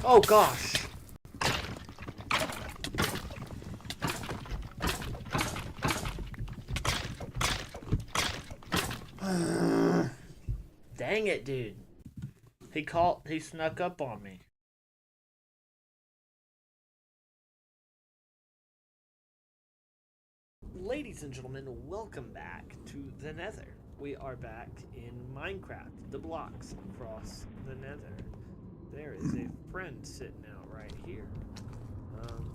Oh gosh. Dang it, dude. He snuck up on me. Ladies and gentlemen, welcome back to the Nether. We are back in Minecraft, the blocks across the Nether. There is a friend sitting out right here.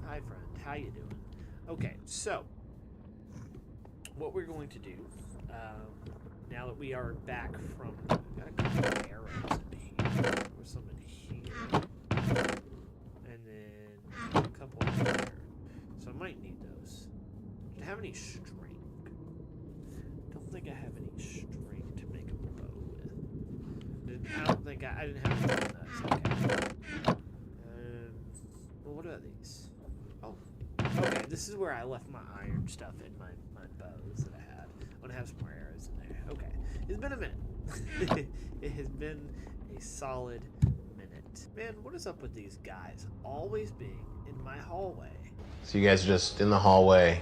Hi friend, how you doing? Okay, so what we're going to do, now that we are back from, got a couple of arrows in here, or some in here, and then a couple in here, so I might need those. Do I have any string? Don't think I have any string to make a bow with. I don't think I didn't have any of those. Okay. Well, what are these? Oh, okay. This is where I left my iron stuff in my bows that I had. I'm gonna have some more arrows in there. Okay. It's been a minute. It has been a solid minute. Man, what is up with these guys always being in my hallway? So you guys are just in the hallway.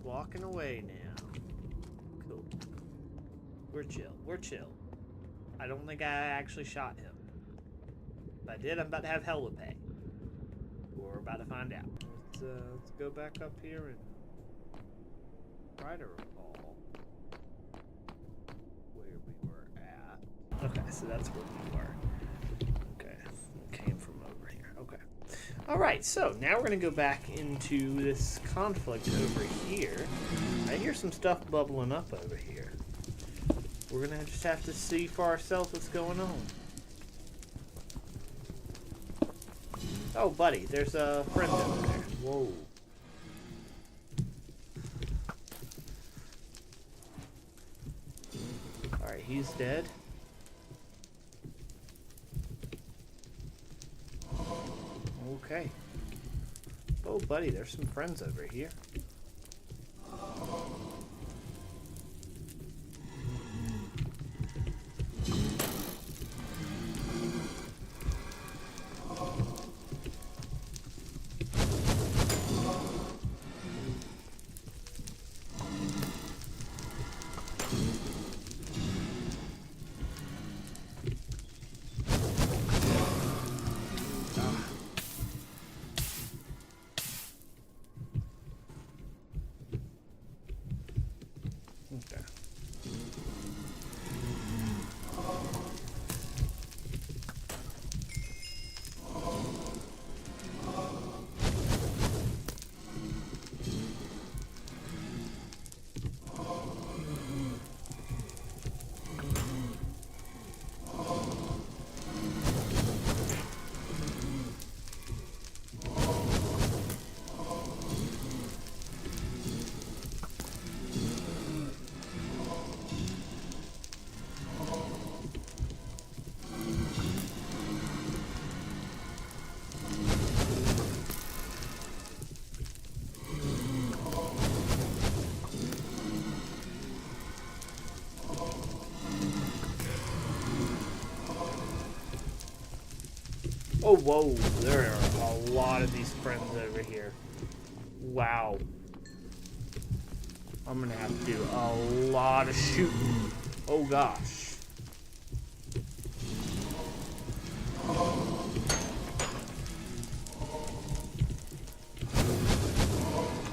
Walking away now. Cool. We're chill. We're chill. I don't think I actually shot him. If I did, I'm about to have hell to pay. We're about to find out. Let's go back up here and try to recall where we were at. Okay, so that's where we were. Okay. We came from over here. Okay. Alright, so now we're going to go back into this conflict over here. I hear some stuff bubbling up over here. We're going to just have to see for ourselves what's going on. Oh, buddy, there's a friend over there. Whoa. Alright, he's dead. Okay. Oh, buddy, there's some friends over here. Okay. Oh, whoa, there are a lot of these friends over here. Wow. I'm gonna have to do a lot of shooting. Oh, gosh.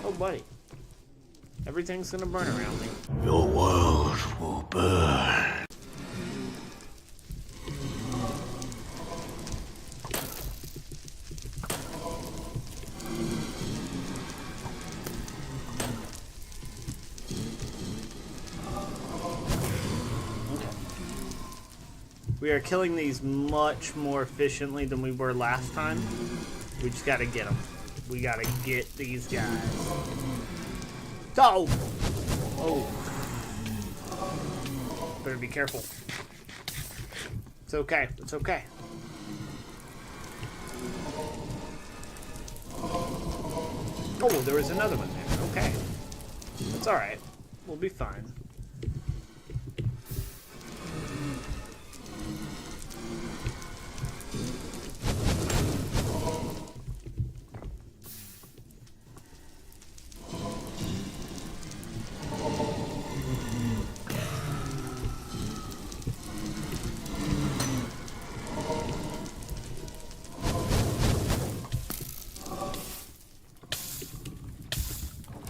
Oh, buddy. Everything's gonna burn around me. Your world will burn. We are killing these much more efficiently than we were last time. We just gotta get them. We gotta get these guys. Oh! Oh. Better be careful. okay. It's okay. Oh, there was another one there. Okay. That's alright. We'll be fine.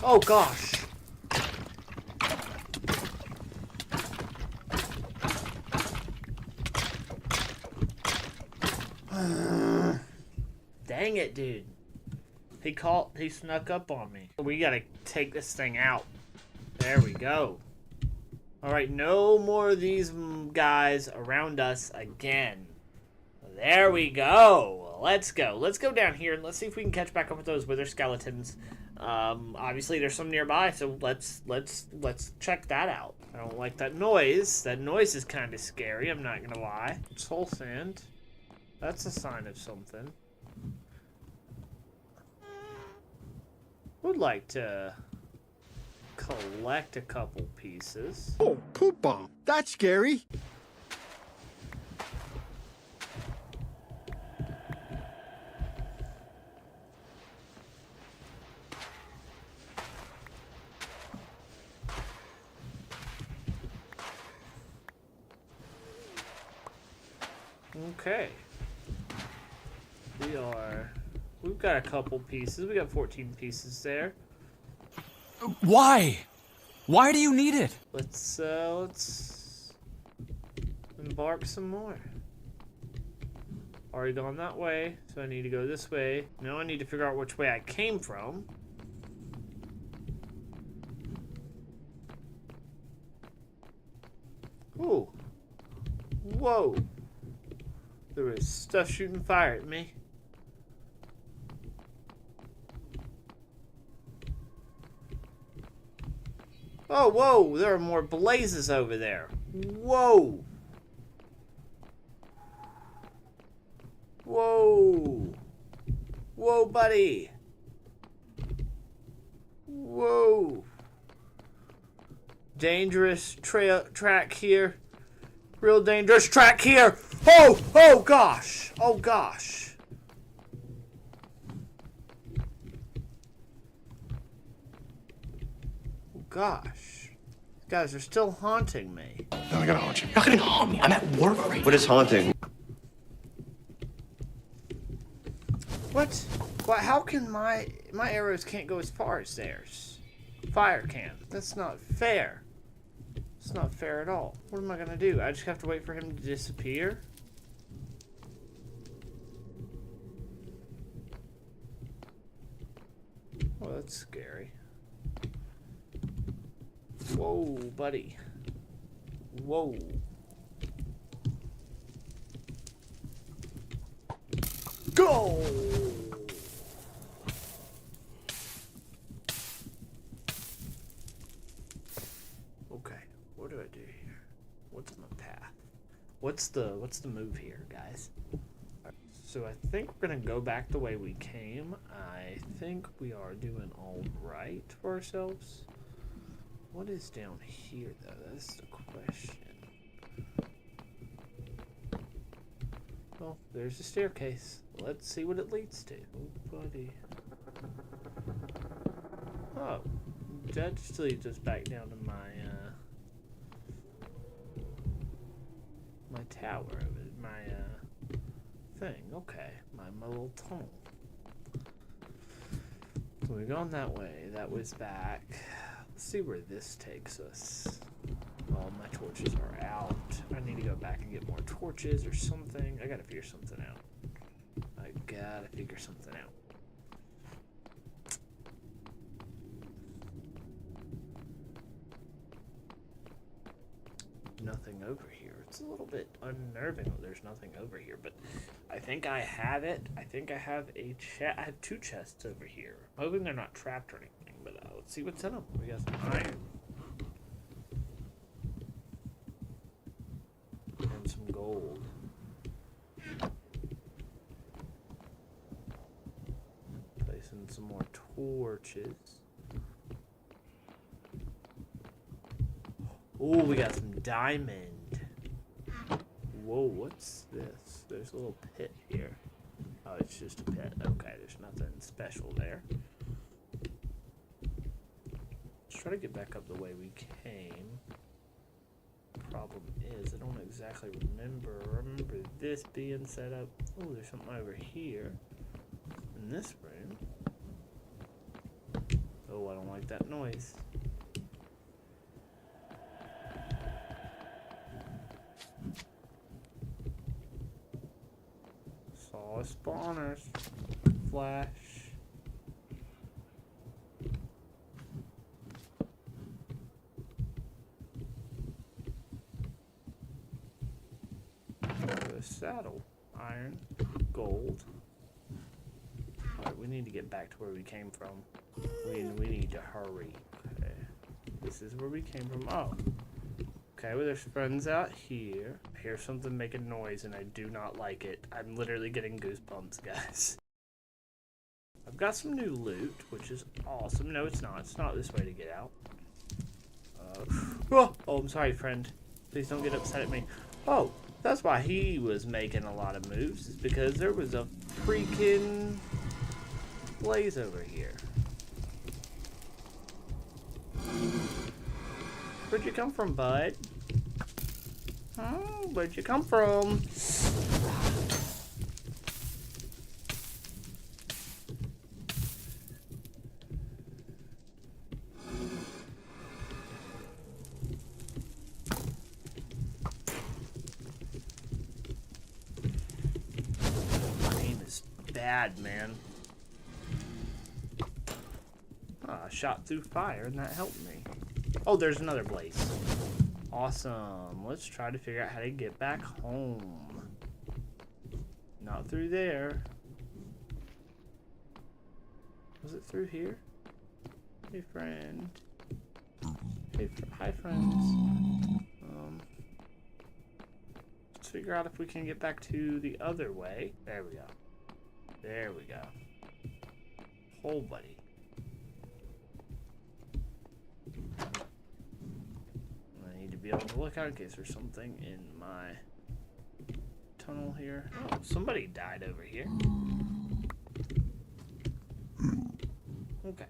Oh gosh. Dang it, dude. He snuck up on me. We gotta take this thing out. There we go. Alright, no more of these guys around us again. There we go. Let's go. Let's go down here and let's see if we can catch back up with those wither skeletons. Obviously there's some nearby, so let's check that out. I don't like that noise. That noise is kind of scary, I'm not gonna lie. Soul sand. That's a sign of something. Would like to collect a couple pieces. Oh, poop bomb. That's scary. Okay. We've got a couple pieces. We got 14 pieces there. Why? Why do you need it? Let's embark some more. Already gone that way, so I need to go this way. Now I need to figure out which way I came from. Ooh. Whoa. There was stuff shooting fire at me. Oh, whoa, there are more blazes over there. Whoa. Whoa. Whoa, buddy. Whoa. Dangerous track here. Real dangerous track here. Oh, oh gosh. Oh gosh. Oh gosh. These guys are still haunting me. Now I gotta haunt you. You're not gonna haunt me. I'm at work right now. What is haunting? What? What? How can my arrows can't go as far as theirs? Fire can. That's not fair. It's not fair at all. What am I gonna do? I just have to wait for him to disappear? Well, that's scary. Whoa, buddy. Whoa. Go! Okay, what do I do here? What's my path? What's the move here, guys? So I think we're gonna go back the way we came. I think we are doing all right for ourselves. What is down here, though? That's the question. Well, there's a staircase. Let's see what it leads to. Oh, buddy. Oh, that just leads us back down to my my tower, my thing. Okay, my little tunnel. So we've gone that way. That was back. Let's see where this takes us. Well, my torches are out. I need to go back and get more torches or something. I gotta figure something out. Nothing over here. It's a little bit unnerving that there's nothing over here, but I think I have it. I think I have I have two chests over here. I'm hoping they're not trapped or anything, but let's see what's in them. We got some iron. And some gold. torches. Oh, we got some diamond. Whoa, what's this? There's a little pit here. Oh, it's just a pit. Okay, there's nothing special there. Let's try to get back up the way we came. Problem is, I don't exactly remember. I remember this being set up. Oh, there's something over here. In this room. Oh, I don't like that noise. Saw spawners. Flash. The saddle. Iron. Gold. Alright, we need to get back to where we came from. We need to hurry. Okay. This is where we came from. Oh. Okay, well, there's friends out here. I hear something making noise and I do not like it. I'm literally getting goosebumps, guys. I've got some new loot, which is awesome. No, it's not. It's not this way to get out. Oh, I'm sorry, friend. Please don't get upset at me. Oh, that's why he was making a lot of moves. Is because there was a freaking blaze over here. Where'd you come from, bud? Oh, where'd you come from? My aim is bad, man. I shot through fire and that helped me. Oh, there's another blaze. Awesome. Let's try to figure out how to get back home. Not through there. Was it through here? Hey, friend. Hey, hi, friends. Let's figure out if we can get back to the other way. There we go. There we go. Oh, buddy. Be able to look out in case there's something in my tunnel here. Oh, somebody died over here. Okay.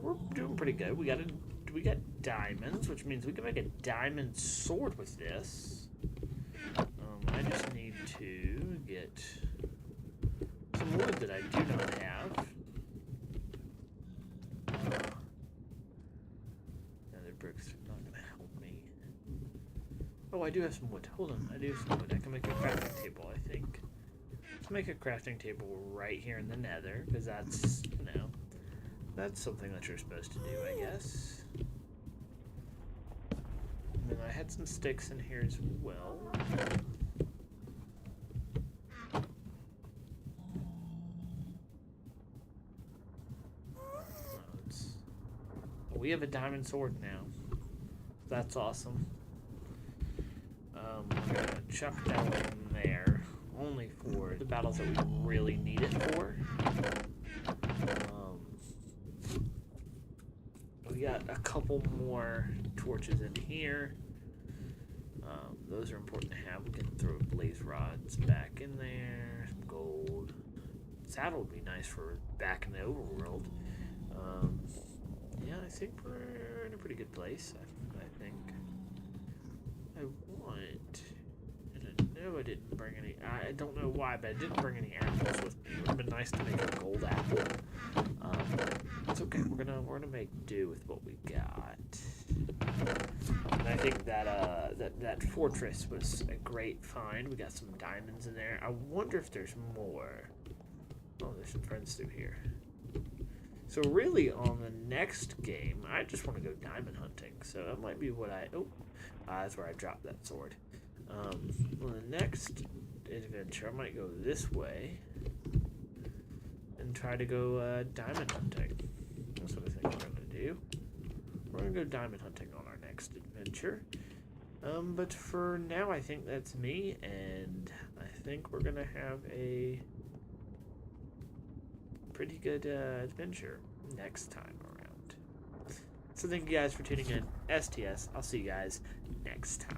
We're doing pretty good. We got diamonds, which means we can make a diamond sword with this. I just need to get some wood that I do not have. Bricks are not gonna help me. Oh, I do have some wood. Hold on, I do have some wood. I can make a crafting table, I think. Let's make a crafting table right here in the nether, because that's, you know, that's something that you're supposed to do, I guess. And then I had some sticks in here as well. We have a diamond sword now. That's awesome. We're gonna chuck that in there, only for the battles that we really need it for. We got a couple more torches in here. Those are important to have. We can throw blaze rods back in there. Some gold. Saddle would be nice for back in the overworld. Yeah, I think we're in a pretty good place. I think. I want. And I know I didn't bring any. I don't know why, but I didn't bring any apples with me. It would have been nice to make a gold apple. It's okay. We're gonna make do with what we got. And I think that that fortress was a great find. We got some diamonds in there. I wonder if there's more. Oh, there's some friends through here. So really, on the next game, I just want to go diamond hunting. So that might be what I... Oh, that's where I dropped that sword. On the next adventure, I might go this way and try to go diamond hunting. That's what I think we're going to do. We're going to go diamond hunting on our next adventure. But for now, I think that's me, and I think we're going to have a pretty good adventure next time around. So thank you guys for tuning in. STS. I'll see you guys next time.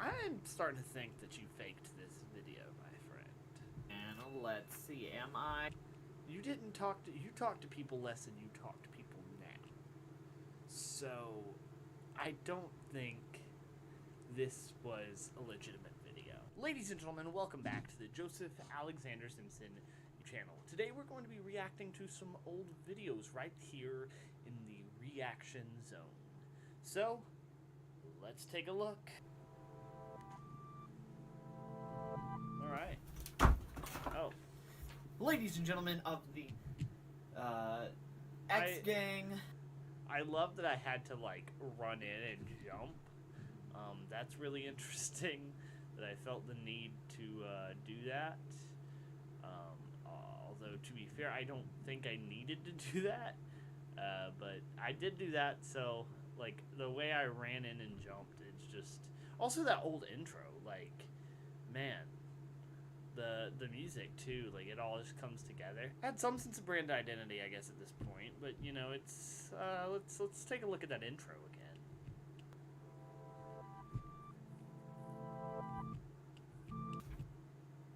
I'm starting to think that you faked this video, my friend. And let's see, am I? You didn't talk to you talk to people less than you talk to people now. So I don't think this was a legitimate video. Ladies and gentlemen, welcome back to the Joseph Alexander Simpson channel. Today we're going to be reacting to some old videos right here in the reaction zone. So let's take a look. Alright. Oh. Ladies and gentlemen of the X Gang. I love that I had to like run in and jump. That's really interesting that I felt the need to do that. Although to be fair, I don't think I needed to do that. But I did do that, so like the way I ran in and jumped, it's just also that old intro, like man. The music too, like it all just comes together. Had some sense of brand identity, I guess, at this point, but you know, it's let's take a look at that intro again.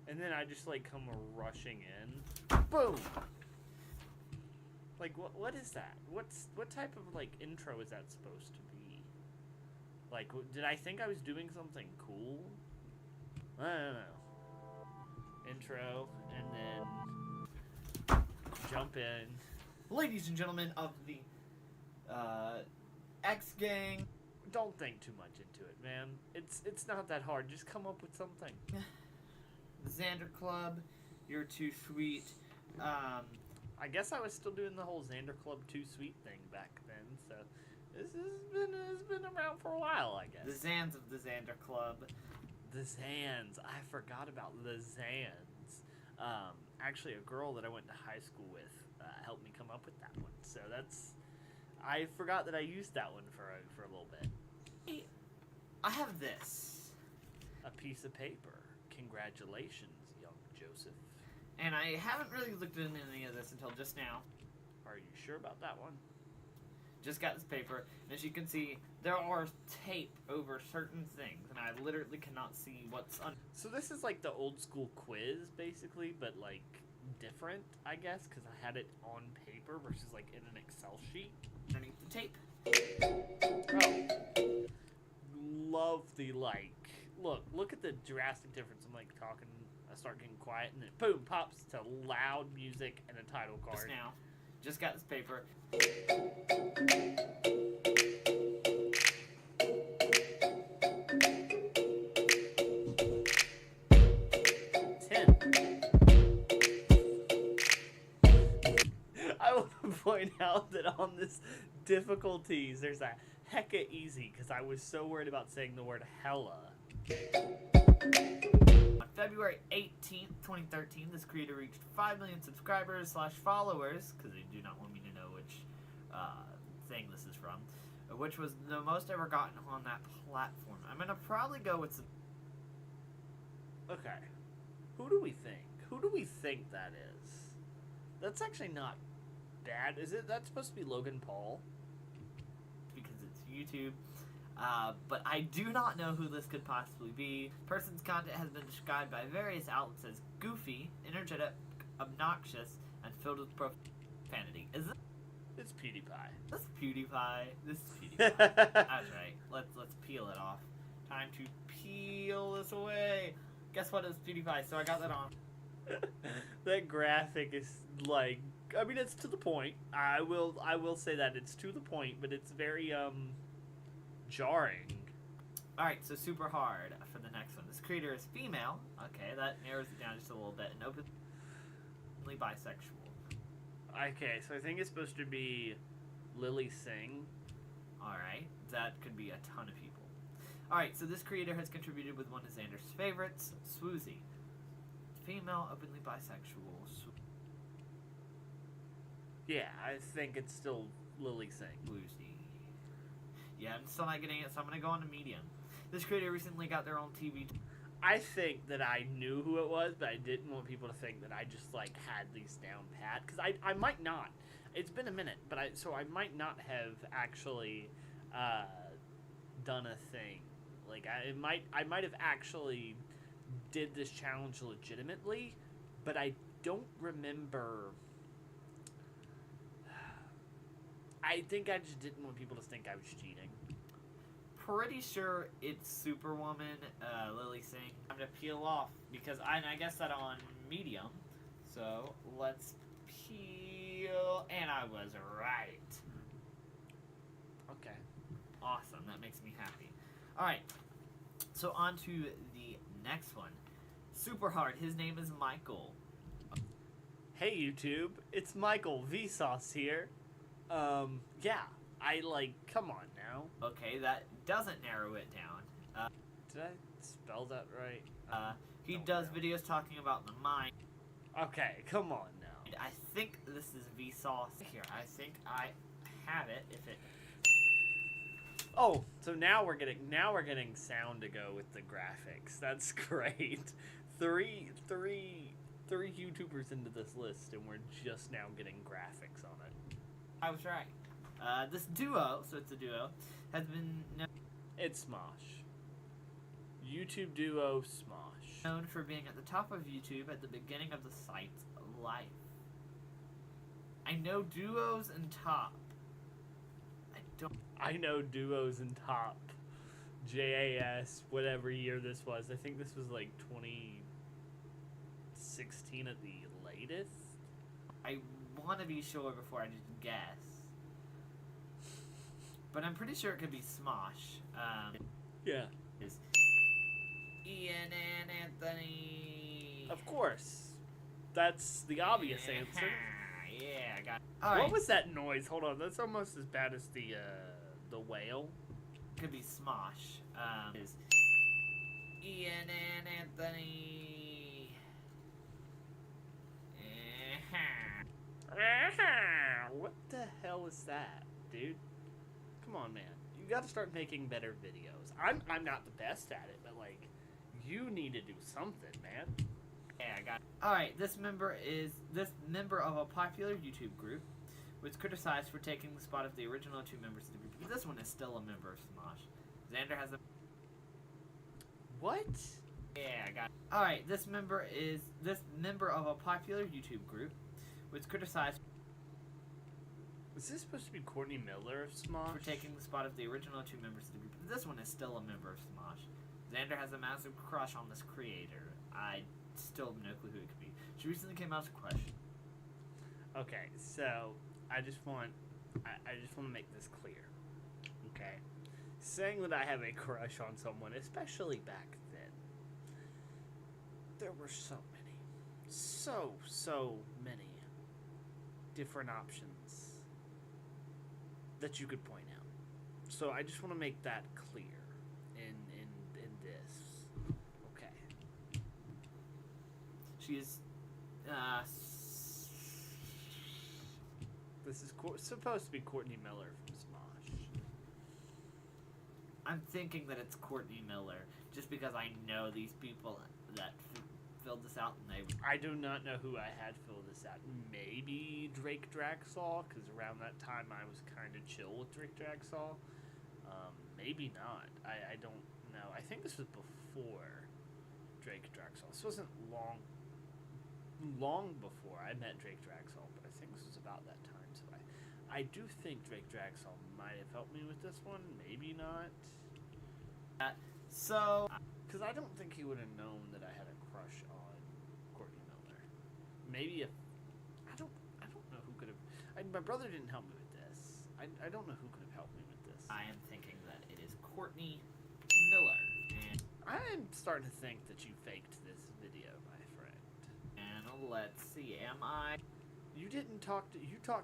And then I just like come rushing in, boom. Like what is that? What type of like intro is that supposed to be? Like, did I think I was doing something cool? I don't know. Intro, and then jump in. Ladies and gentlemen of the X Gang. Don't think too much into it, man. It's not that hard. Just come up with something. The Xander Club, you're too sweet. I guess I was still doing the whole Xander Club Too Sweet thing back then, so this has been around for a while, I guess. The Zans of the Xander Club. The Zans. I forgot about the Zans. Actually, a girl that I went to high school with helped me come up with that one. So I forgot that I used that one for a little bit. I have this. A piece of paper. Congratulations, young Joseph. And I haven't really looked into any of this until just now. Are you sure about that one? Just got this paper, and as you can see, there are tape over certain things, and I literally cannot see what's on. So this is like the old school quiz, basically, but like different, I guess, because I had it on paper versus like in an Excel sheet. Underneath the tape. Oh. Love the like. Look at the drastic difference. I'm like talking, I start getting quiet, and then boom, pops to loud music and a title card. Just now. Just got this paper. 10. I want to point out that on this difficulties, there's a hecka easy because I was so worried about saying the word hella. On February 18th, 2013, this creator reached 5 million subscribers / followers, because they do not want me to know which thing this is from, which was the most ever gotten on that platform. I'm going to probably go with some... Okay. Who do we think? Who do we think that is? That's actually not bad. Is it? That's supposed to be Logan Paul? Because it's YouTube. But I do not know who this could possibly be. Person's content has been described by various outlets as goofy, energetic, obnoxious, and filled with profanity. Is this? It's PewDiePie. This is PewDiePie. This is PewDiePie. That's right. Let's peel it off. Time to peel this away. Guess what? It's PewDiePie. So I got that on. That graphic is like, I mean, it's to the point. I will say that it's to the point, but it's very jarring. Alright, so super hard for the next one. This creator is female. Okay, that narrows it down just a little bit. And openly bisexual. Okay, so I think it's supposed to be Lily Singh. Alright, that could be a ton of people. Alright, so this creator has contributed with one of Xander's favorites, Swoozy. Female, openly bisexual. Yeah, I think it's still Lily Singh. Swoozy. Yeah, I'm still not getting it, so I'm gonna go on to Medium. This creator recently got their own TV. I think that I knew who it was, but I didn't want people to think that I just like had these down pat, because I might not. It's been a minute, but I might not have actually done a thing. Like I might have actually did this challenge legitimately, but I don't remember. I think I just didn't want people to think I was cheating. Pretty sure it's Superwoman, Lily Singh. I'm gonna peel off because I guess that on Medium. So let's peel, and I was right. Okay. Awesome, that makes me happy. All right, so on to the next one. Super hard. His name is Michael. Hey YouTube, it's Michael Vsauce here. Yeah, come on now. Okay, that doesn't narrow it down. Did I spell that right? He does videos talking about the mind. Okay, come on now. I think this is Vsauce here. I think I have it. If it. Oh, so now we're getting sound to go with the graphics. That's great. Three YouTubers into this list, and we're just now getting graphics on it. I was right. This duo, so it's a duo, has been It's Smosh. YouTube duo Smosh. known for being at the top of YouTube at the beginning of the site's life. I know duos and top. I know duos and top. JAS, whatever year this was. I think this was like 2016 at the latest. I want to be sure before I just guess. But I'm pretty sure it could be Smosh. Yeah. Is Ian and Anthony. Of course. That's the obvious answer. Yeah, I got it. What was that noise? Hold on, that's almost as bad as the whale. Could be Smosh. Is Ian and Anthony. What the hell is that, dude? Come on, man. You gotta start making better videos. I'm not the best at it, but like, you need to do something, man. Yeah, I got it. Alright, this member of a popular YouTube group was criticized for taking the spot of the original two members of the group. But this one is still a member of Smosh. Xander has a... What? Yeah, I got it. Alright, this member of a popular YouTube group was criticized Is this supposed to be Courtney Miller of Smosh? for taking the spot of the original two members of the group. But this one is still a member of Smosh. Xander has a massive crush on this creator. I still have no clue who it could be. She recently came out as a crush. Okay, so I just want to make this clear. Okay, saying that I have a crush on someone, especially back then, there were so many different options that you could point out. So I just want to make that clear in this. Okay. She is, This is supposed to be Courtney Miller from Smosh. I'm thinking that it's Courtney Miller, just because I know these people that filled this out, and I do not know who I had fill this out. Maybe Drake Draxall, because around that time I was kind of chill with Drake Draxall. Maybe not. I don't know. I think this was before Drake Draxall. This wasn't long before I met Drake Draxall, but I think this was about that time. So I do think Drake Draxall might have helped me with this one. Maybe not. So, Because I don't think he would have known that I had a crush on Courtney Miller. Maybe if I don't know who could have. My brother didn't help me with this. I don't know who could have helped me with this. I am thinking that it is Courtney Miller. And I'm starting to think that you faked this video, my friend. let's see, am I? You talk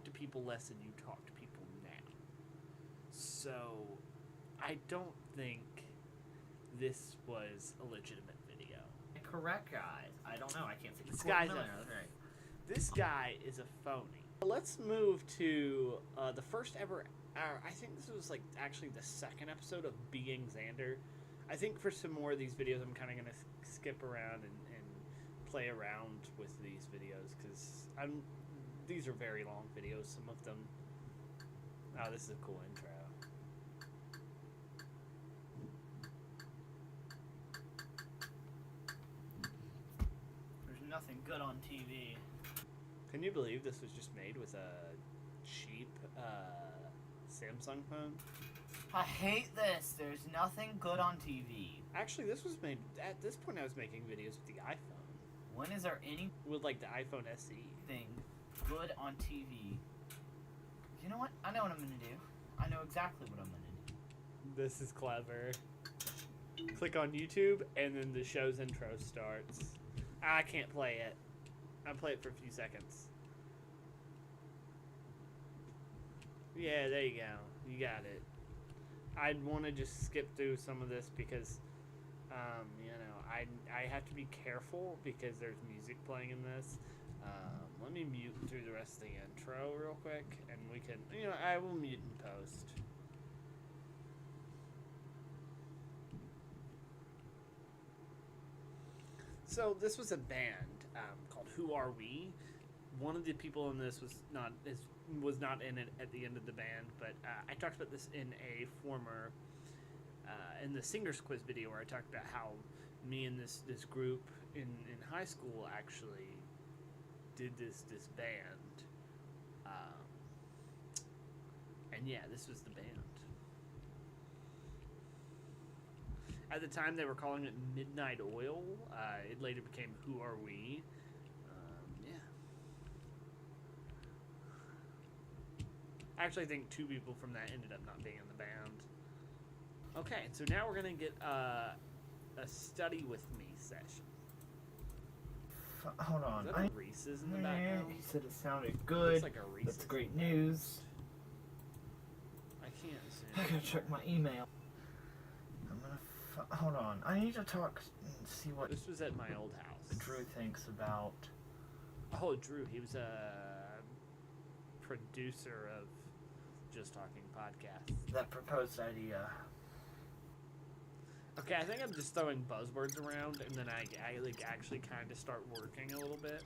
to people less than you talk to people now. So, I don't think this was a legitimate video. Correct, guys. I don't know. I can't think. This guy's Right. This guy is a phony. Let's move to the first ever. I think this was like actually the second episode of Being Xander. I think for some more of these videos, I'm kind of gonna skip around and play around with these videos because these are very long videos. Some of them. Oh, this is a cool intro. There's nothing good on TV. Can you believe this was just made with a cheap Samsung phone? I hate this. There's nothing good on TV. Actually, this was made at this point. I was making videos with the iPhone, When is there anything with like the iPhone SE. good on TV? You know what? I know what I'm gonna do. I know exactly what I'm gonna do. This is clever. Click on YouTube, and then the show's intro starts. I can't play it. I'll play it for a few seconds. Yeah, there you go. You got it. I'd want to just skip through some of this because, you know, I have to be careful because there's music playing in this. Let me mute through the rest of the intro real quick, and we can, you know, I will mute in post. So this was a band called Who Are We? One of the people in this was not in it at the end of the band, but I talked about this in a former in the Singers Quiz video where I talked about how me and this group in high school actually did this band, and yeah, this was the band. At the time, they were calling it Midnight Oil. It later became Who Are We? Yeah. I actually think two people from that ended up not being in the band. Okay, so now we're going to get a study with me session. Hold on. Is that a Reese's in the background? He said it sounded Looks good. like a Reese's. That's great news. I can't I zoom. gotta check my email. I'm gonna. Hold on. I need to talk and see what This was at my old house. Drew thinks about. Oh, Drew. He was a producer of Just Talking Podcasts. That proposed idea. Okay, I think I'm just throwing buzzwords around, and then I like actually kind of start working a little bit.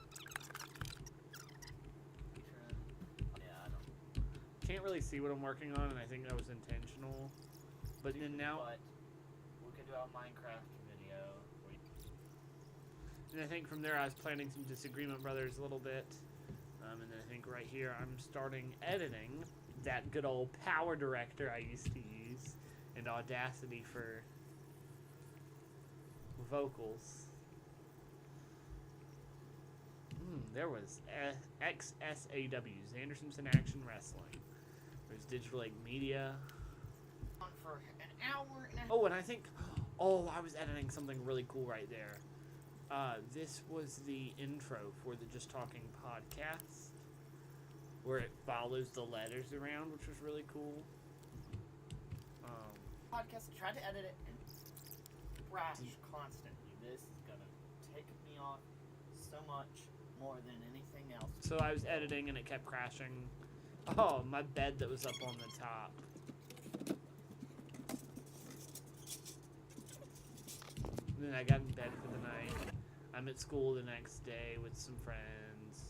Yeah, I don't. Can't really see what I'm working on, and I think that was intentional. But then now, But we could do a Minecraft video. and I think from there I was planning some Disagreement Brothers a little bit, and then I think right here I'm starting editing that good old Power Director I used to use, and Audacity for vocals. There was XSAW, Xander Simpson Action Wrestling. There's Digital Lake Media. On for an hour and a half. Oh, and I think, oh, I was editing something really cool right there. This was the intro for the Just Talking podcast, where it follows the letters around, which was really cool. Podcast. I tried to edit it and crash constantly. This is gonna take me off so much more than anything else. So I was editing and it kept crashing. Oh, my bed that was up on the top. Then I got in bed for the night. I'm at school the next day with some friends.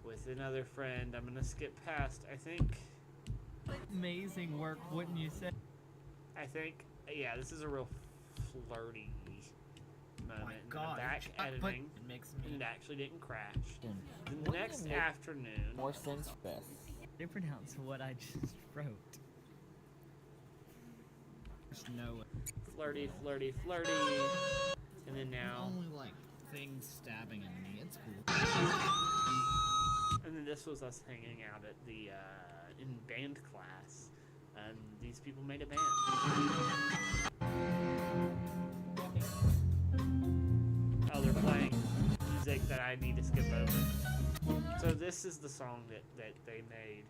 With another friend. I'm gonna skip past, I think. Amazing work, wouldn't you say? I think, yeah, this is a real flirty moment. my And God, I'm back but editing. it makes And me it actually didn't crash. Then the Wouldn't next it make afternoon. more sense best. to pronounce what I just wrote. There's no Flirty, flirty, flirty. And then now. only like things stabbing at me. It's cool. And then this was us hanging out at the in band class, and these people made a band. Oh, they're playing music that I need to skip over. So this is the song that they made,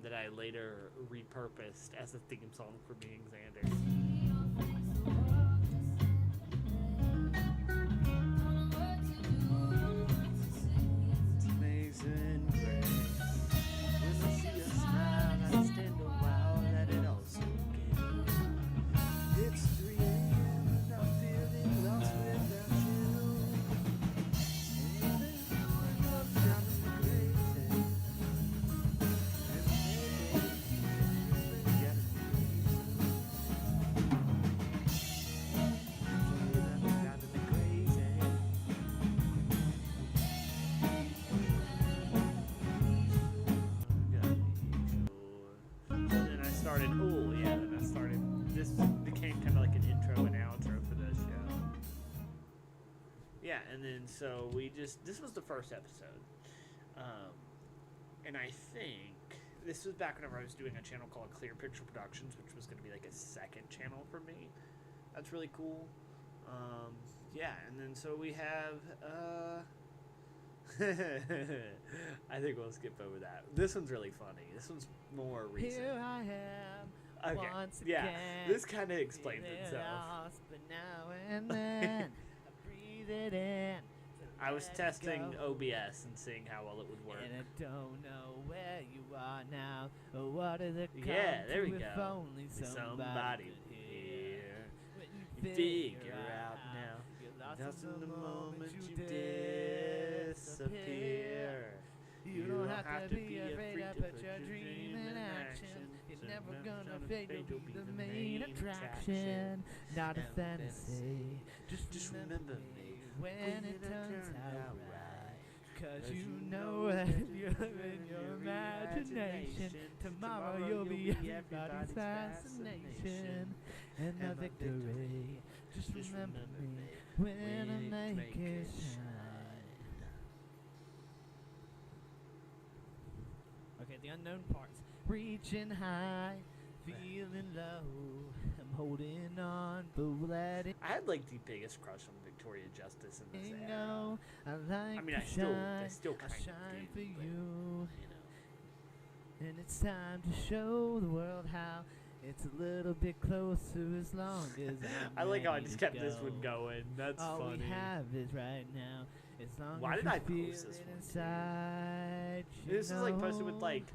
that I later repurposed as a theme song for Being Xander. started. Oh yeah, then I started. This became kind of like an intro and outro for the show. Yeah, and then so this was the first episode, and I think this was back whenever I was doing a channel called Clear Picture Productions, which was going to be like a second channel for me. That's really cool. Yeah, and then so we have. I think we'll skip over that. This one's really funny. This one's more recent. Here I am. Okay. Once Yeah, again, this kind of explains feeling itself. lost, but now and then I breathe it in. to I was let it testing go. OBS and seeing how well it would work. And I don't know where you are now, or what does it come Yeah, there to we if go. only Somebody could here. When You figure out now. you're Just in the moment you disappear. You don't have to be afraid to put your dream in action. You're never gonna fade, you'll be the main attraction. Not a fantasy, just remember me when it turns out right. Cause you know that if you live in your imagination, tomorrow you'll be everybody's fascination. And the victory, just remember me when I make it shine. Okay, the unknown parts. Reaching high, feeling low. I'm holding on, but letting I had like the biggest crush on Victoria Justice in this era. go. I like I mean, to I shine. still I kind of shine do, for but, you. you know. And it's time to show the world how it's a little bit closer as long as I'm I like how I ready just to kept this one go. going. That's All funny. we have is right now. As long Why as did you I feel post this it one, too? inside, you This is like posted with know. like,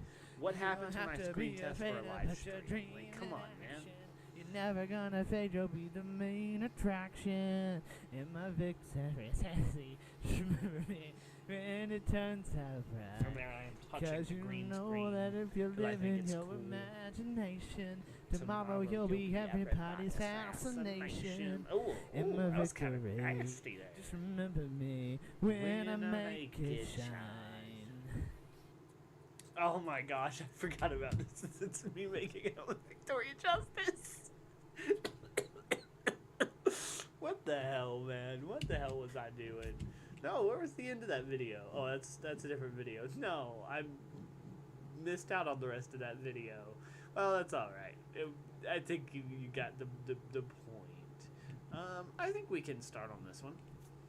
what You happens don't when I have to screen be test for afraid a to live put your stream? dream Like, come in on, man. action. You're never gonna fade, you'll be the main attraction. In my victory, sassy, just remember me when it turns out From right. there I am touching Cause the you green know screen. that if you 'cause I live think in it's your cool. imagination, tomorrow you'll be everybody's fascination. Oh, In my that was kind of victory, nasty there. just remember me when I make it shine. Oh my gosh, I forgot about this. It's me making out with Victoria Justice. What the hell, man? What the hell was I doing? No, where was the end of that video? Oh, that's a different video. No, I missed out on the rest of that video. Well, that's all right. I think you got the point. I think we can start on this one.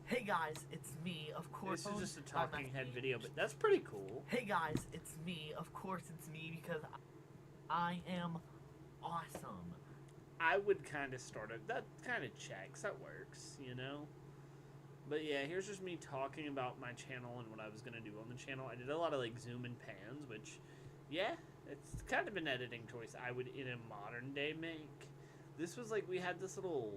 Hey guys, it's me, of course. This is just a I'm talking not- head video, but that's pretty cool. Hey guys, it's me. Of course it's me because I am awesome. I would kind of start it. That kind of checks. That works, you know? But yeah, here's just me talking about my channel and what I was going to do on the channel. I did a lot of like zoom and pans, which, yeah, it's kind of an editing choice I would in a modern day make. This was like, we had this little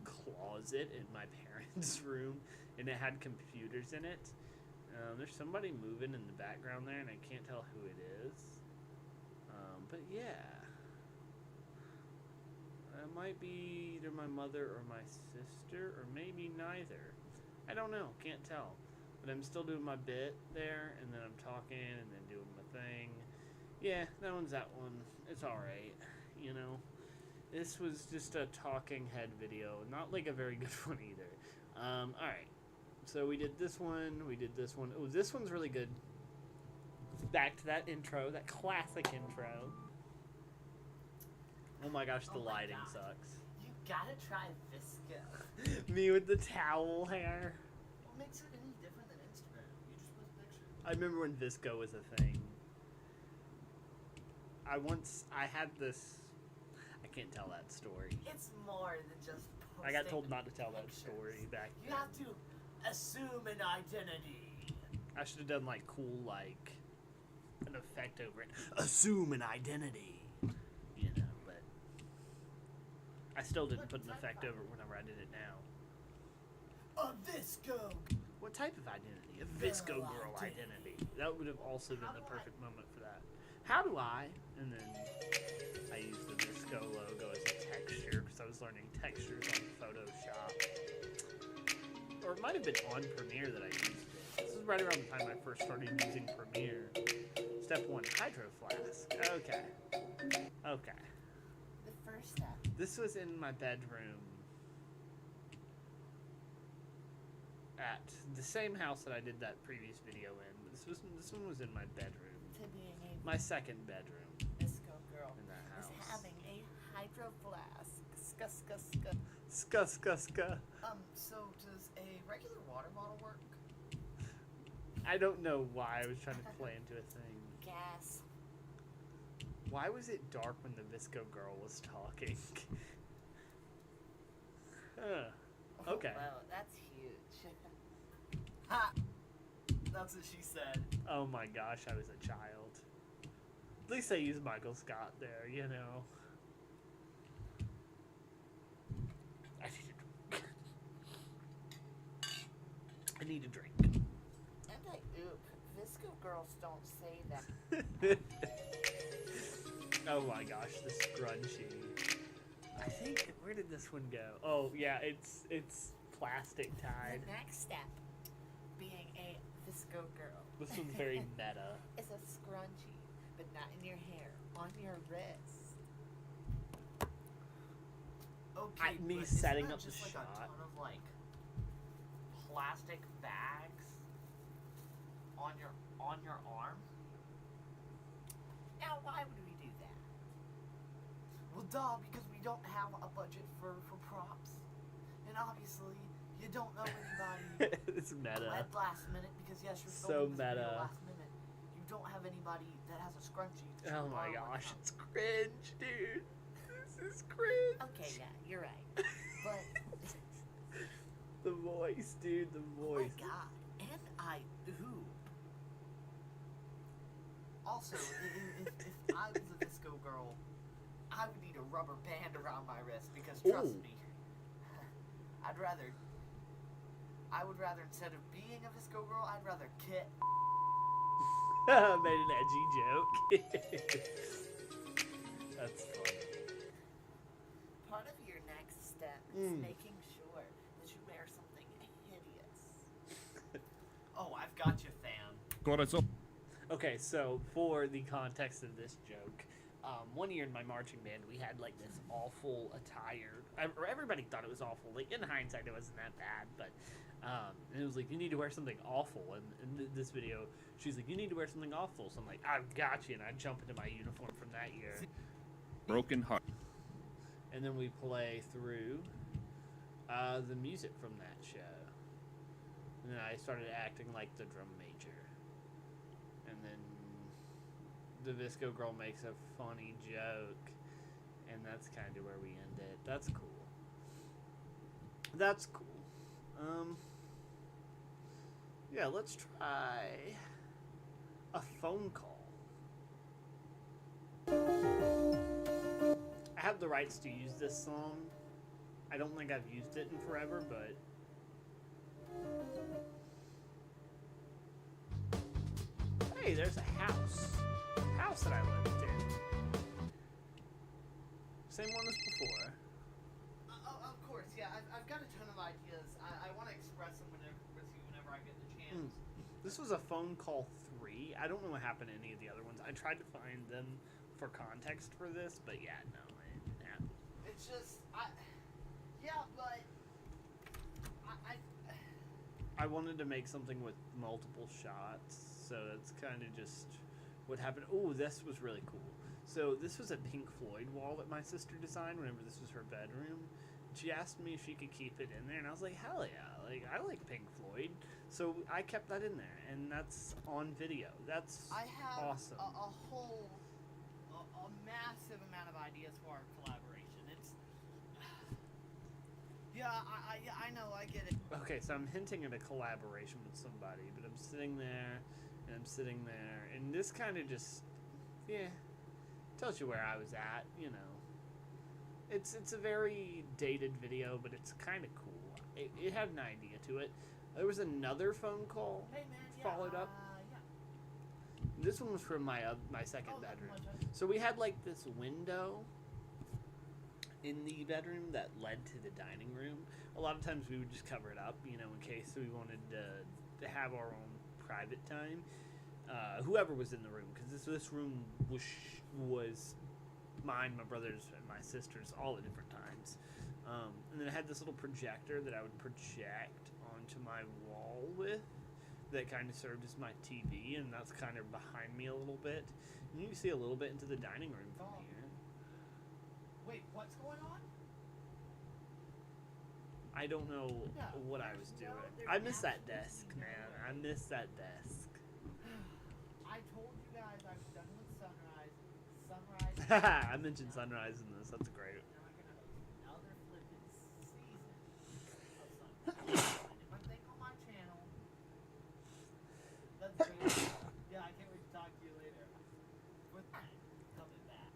closet in my parents' room, and it had computers in it. There's somebody moving in the background there, and I can't tell who it is. But yeah. It might be either my mother or my sister, or maybe neither. I don't know, can't tell. But I'm still doing my bit there, and then I'm talking, and then doing my thing. Yeah, that one's that one. It's alright, you know. This was just a talking head video, not like a very good one either. Alright. So we did this one, we did this one. Oh, this one's really good. Back to that intro, that classic intro. Oh my gosh, the Oh my lighting God. sucks. You gotta try Visco. Me with the towel hair. What makes it any different than Instagram? You just post pictures. I remember when Visco was a thing. I had this, I can't tell that story. It's more than just posting. I got told not to tell that pictures. story back You then. have to assume an identity. I should have done like cool, like, an effect over it. Assume an identity. You know, but I still didn't put an effect over it whenever I did it now. A Visco. What type of identity? A Visco girl identity. That would have also been the perfect moment for that. How do I? And then I used the Visco logo as a texture because I was learning textures on Photoshop. Or it might have been on Premiere that I used it. This is right around the time I first started using Premiere. Step 1, Hydro Flask. Okay. Okay. first step? This was in my bedroom at the same house that I did that previous video in. But this one was in my bedroom. To being a My second bedroom disco girl in that is house. having a hydro flask. Ska, ska, ska. Ska ska ska. So does a regular water bottle work? I don't know why I was trying to play into a thing. Gas. Why was it dark when the Visco girl was talking? Huh. Okay. Wow, that's huge. Ha! That's what she said. Oh my gosh, I was a child. At least I used Michael Scott there, you know. I need a drink. And oop, Visco girls don't say that. Oh my gosh, the scrunchie. I think, where did this one go? Oh yeah, it's plastic tied. The next step, being a Visco girl. This one's very meta. It's a scrunchie, but not in your hair, on your wrist. Okay, Me but setting isn't up that the just like shot. a ton of like plastic bags on your arm. Now, why would we do that? Well, duh, because we don't have a budget for props, and obviously you don't know anybody. It's meta. At last minute, because yes, you're So filming this video meta. last minute. You don't have anybody that has a scrunchie. To Oh my borrow gosh, from. it's cringe, dude. This is cringe. Okay, yeah, you're right. But The voice, dude, the oh voice. my god, and I oop. Also, if I was a Visco girl, I would need a rubber band around my wrist because trust Ooh. me, I would rather instead of being a Visco girl, I'd rather kit. Made an edgy joke. That's funny. Part of your next step is making sure that you wear something hideous. Oh, I've got you, fam. Okay, so for the context of this joke, one year in my marching band, we had like this awful attire. Everybody thought it was awful. Like in hindsight, it wasn't that bad, but and it was like you need to wear something awful. And in this video, she's like, you need to wear something awful. So I'm like, I've got you, and I jump into my uniform from that year. Broken heart. And then we play through the music from that show. And then I started acting like the drum major. And then the Visco girl makes a funny joke. And that's kind of where we end it. That's cool. That's cool. Yeah, let's try a phone call. I have the rights to use this song. I don't think I've used it in forever, but hey, there's a house that I lived in. Same one as before. Of course, yeah. I've got a ton of ideas. I want to express them whenever I get the chance. This was a phone call 3. I don't know what happened to any of the other ones. I tried to find them for context for this, but yeah, no, it didn't happen. It's just, I wanted to make something with multiple shots, so that's kind of just what happened. Oh, this was really cool. So this was a Pink Floyd wall that my sister designed whenever this was her bedroom. She asked me if she could keep it in there, and I was like, hell yeah, like I like Pink Floyd. So I kept that in there, and that's on video. That's I have awesome. a massive amount of ideas for our collaboration. It's, yeah, I know, I get it. Okay, so I'm hinting at a collaboration with somebody, but I'm sitting there, and I'm sitting there, and this kind of just, yeah, tells you where I was at, you know. It's a very dated video, but it's kind of cool. It had an idea to it. There was another phone call Hey man, yeah, followed up. yeah. This one was from my second Oh, bedroom. my God. So we had like this window in the bedroom that led to the dining room. A lot of times we would just cover it up, you know, in case we wanted to have our own private time. Whoever was in the room, because this room was mine, my brother's, and my sister's, all at different times. And then I had this little projector that I would project onto my wall with that kind of served as my TV, and that's kind of behind me a little bit. And you can see a little bit into the dining room from here. Wait, what's going on? I don't know what I was doing. I miss that desk, man. I miss that desk. I told you guys I was done with Sunrise. Sunrise. I mentioned Sunrise in this. That's great. Now I'm gonna host another flippin' season of Sunrise. If I think on my channel. That's great. Yeah, I can't wait to talk to you later. With that, coming back.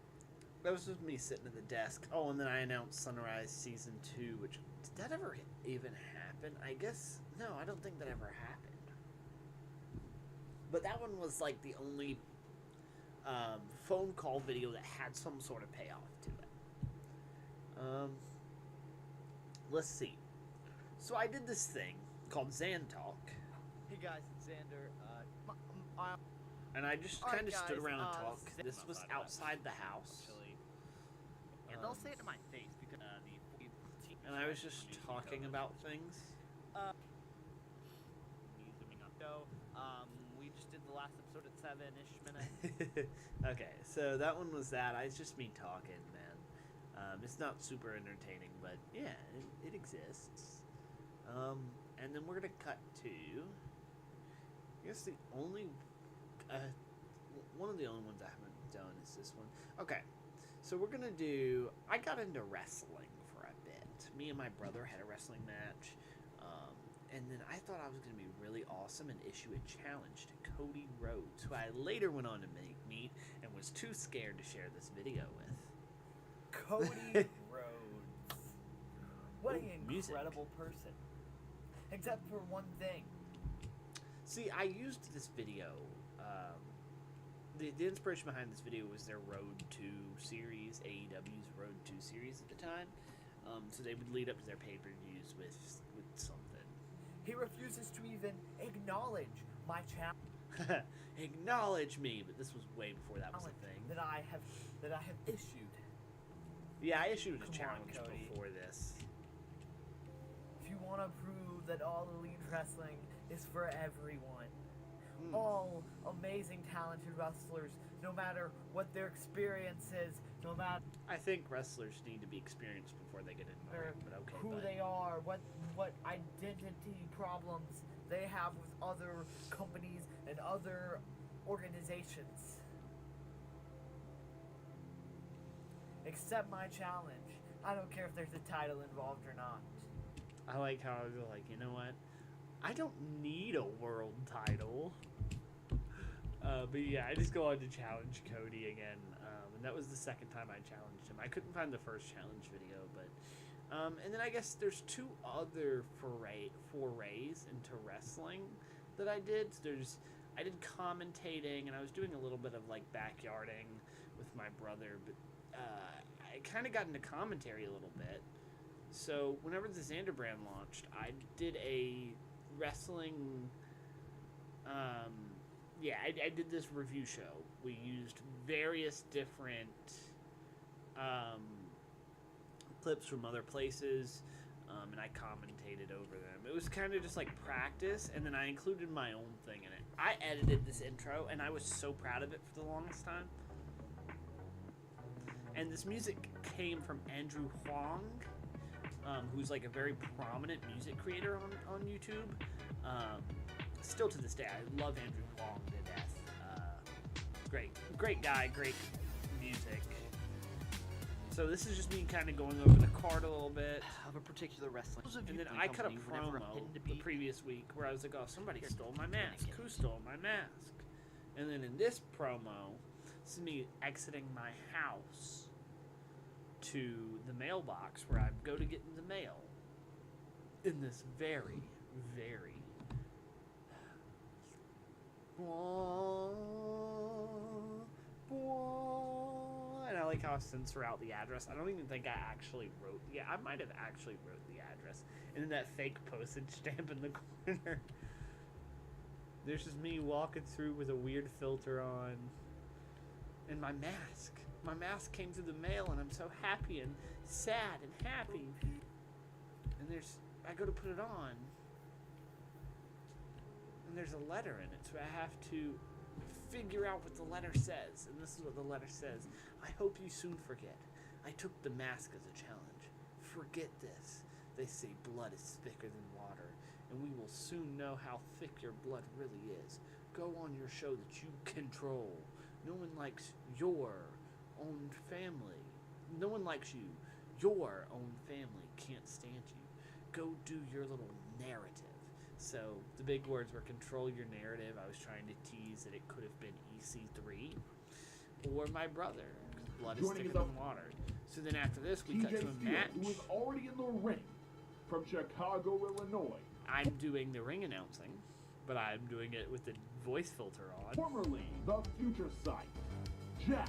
That was just me sitting at the desk. Oh, and then I announced Sunrise Season 2, which... Did that ever even happen? I guess... No, I don't think that ever happened. But that one was, like, the only phone call video that had some sort of payoff to it. Let's see. So I did this thing called Xan Talk. Hey guys, it's Xander. And I just Alright, kind of stood guys, around and talked. This was outside the house. Actually, and they'll say it to my face because And I was just talking about things. Zooming up. So, we just did the last episode at 7-ish minutes. Okay, so that one was that. It's just me talking, man. It's not super entertaining, but yeah, it exists. And then we're gonna cut to... I guess the only... one of the only ones I haven't done is this one. Okay, so we're gonna do... I got into wrestling for a bit. Me and my brother had a wrestling match. And then I thought I was going to be really awesome and issue a challenge to Cody Rhodes, who I later went on to meet and was too scared to share this video with. Cody Rhodes. What an Music. incredible person. Except for one thing. See, I used this video. The inspiration behind this video was their Road 2 series, AEW's Road 2 series at the time. So they would lead up to their pay-per-views with something. He refuses to even acknowledge my challenge. Acknowledge me, but this was way before that was a thing. That I have issued. Yeah, I issued a Come on, challenge Cody. before this. If you want to prove that all elite wrestling is for everyone, all amazing, talented wrestlers, no matter what their experience is, no matter I think wrestlers need to be experienced before they get in the ring, but okay. who they are, what identity problems they have with other companies and other organizations. Accept my challenge. I don't care if there's a title involved or not. I like how I was like, you know what? I don't need a world title. But yeah, I just go on to challenge Cody again. And that was the second time I challenged him. I couldn't find the first challenge video, but... and then I guess there's two other forays into wrestling that I did. I did commentating, and I was doing a little bit of, like, backyarding with my brother, but I kind of got into commentary a little bit. So whenever the Xander brand launched, I did a wrestling... I did this review show. We used various different clips from other places, and I commentated over them. It was kind of just like practice, and then I included my own thing in it. I edited this intro, and I was so proud of it for the longest time. And this music came from Andrew Huang, who's like a very prominent music creator on YouTube. Still to this day, I love Andrew Huang to death. Great guy, great music. So this is just me kind of going over the card a little bit. Of a particular wrestling. And then I cut a promo the previous week where I was like, oh, somebody stole my mask. Who stole my mask? And then in this promo, this is me exiting my house to the mailbox where I go to get in the mail. In this very, very... And I like how I censor out the address. I don't even think I actually wrote... Yeah, I might have actually wrote the address. And then that fake postage stamp in the corner. There's just me walking through with a weird filter on. And my mask. my mask came through the mail, and I'm so happy and sad and happy. And I go to put it on, and there's a letter in it, so I have to figure out what the letter says. And this is what the letter says. I hope you soon forget. I took the mask as a challenge. Forget this. They say blood is thicker than water, and we will soon know how thick your blood really is. Go on your show that you control. No one likes your own family. No one likes you. Your own family can't stand you. Go do your little narrative. So the big words were control your narrative. I was trying to tease that it could have been EC3 or my brother. Blood is thicker than water. So then after this, we cut to a match. Who is already in the ring from Chicago, Illinois. I'm doing the ring announcing, but I'm doing it with the voice filter on. Formerly the Future Sight, JAS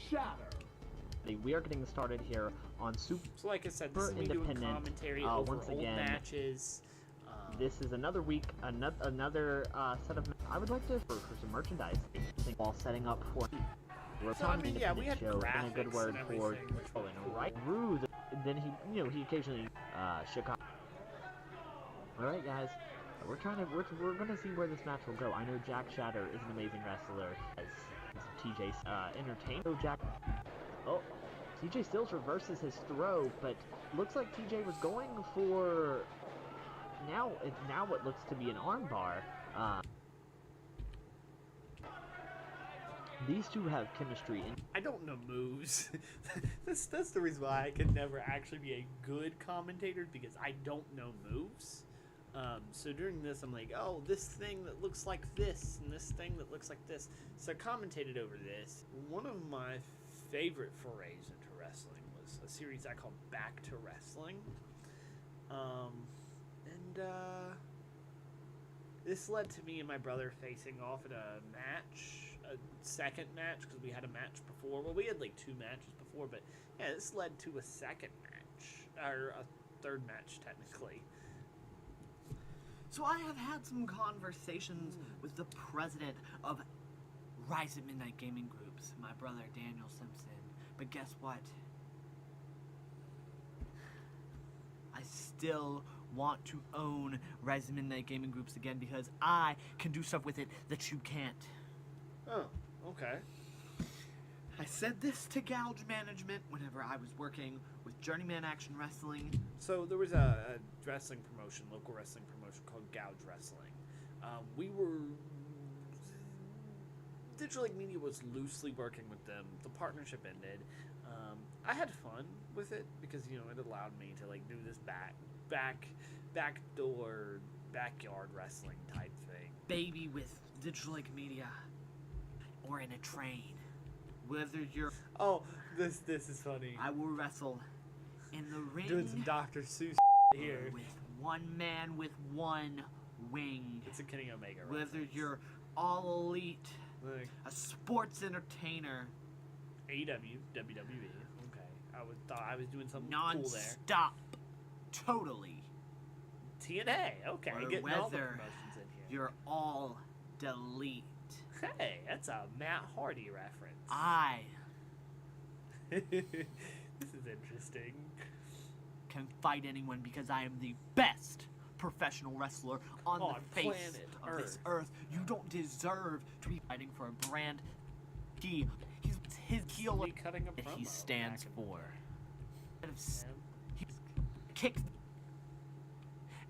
Shatter. We are getting started here on So like I said, this is me doing commentary over once old again, matches. This is another week, another set of. I would like to for some merchandise while setting up for. So, I mean, yeah, we had show and a good graphics word and for everything, which was cool. right. Rude. Then he occasionally Chicago. All right, guys, we're gonna see where this match will go. I know Jack Shatter is an amazing wrestler. As TJ entertained. So Jack. Oh, TJ Stills reverses his throw, but looks like TJ was going for now what looks to be an armbar. These two have chemistry. I don't know moves. that's the reason why I could never actually be a good commentator, because I don't know moves. So during this, I'm like, oh, this thing that looks like this, and this thing that looks like this. So I commentated over this. One of my favorite forays into wrestling was a series I called Back to Wrestling. This led to me and my brother facing off in a match, a second match, because we had a match before. Well, we had like 2 matches before, but yeah, this led to a second match, or a third match technically. So I have had some conversations with the president of Rise at Midnight Gaming Groups, my brother Daniel Simpson. But guess what? I still want to own Rise at Midnight Gaming Groups again, because I can do stuff with it that you can't. Oh, okay. I said this to Gouge Management whenever I was working with Journeyman Action Wrestling. So there was a wrestling promotion, local wrestling promotion called Gouge Wrestling. Digital Lake Media was loosely working with them. The partnership ended. I had fun with it because, it allowed me to like do this backdoor backyard wrestling type thing. Baby with Digital Lake Media, or in a train. Whether you're... Oh, this is funny. I will wrestle in the ring. Doing some Dr. Seuss here. With one man with one wing. It's a Kenny Omega reference. Whether you're all elite, a sports entertainer. AEW, WWE. Okay. Thought I was doing something cool there. Non-stop. Totally. TNA. Okay. Or getting all the whether promotions in here. You're all delete. Hey, that's a Matt Hardy reference. This is interesting. Can fight anyone because I am the best professional wrestler on the face of this earth. You don't deserve to be fighting for a brand he's his heel cutting a that he stands for. He kicks.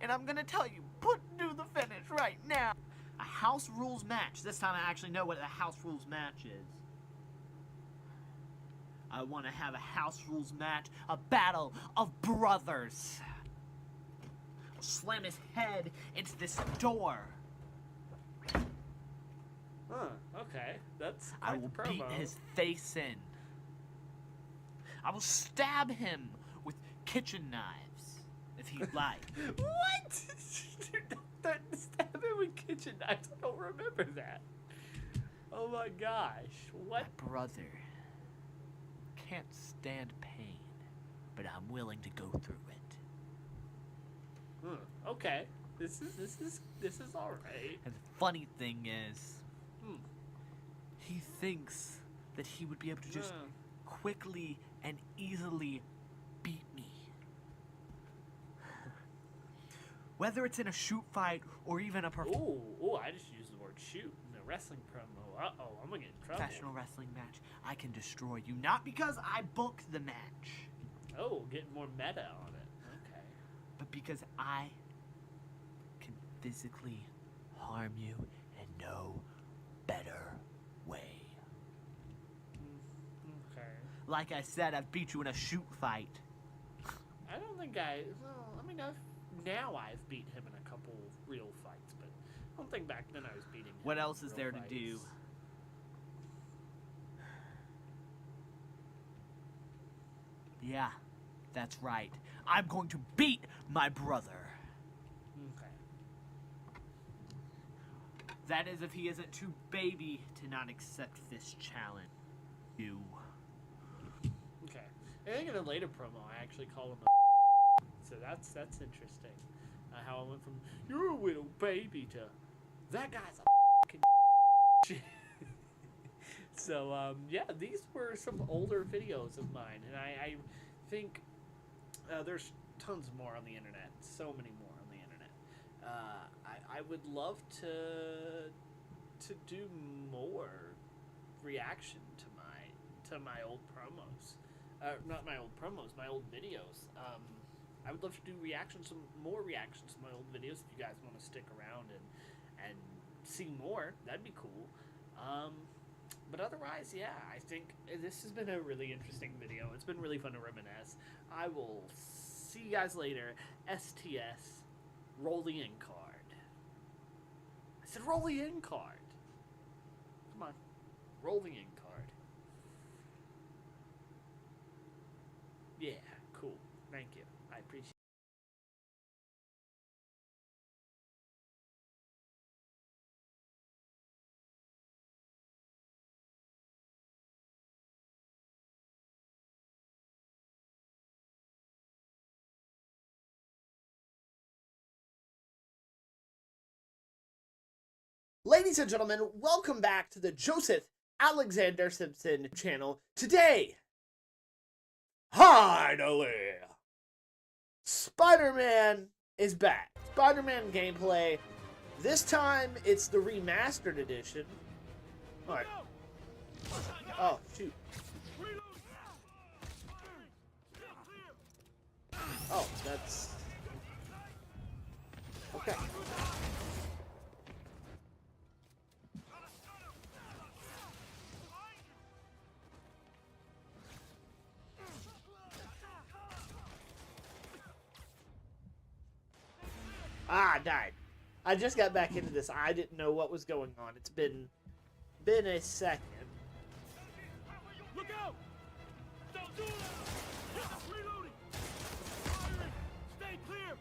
And I'm gonna tell you, do the finish right now. A house rules match. This time I actually know what a house rules match is. I want to have a house rules match, a battle of brothers. I'll slam his head into this door. Huh, okay. That's I quite will the promo. beat his face in. I will stab him with kitchen knives, if he'd like. What? Don't stab him with kitchen knives. I don't remember that. Oh my gosh. What? My brother can't stand pain, but I'm willing to go through it. Okay. This is alright. And the funny thing is, he thinks that he would be able to just quickly and easily beat me. Whether it's in a shoot fight or even a Ooh, I just used the word shoot in a wrestling promo. Uh-oh, I'm gonna get in trouble. professional wrestling match, I can destroy you. Not because I booked the match, Oh, getting more meta on it. Okay. but because I can physically harm you in no better way. Okay. Like I said, I've beat you in a shoot fight. I don't think well, I mean, now I've beat him in a couple real fights, but I don't think back then I was beating him. What in else is real there to fights. do? Yeah, that's right. I'm going to beat my brother. Okay. That is if he isn't too baby to not accept this challenge. You. Okay. I think in a later promo, I actually call him a so that's interesting. How I went from, you're a little baby to, that guy's a fucking So, yeah, these were some older videos of mine, and I think there's tons more on the internet, so many more on the internet. I would love to do more reaction to my old promos. Not my old promos, my old videos. I would love to do some more reactions to my old videos if you guys want to stick around and see more. That'd be cool. But otherwise, yeah, I think this has been a really interesting video. It's been really fun to reminisce. I will see you guys later. STS, roll the in card. I said roll the in card. Come on, roll the in card. Yeah, cool. Thank you. I appreciate it. Ladies and gentlemen, welcome back to the Joseph Alexander Simpson channel. Today, finally, Spider-Man is back. Spider-Man gameplay. This time, it's the remastered edition. Alright. Oh, shoot. Oh, that's... Okay. Ah, I died. I just got back into this. I didn't know what was going on. It's been a second. Look out! Don't do that! Reloading! Firing! Stay clear!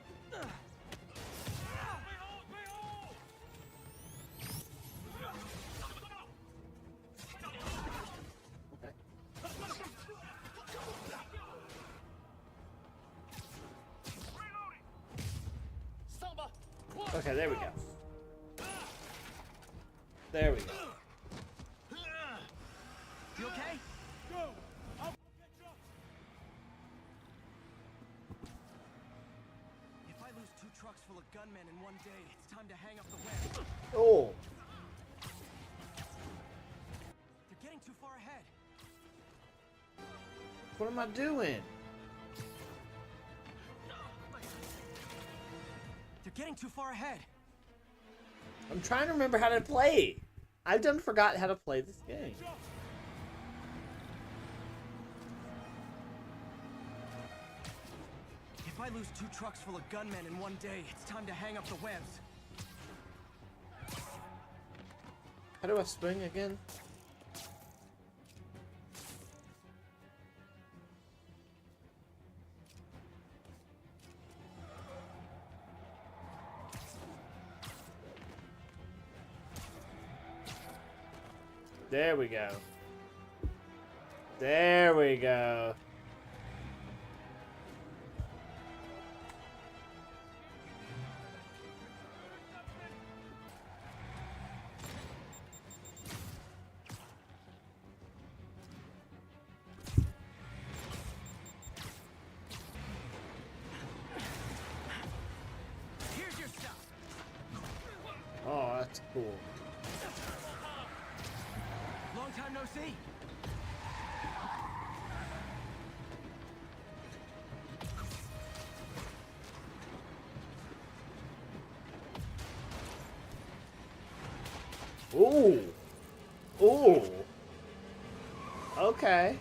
Okay, there we go. There we go. You okay? Go! I'll get you! If I lose 2 trucks full of gunmen in one day, it's time to hang up the web. Oh. They're getting too far ahead. What am I doing? They're getting too far ahead. I'm trying to remember how to play. I've done forgot how to play this game. If I lose 2 trucks full of gunmen in one day, it's time to hang up the webs. How do I swing again? There we go. There we go. Cool. Long time no see. Ooh. Ooh. Okay.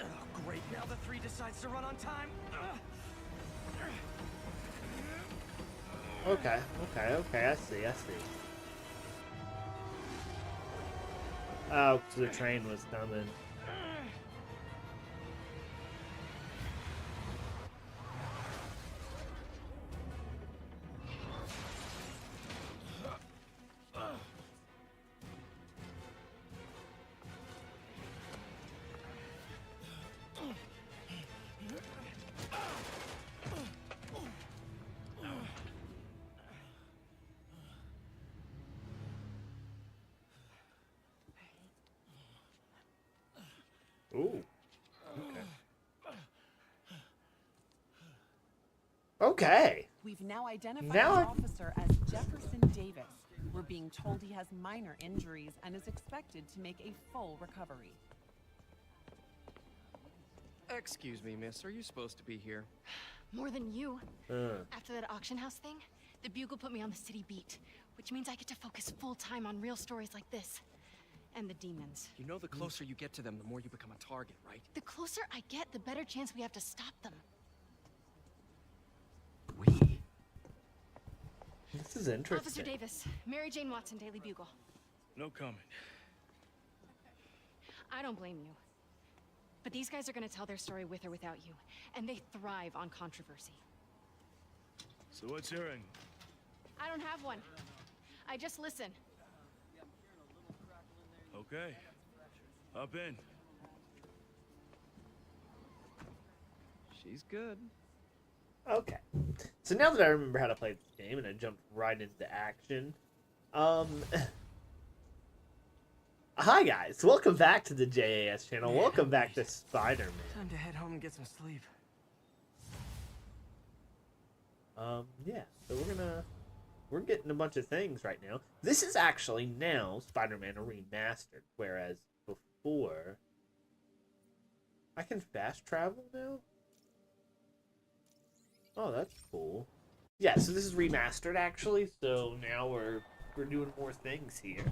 Oh, great. Now the 3 decides to run on time. Okay. Okay. I see. Oh, 'cause the train was coming. Ooh. Okay. We've now identified Now the I- officer as Jefferson Davis. We're being told he has minor injuries and is expected to make a full recovery. Excuse me, miss. Are you supposed to be here? More than you. After that auction house thing, the Bugle put me on the city beat, which means I get to focus full time on real stories like this. And the demons. You know the closer you get to them, the more you become a target, right? The closer I get, the better chance we have to stop them. This is interesting. Officer Davis, Mary Jane Watson, Daily Bugle. No comment. I don't blame you. But these guys are gonna tell their story with or without you, and they thrive on controversy. So what's your angle? I don't have one. I just listen. Okay. Hop in. She's good. Okay. So now that I remember how to play this game and I jumped right into action, hi guys, welcome back to the JAS channel. Welcome back to Spider-Man. Time to head home and get some sleep. Yeah. So we're getting a bunch of things right now. This is actually now Spider-Man Remastered, whereas before I can fast travel now. Oh, that's cool. Yeah, so this is remastered actually, so now we're doing more things here.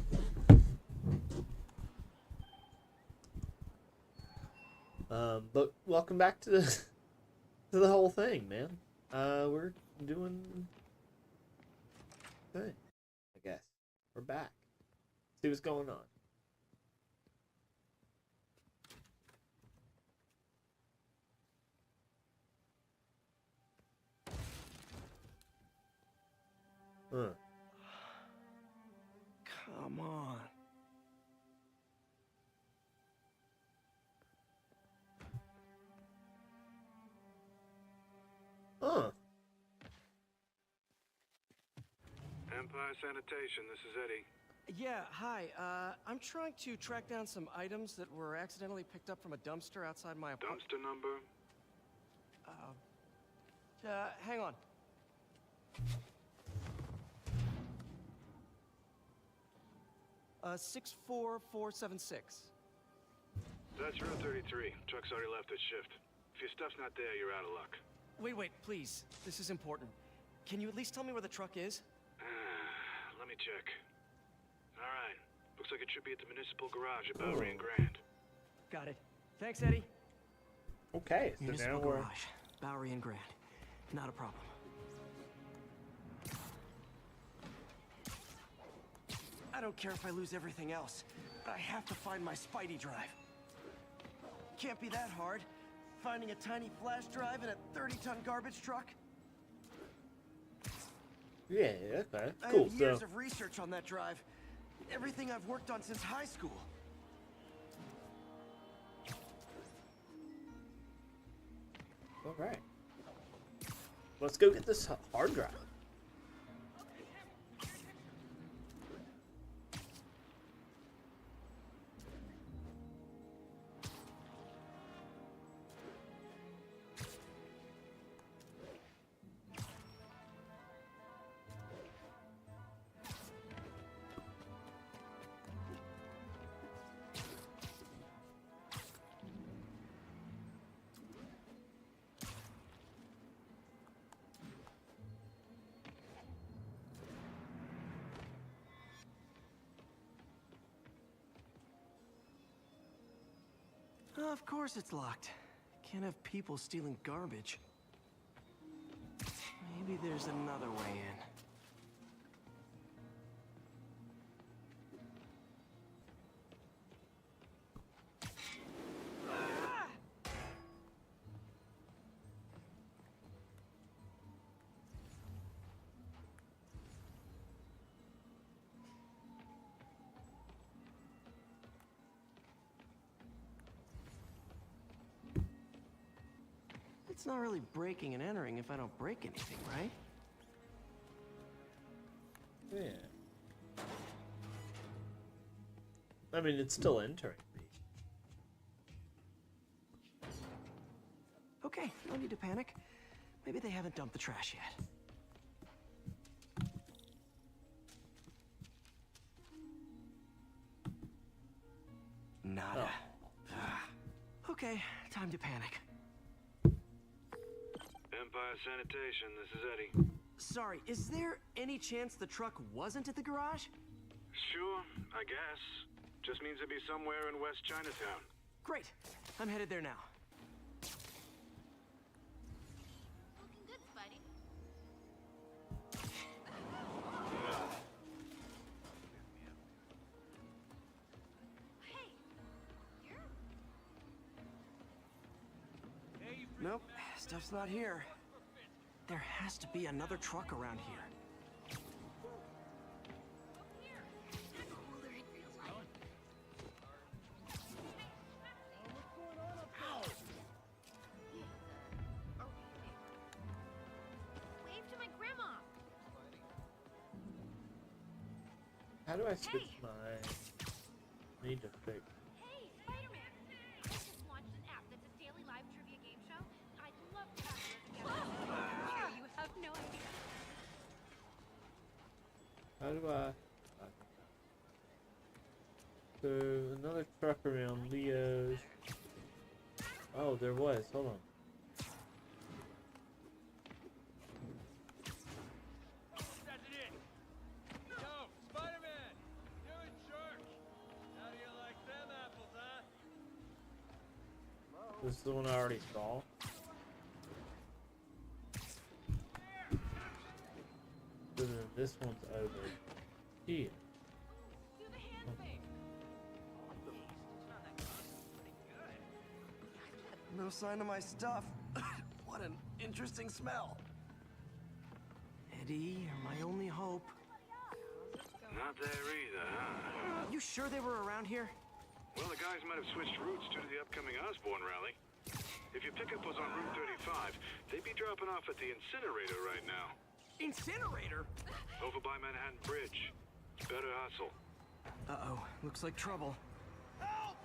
But welcome back to the whole thing, man. We're doing thing, I guess. We're back. See what's going on. Come on. Empire Sanitation, this is Eddie. Yeah, hi. I'm trying to track down some items that were accidentally picked up from a dumpster outside my apartment. Dumpster number? Hang on. Uh, 64476. That's route 33. Truck's already left its shift. If your stuff's not there, you're out of luck. Wait, please. This is important. Can you at least tell me where the truck is? Let me check. All right. Looks like it should be at the municipal garage at Bowery and Grand. Got it. Thanks, Eddie. Okay, so Municipal now we're... garage, Bowery and Grand. Not a problem. I don't care if I lose everything else, but I have to find my Spidey drive. Can't be that hard. Finding a tiny flash drive in a 30-ton garbage truck. Yeah, okay, I cool. have years of research on that drive. Everything I've worked on since high school. All right. Let's go get this hard drive. Of course it's locked. Can't have people stealing garbage. Maybe there's another way in. It's not really breaking and entering if I don't break anything, right? Yeah. I mean, it's still entering me. Okay, no need to panic. Maybe they haven't dumped the trash yet. Nada. Okay, time to panic. Empire Sanitation, this is Eddie. Sorry, is there any chance the truck wasn't at the garage? Sure, I guess. Just means it'd be somewhere in West Chinatown. Great. I'm headed there now. Looking good, Spidey. Hey, here? Nope, stuff's not here. There has to be another truck around here. Wave to my grandma. How do I switch my... Need to fix. Hey, Spider-Man. I just launched an app that's a daily live trivia game show. I'd love to have you as a guest. I'm sure you have no idea. How do I... So, another truck around Leo's. Oh, there was. Hold on. This is the one I already saw. So then this one's over here. No sign of my stuff. What an interesting smell. Eddie, you're my only hope. Not there either, huh? You sure they were around here? Well, the guys might have switched routes due to the upcoming Osborn rally. If your pickup was on Route 35, they'd be dropping off at the incinerator right now. Incinerator? Over by Manhattan Bridge. Better hustle. Uh-oh, looks like trouble. Help!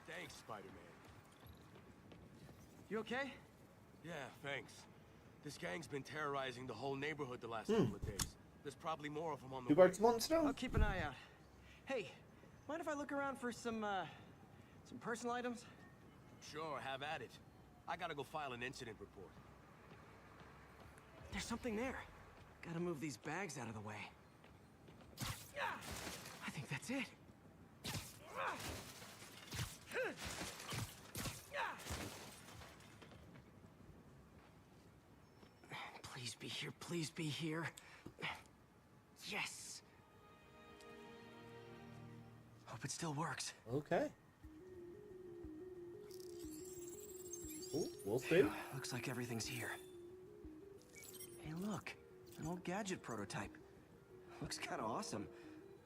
Thanks, Spider-Man. You okay? Yeah, thanks. This gang's been terrorizing the whole neighborhood the last couple of days. There's probably more of them on the Two way. parts monster? I'll keep an eye out. Hey, mind if I look around for some personal items? Sure, have at it. I gotta go file an incident report. There's something there. Gotta move these bags out of the way. I think that's it. Please be here, please be here. Yes! Hope it still works. Okay. Ooh, we'll see. Looks like everything's here. Hey, look. An old gadget prototype. Looks kind of awesome.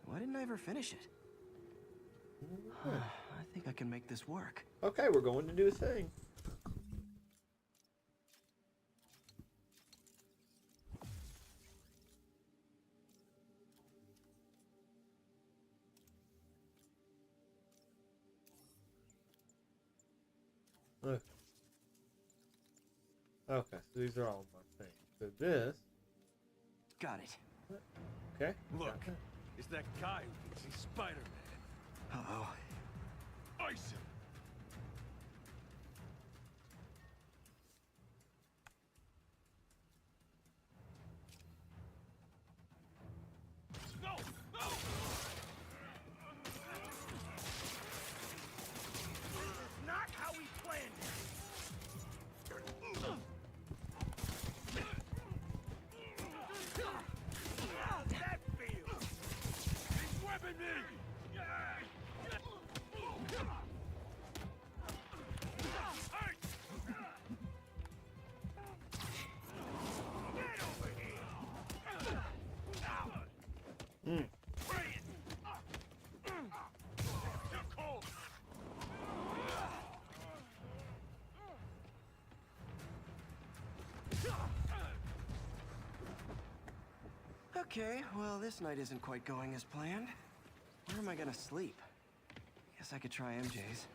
Why didn't I ever finish it? I think I can make this work. Okay, we're going to do a thing. Okay. Okay, so these are all my things. So this. Got it. Okay. Look, it's that guy who thinks he's Spider-Man. Uh-oh. Ice him. No! No! Not how we planned it. That feels! He's webbing me! Okay, well, this night isn't quite going as planned. Where am I gonna sleep? Guess I could try MJ's.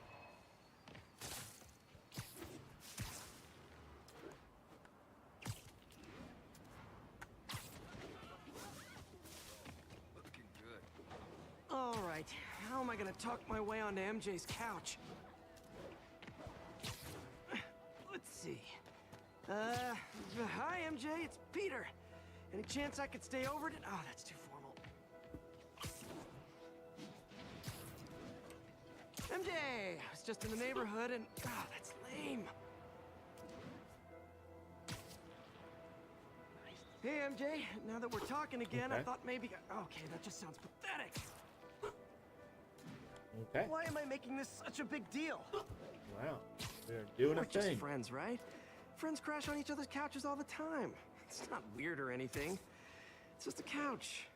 Looking good. All right, how am I gonna talk my way onto MJ's couch? Let's see. Hi, MJ, it's Peter. Any chance I could stay over tonight? Oh, that's too formal. MJ! I was just in the neighborhood and... Oh, that's lame. Hey, MJ, now that we're talking again, I thought maybe... Okay, that just sounds pathetic. Okay. Why am I making this such a big deal? Wow. We're doing a We're just thing. friends, right? Friends crash on each other's couches all the time. It's not weird or anything. It's just a couch.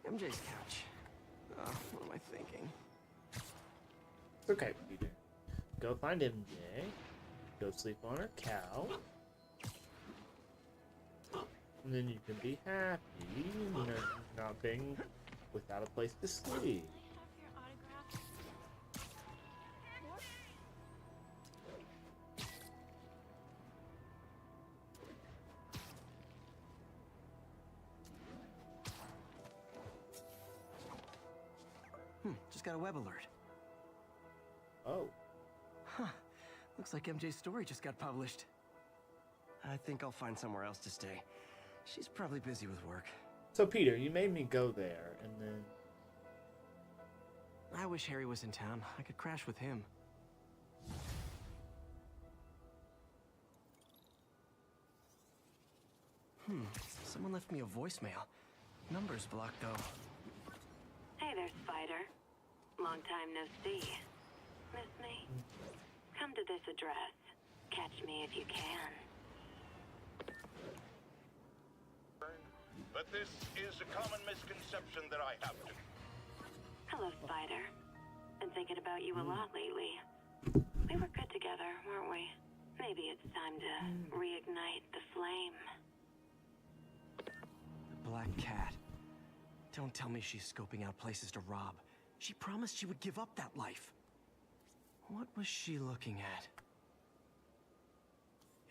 MJ's couch. Oh, what am I thinking? It's okay, Peter. Go find MJ. Go sleep on her couch. And then you can be happy, you know, not being without a place to sleep. Just got a web alert. Oh. Huh. Looks like MJ's story just got published. I think I'll find somewhere else to stay. She's probably busy with work. So, Peter, you made me go there, and then... I wish Harry was in town. I could crash with him. Someone left me a voicemail. Number's blocked, though. Hey there, Spider. Long time no see. Miss me? Come to this address. Catch me if you can. But this is a common misconception that I have to. Hello, Spider. Been thinking about you a lot lately. We were good together, weren't we? Maybe it's time to reignite the flame. The Black Cat. Don't tell me she's scoping out places to rob. She promised she would give up that life. What was she looking at?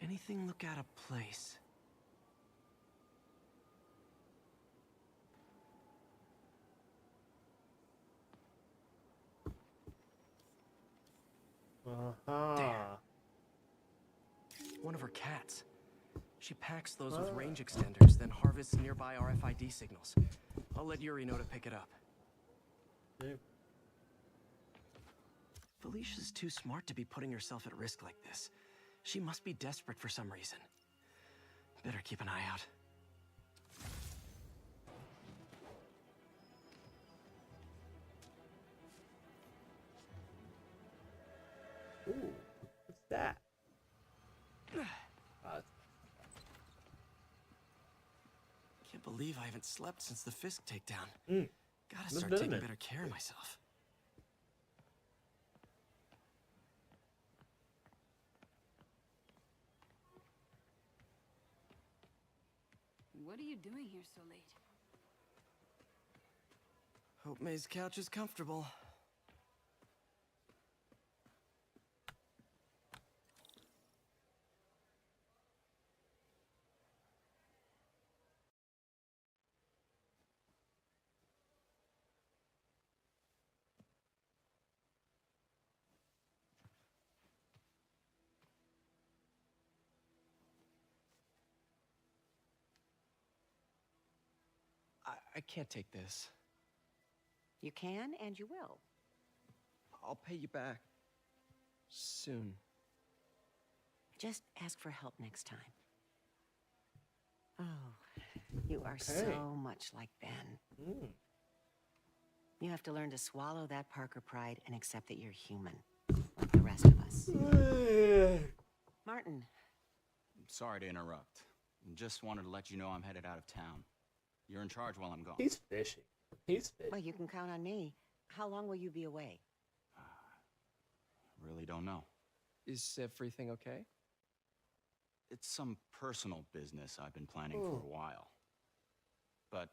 Anything look out of place? Uh-huh. There. One of her cats. She packs those with range extenders, then harvests nearby RFID signals. I'll let Yuri know to pick it up. Yeah. Felicia's too smart to be putting herself at risk like this. She must be desperate for some reason. Better keep an eye out. Ooh, what's that? Can't believe I haven't slept since the Fisk takedown. Gotta It's start been a taking minute. better care of myself. What are you doing here so late? Hope May's couch is comfortable. I can't take this. You can and you will. I'll pay you back. Soon. Just ask for help next time. Oh, you are so much like Ben. You have to learn to swallow that Parker pride and accept that you're human, like the rest of us. Martin. Sorry to interrupt. Just wanted to let you know I'm headed out of town. You're in charge while I'm gone. He's fishing. He's fishing. Well, you can count on me. How long will you be away? Really don't know. Is everything okay? It's some personal business I've been planning for a while. But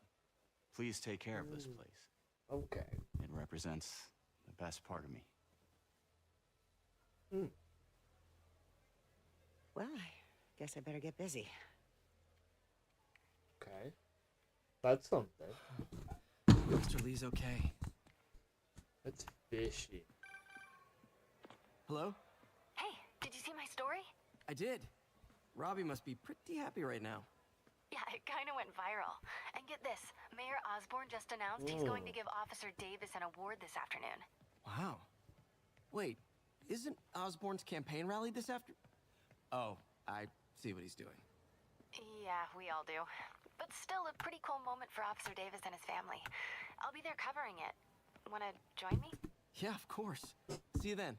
please take care of this place. Okay. It represents the best part of me. Well, I guess I better get busy. Okay. That's something. Mr. Lee's okay. That's fishy. Hello? Hey, did you see my story? I did. Robbie must be pretty happy right now. Yeah, it kind of went viral. And get this, Mayor Osborne just announced he's going to give Officer Davis an award this afternoon. Wow. Wait, isn't Osborne's campaign rally this after? Oh, I see what he's doing. Yeah, we all do. But still a pretty cool moment for Officer Davis and his family. I'll be there covering it. Wanna join me? Yeah, of course. See you then.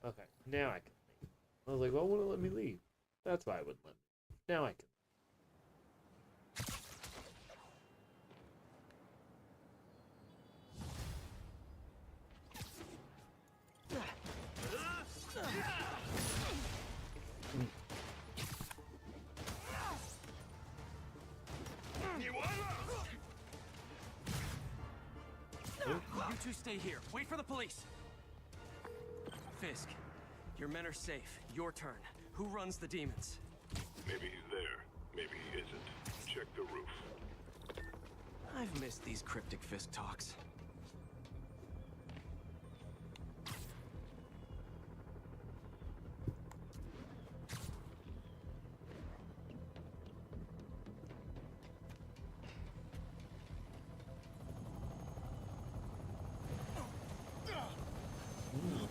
Okay, now I can leave. I was like, well, wouldn't let me leave. That's why I wouldn't let me. Now I can. You two stay here. Wait for the police. Fisk, your men are safe. Your turn. Who runs the demons? Maybe he's there. Maybe he isn't. Check the roof. I've missed these cryptic Fisk talks.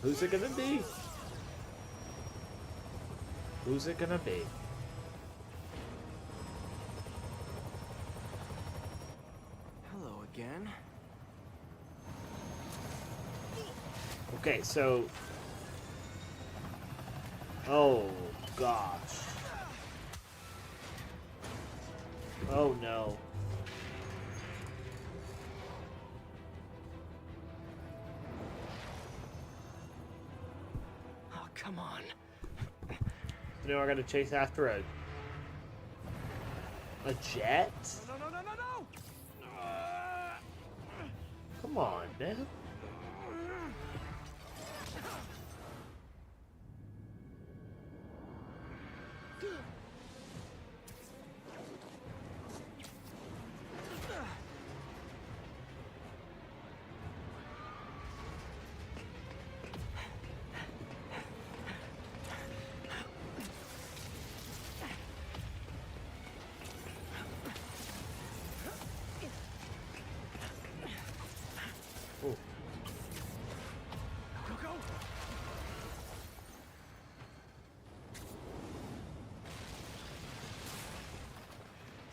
Who's it gonna be? Who's it gonna be? Hello again. Okay, so... Oh, gosh. Oh, no. Oh, come on. Now I gotta chase after a jet? No! Come on, man.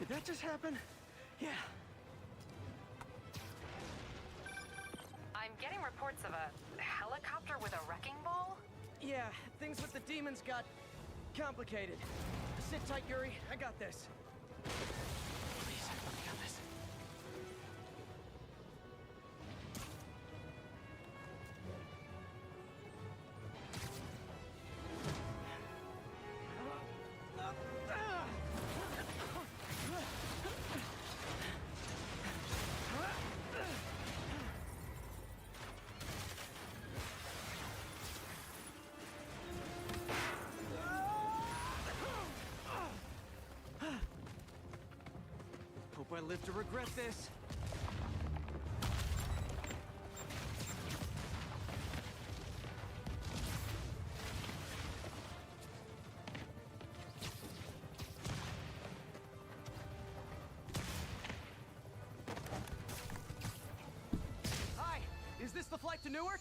Did that just happen? Yeah. I'm getting reports of a helicopter with a wrecking ball. Yeah, things with the demons got complicated. Sit tight, Yuri. I got this. Please, let me got this. Hope I live to regret this. Hi, is this the flight to Newark?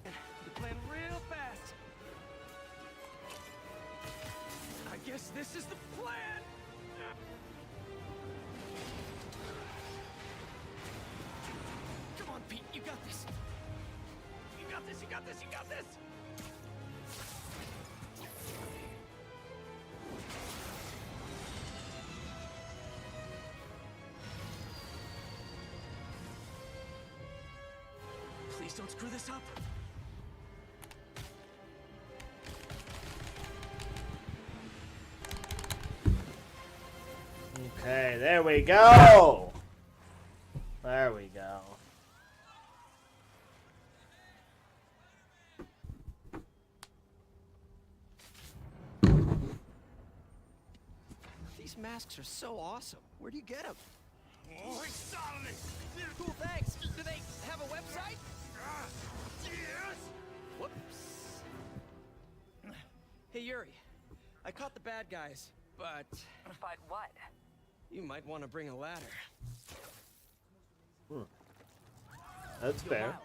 You're playing real fast. I guess this is the plan. Come on, Pete, you got this. You got this, you got this, you got this. Please don't screw this up. Okay, there we go. There we go. These masks are so awesome. Where do you get them? Oh, Solomon! Cool, thanks. Do they have a website? Yes! Whoops. Hey, Yuri. I caught the bad guys, but... But what? You might want to bring a ladder. That's fair.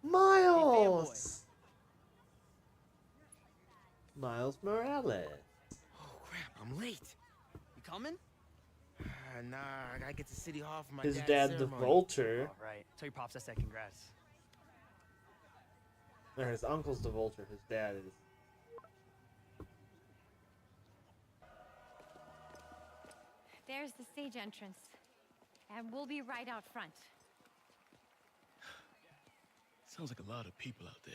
Miles! Miles Morales. Oh, crap, I'm late. You coming? Nah, I gotta get to City Hall for my His dad's dad, the ceremony. Vulture. Oh, right. Tell your pops I said congrats. Or his uncle's the Vulture. His dad is. There's the stage entrance. And we'll be right out front. Sounds like a lot of people out there.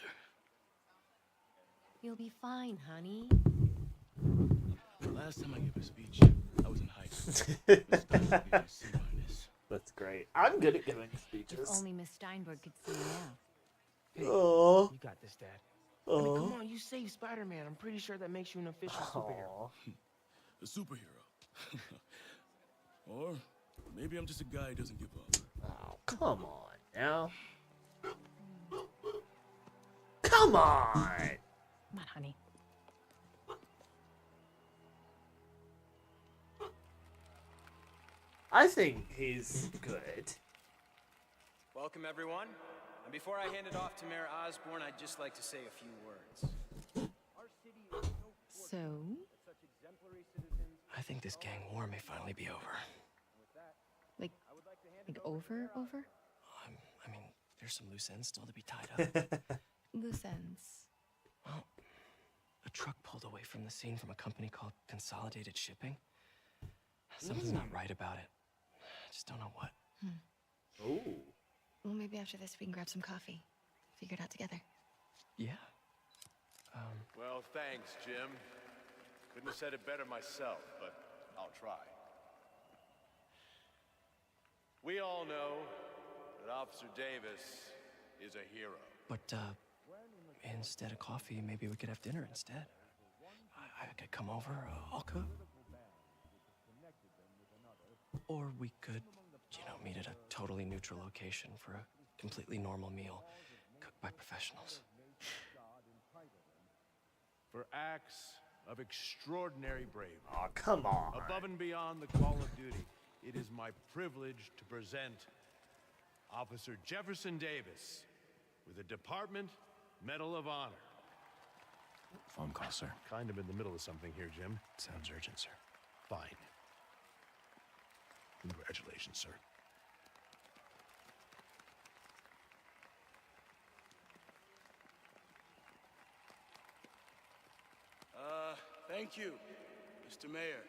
You'll be fine, honey. The last time I gave a speech, I was in high school. It was supposed to be a C-minus. That's great. I'm good at giving If speeches. only Miss Steinberg could see you now. Hey, Oh. you got this, Dad. I mean, Oh. come on, you saved Spider-Man. I'm pretty sure that makes you an official superhero. A superhero. Or maybe I'm just a guy who doesn't give up. Oh, come on now. Come on! Come on, honey. I think he's good. Welcome, everyone. And before I hand it off to Mayor Osborne, I'd just like to say a few words. So? I think this gang war may finally be over. Like over? I mean, there's some loose ends still to be tied up. Loose ends. Well, a truck pulled away from the scene from a company called Consolidated Shipping. Something's not right about it. I just don't know what. Ooh. Well, maybe after this we can grab some coffee. Figure it out together. Yeah. Well, thanks, Jim. Couldn't have said it better myself, but I'll try. We all know that Officer Davis is a hero. But, instead of coffee, maybe we could have dinner instead. I could come over, I'll cook. Or we could, meet at a totally neutral location for a completely normal meal, cooked by professionals. For acts of extraordinary bravery. Oh, come on. Above and beyond the call of duty, it is my privilege to present Officer Jefferson Davis with a Department Medal of Honor. Phone call, sir. Kind of in the middle of something here, Jim. Sounds urgent, sir. Fine. Congratulations, sir. Thank you, Mr. Mayor.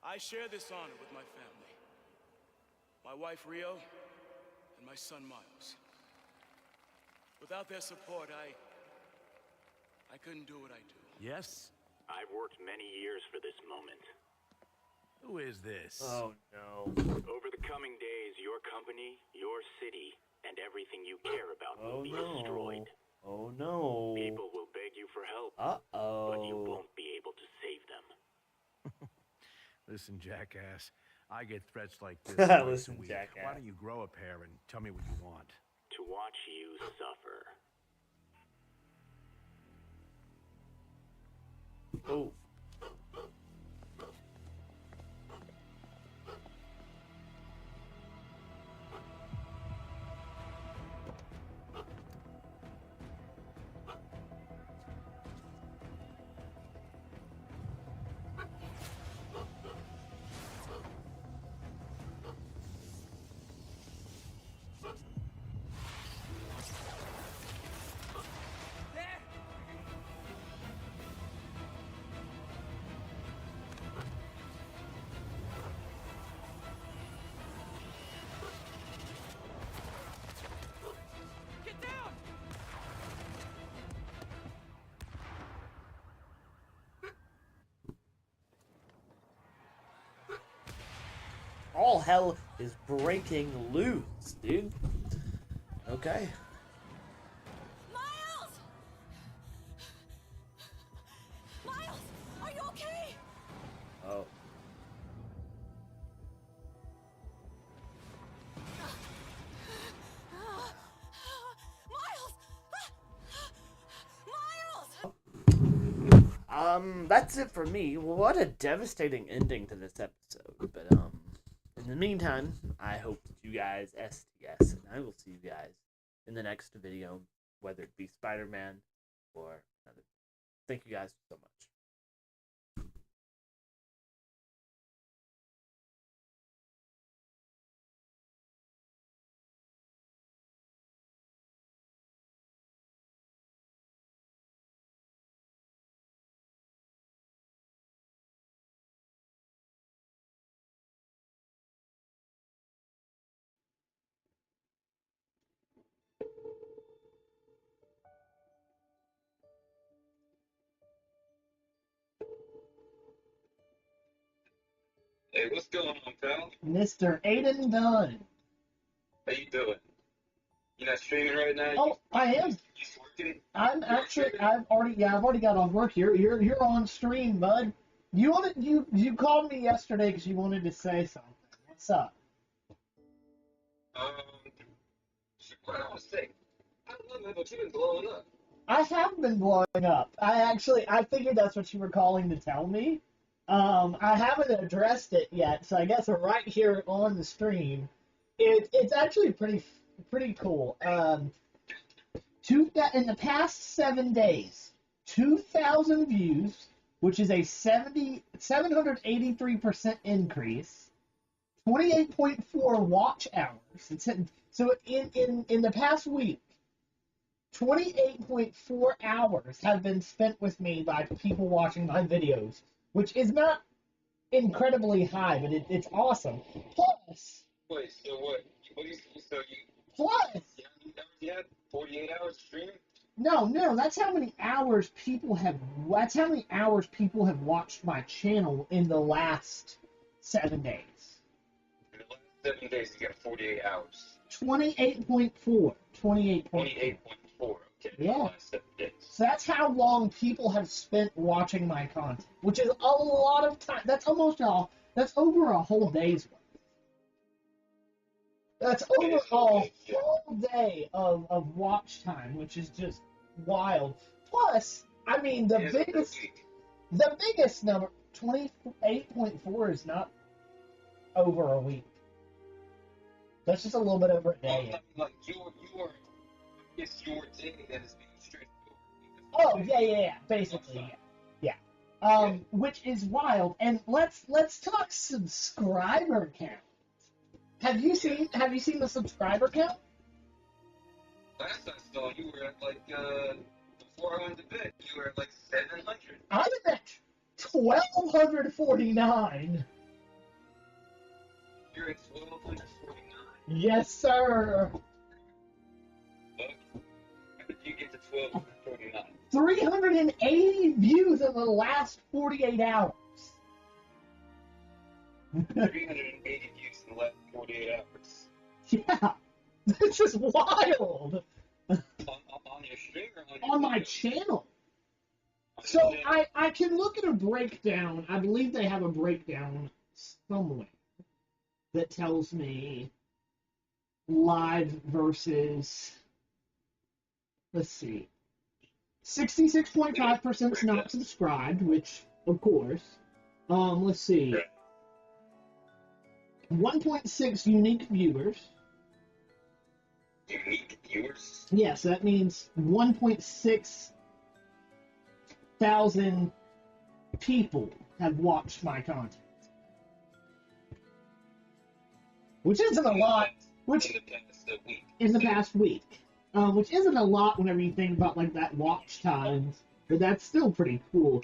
I share this honor with my family. My wife, Rio, and my son, Miles. Without their support, I couldn't do what I do. Yes? I've worked many years for this moment. Who is this? Oh, no. Over the coming days, your company, your city, and everything you care about will be destroyed. Oh, no. People will beg you for help. Uh-oh. But you won't be able to save them. Listen, jackass. I get threats like this Listen, twice a week. jackass. Why don't you grow a pair and tell me what you want? To watch you suffer. Oh. Get down! All hell is breaking loose, dude. Okay. Miles! Miles, are you okay? Oh. That's it for me. What a devastating ending to this episode. But in the meantime, I hope that you guys STS, and I will see you guys in the next video, whether it be Spider-Man or another. Thank you guys so much. Hey, what's going on, pal? Mr. Aiden Dunn. How you doing? You not streaming right now? Oh, I am. You working? I'm actually. I've already got off work. You're on stream, bud. You called me yesterday because you wanted to say something. What's up? What I was saying, I don't know, but you've been blowing up. I have been blowing up. I figured that's what you were calling to tell me. I haven't addressed it yet, so I guess we're right here on the stream. It's actually pretty cool. In the past 7 days, 2,000 views, which is a 783% increase. 28.4 watch hours. So in the past week, 28.4 hours have been spent with me by people watching my videos, which is not incredibly high, but it's awesome. Plus, Wait, so what? What do you so you? Plus, you had 48 hours of streaming? no, that's how many hours people have. That's how many hours people have watched my channel in the last 7 days. In the last 7 days, you got 48 hours. 28.4. 28.4. Okay. Yeah. The last 7 days. So that's how long people have spent watching my content, which is a lot of time. That's over a whole day's worth. That's over a whole day of watch time, which is just wild. Plus, I mean, the biggest number, 28.4, is not over a week. That's just a little bit over a day. Like it's your day that is being streamed. Oh yeah, basically, yeah. Which is wild. And let's talk subscriber count. Have you seen the subscriber count? Last I saw, you were at like before I went to bed, you were at like 700. I'm at 1,249. You're at 1,249. Yes, sir. How did you get to 1,249? 380 views in the last 48 hours. 380 views in the last 48 hours. Yeah, this is wild. On your stream or on my channel. So I can look at a breakdown. I believe they have a breakdown somewhere that tells me live versus, let's see, 66.5% is not subscribed, which, of course. Let's see. 1.6 unique viewers. Unique viewers? Yes, that means 1.6 thousand people have watched my content. Which isn't a lot. In the past week. Which isn't a lot whenever you think about like that watch time, but that's still pretty cool.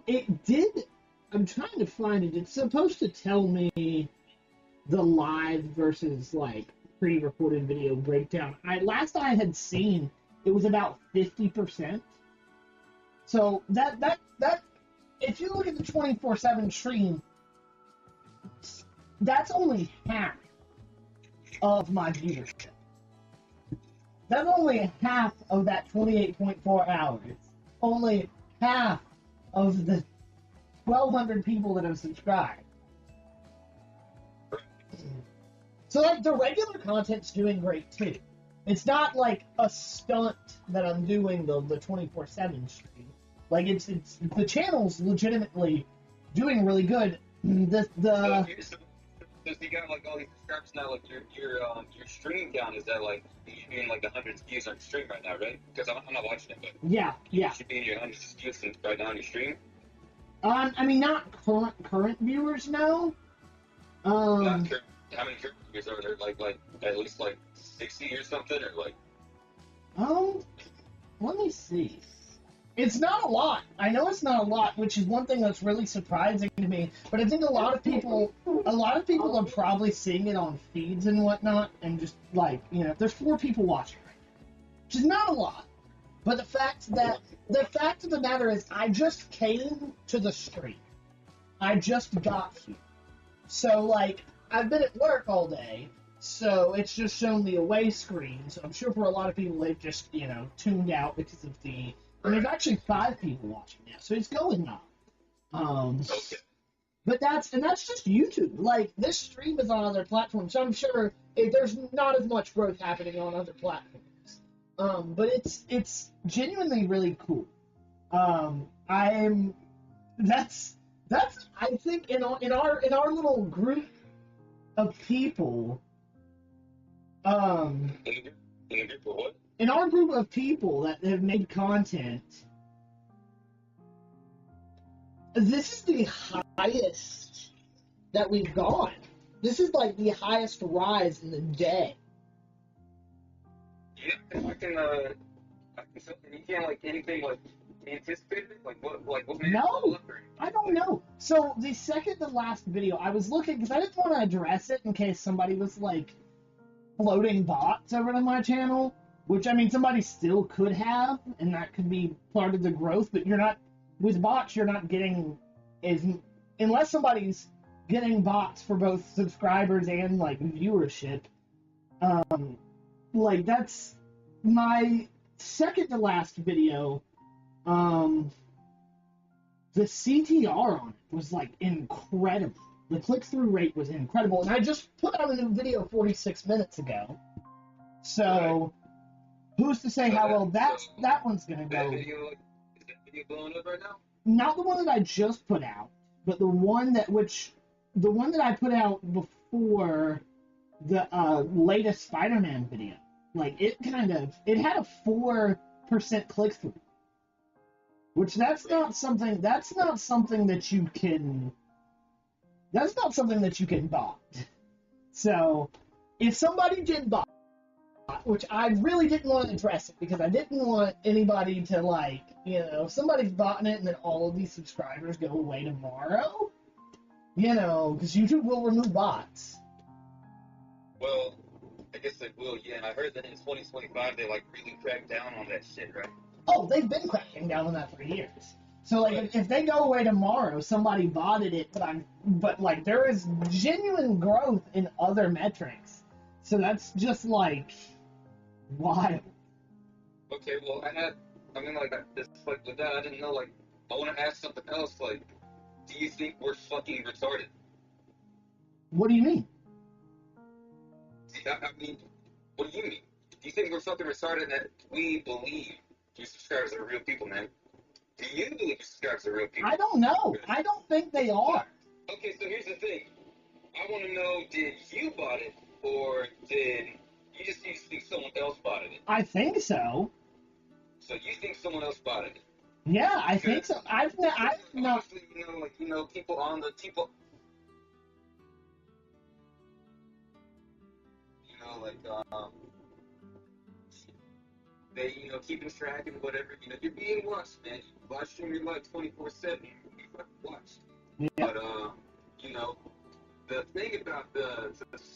It did. I'm trying to find it. It's supposed to tell me the live versus like pre-recorded video breakdown. Last I had seen, it was about 50%. So that if you look at the 24/7 stream, that's only half of my viewership. That's only half of that 28.4 hours. Only half of the 1,200 people that have subscribed. So, like, the regular content's doing great, too. It's not, like, a stunt that I'm doing the 24/7 stream. Like, it's the channel's legitimately doing really good. So you got like all these subscribers now, like your stream count is at like you should be in like the hundreds of views on your stream right now, right? Because I'm not watching it, but yeah. You should be in your hundreds of views right now on your stream. I mean, not current viewers, no. Not current. How many current viewers are there? Like at least like 60 or something, or like. Let me see. It's not a lot. I know it's not a lot, which is one thing that's really surprising to me. But I think a lot of people are probably seeing it on feeds and whatnot, and just like, you know, there's 4 people watching right now, which is not a lot. But the fact of the matter is, I just came to the stream. I just got here, so like I've been at work all day. So it's just shown the away screen. So I'm sure for a lot of people they've just, you know, tuned out because of the. And there's actually 5 people watching now, so it's going up. Okay. But that's just YouTube. Like, this stream is on other platforms, so I'm sure there's not as much growth happening on other platforms. But it's genuinely really cool. That's I think in our little group of people. In our group of people that have made content, this is the highest that we've gone. This is like the highest rise in the day. Yeah, I can you can't like anything like anticipated? Like what made No, I don't know. So the second to last video, I was looking because I didn't want to address it in case somebody was like floating bots over to my channel. Which, I mean, somebody still could have, and that could be part of the growth, but you're not, with bots, you're not getting unless somebody's getting bots for both subscribers and, like, viewership, like, that's my second to last video, the CTR on it was, like, incredible. The click-through rate was incredible, and I just put out a new video 46 minutes ago, so... Who's to say how well that one's gonna go? Is that video blowing up right now? Not the one that I just put out, but the one that I put out before the latest Spider-Man video. Like, it had a 4% click-through. Which that's not something that you can bot. So, if somebody did bot, which I really didn't want to address it because I didn't want anybody to, like, if somebody's botting it and then all of these subscribers go away tomorrow, because YouTube will remove bots. Well, I guess they will, yeah. And I heard that in 2025 they, like, really cracked down on that shit, right? Oh, they've been cracking down on that for years. So, like, if they go away tomorrow, somebody botted it, but like, there is genuine growth in other metrics. So that's just, like, wild. Okay, well, with that, I didn't know, like, I want to ask something else, like, do you think we're fucking retarded? What do you mean? I mean, what do you mean? Do you think we're fucking retarded that we believe your subscribers are real people, man? Do you believe your subscribers are real people? I don't know. I don't think they are. Okay, so here's the thing. I want to know, did you bot it, or did you just think someone else botted it? I think so. So you think someone else botted it? Yeah, I think so. I've not. Honestly, people on the they, keeping track and whatever, you're being watched, man. Live stream your life 24/7. You're fucking watched. Yeah. But, the thing about the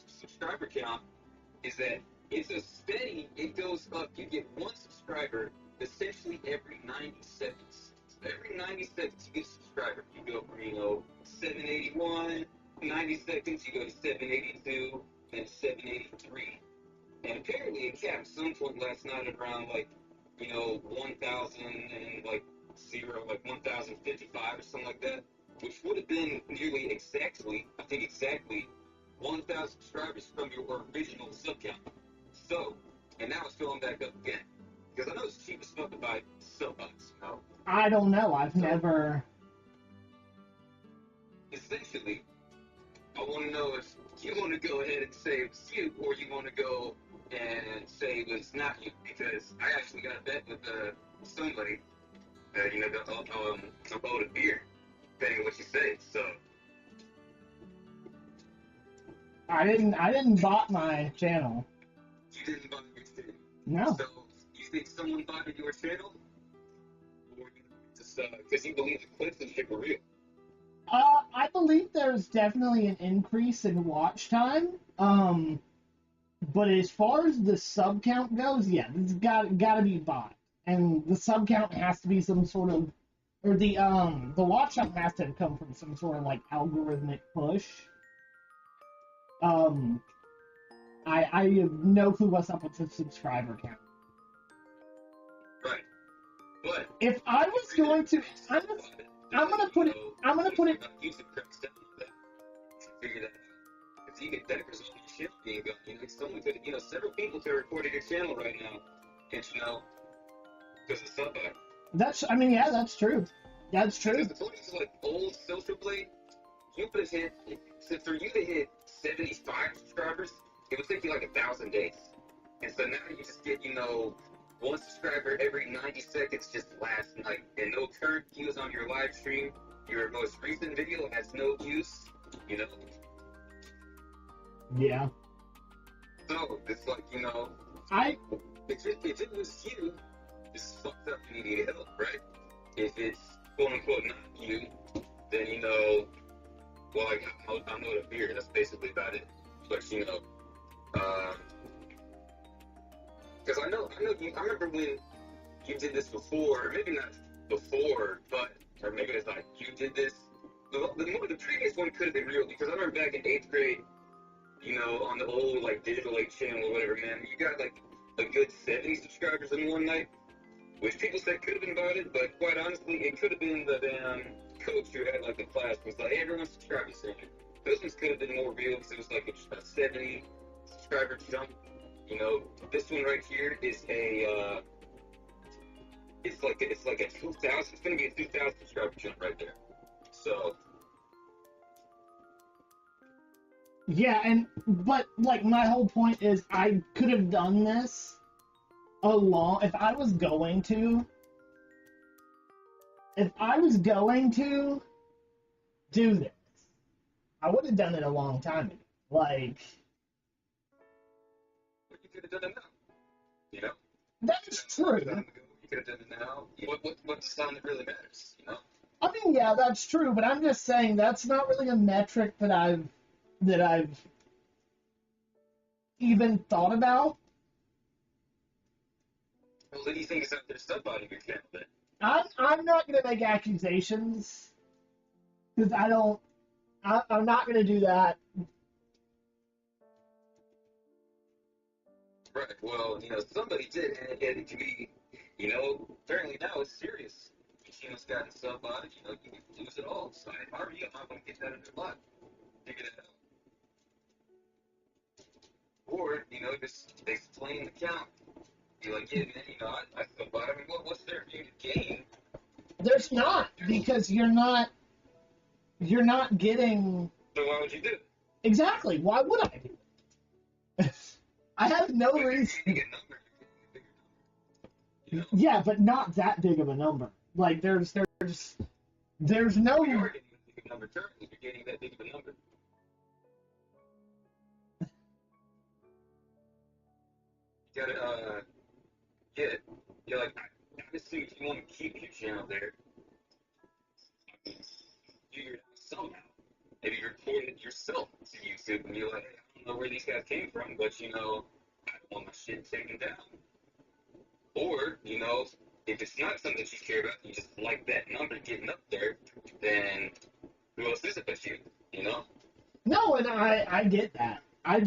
subscriber count is that it's it goes up. You get one subscriber essentially every 90 seconds. So every 90 seconds you get a subscriber. You go from, 781, 90 seconds, you go to 782, then 783. And apparently it capped at some point last night at around 1,000 and 1,055 or something like that, which would have been nearly exactly 1,000 subscribers from your original sub count. So, and now it's going back up again. Because I know it's cheap as fuck to buy sub bots, I don't know. I've never. Essentially, I want to know if you want to go ahead and say it's you, or you want to go and say it was not you, because I actually got a bet with somebody that about a beer, depending on what you say. So I didn't bot my channel. you didn't buy your channel. No. So you think someone bought your channel, or just because you believe the clips and shit were real? I believe there's definitely an increase in watch time. But as far as the sub count goes, yeah, it's gotta be bot. And the sub count has to be some sort of, or the watch time has to come from some sort of algorithmic push. I have no clue what's up with the subscriber count. Right. But if I was going to, I'm gonna put it. YouTube cracks down on that. Figure that out. Because you get deckers on your shit being gone. Someone could, several people could have recorded your channel right now, and because of sub bot. That's true. That's true. Because according to old Social Blade, you would have hit, for you to hit 75 subscribers, it would take you 1,000 days. And so now you just get, one subscriber every 90 seconds just last night, and no current views on your live stream. Your most recent video has no views, Yeah. So, it's if it was you, this is fucked up, you need help, right? If it's quote-unquote not you, then, well, I'm not a beer, that's basically about it. But, because I remember when you did this before, maybe not before, or maybe it's you did this, the previous one could have been real, because I remember back in 8th grade, on the old, Digital 8 channel or whatever, man, you got, a good 70 subscribers in one night, which people said could have been about it, but quite honestly, it could have been the damn coach who had, the class was hey, everyone subscribe to Sandra. Those ones could have been more real, because it was, a 70 subscriber jump. This one right here is it's like a 2,000, it's gonna be a 2,000 subscriber jump right there. So, Yeah, but like my whole point is I could have done this if I was going to do this, I would have done it a long time ago. Like, But you could have done it now. You know? that's true. You could have done it now. What's the time that really matters? You know? I mean, yeah, that's true, but I'm just saying that's not really a metric that I've even thought about. Well, who do you think is out there sub-botting your channel then? I'm not gonna make accusations because I'm not gonna do that. Right. Well, somebody did, and it can be, apparently now it's serious. Your channel's gotten sub-botted, you can lose it all. So if I were you, I'm not going to get that under lock. Figure that out. Or, just explain the count. Be like, yeah, man, I sub-botted. I mean, what's there for you to gain? There's not, because you're not getting. So why would you do it? Exactly. Why would I do it? I have no reason. Yeah, but not that big of a number. Like there's no. You're getting that big of a number currently. You're getting that big of a number. You gotta get. You're like, obviously, if you want to keep your channel there, figure it out somehow. Maybe record it yourself to YouTube and be like, hey, I don't know where these guys came from, but I don't want my shit taken down. Or, if it's not something that you care about, you just like that number getting up there, then who else is it but you? No, and I get that. I'm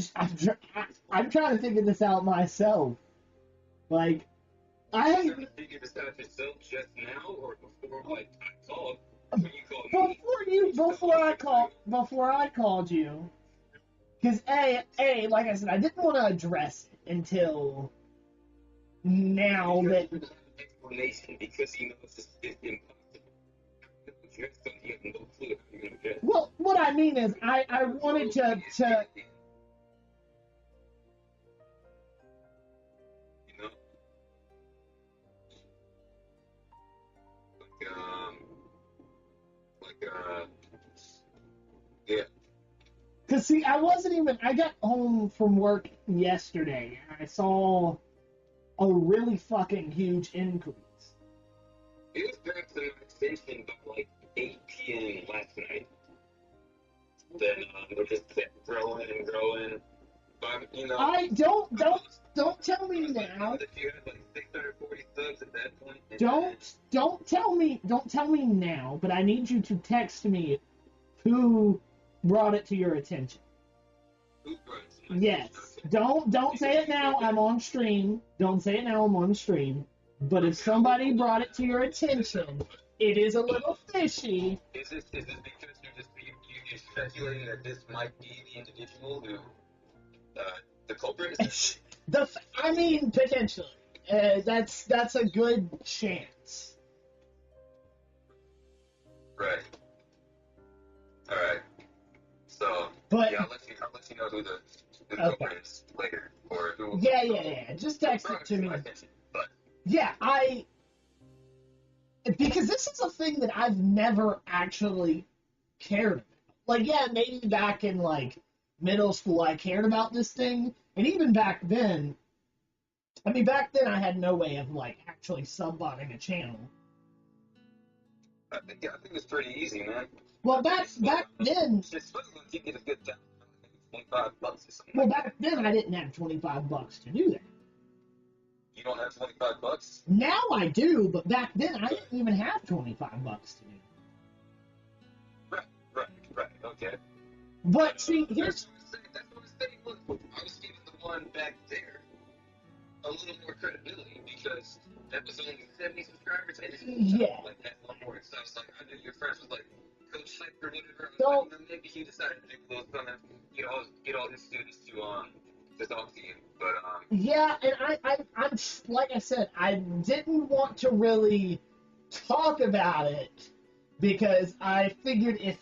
trying to figure this out myself. Like, Are you trying to figure this out yourself just now, or before I called? When you called me? Before I called you, because like I said, I didn't want to address it until now that. Explanation because it's impossible. You have something you have no clue how you're gonna get. Well, what I mean is, I wanted to. Yeah. Cause see, I got home from work yesterday and I saw a really fucking huge increase. It was back to my extension by like 8 p.m. last night. Then it just kept growing and growing. I don't tell me now. If you had like 640 subs at that point. Don't tell me now, but I need you to text me who brought it to your attention. Who brought it to my Yes. attention? Don't say it now, I'm on stream. Don't say it now, I'm on stream. But if somebody brought it to your attention, it is a little fishy. Is this because you're speculating that this might be the individual who the culprit is? I mean, potentially. That's a good chance. Right. All right. So, but yeah, I'll let you know who the culprit is later, or who. Yeah. Just text it to me. But yeah, because this is a thing that I've never actually cared about. Like, yeah, maybe back in like middle school I cared about this thing, and even back then. I mean, back then I had no way of like actually sub-botting a channel. I think it was pretty easy, man. Well, back then. Just you get a good time. $25 or something. Well, back then I didn't have $25 to do that. You don't have $25? Now I do, but back then I didn't even have $25 to do. Right. Okay. But see, here's that's what I'm saying. Look, I was giving the one back there a little more credibility because that was only 70 subscribers. And like that one more. So I was like, I knew your friends was like Coach Hype or whatever. So maybe he decided to do a little something, get all his students to talk to you. But yeah, and I'm like I said, I didn't want to really talk about it because I figured if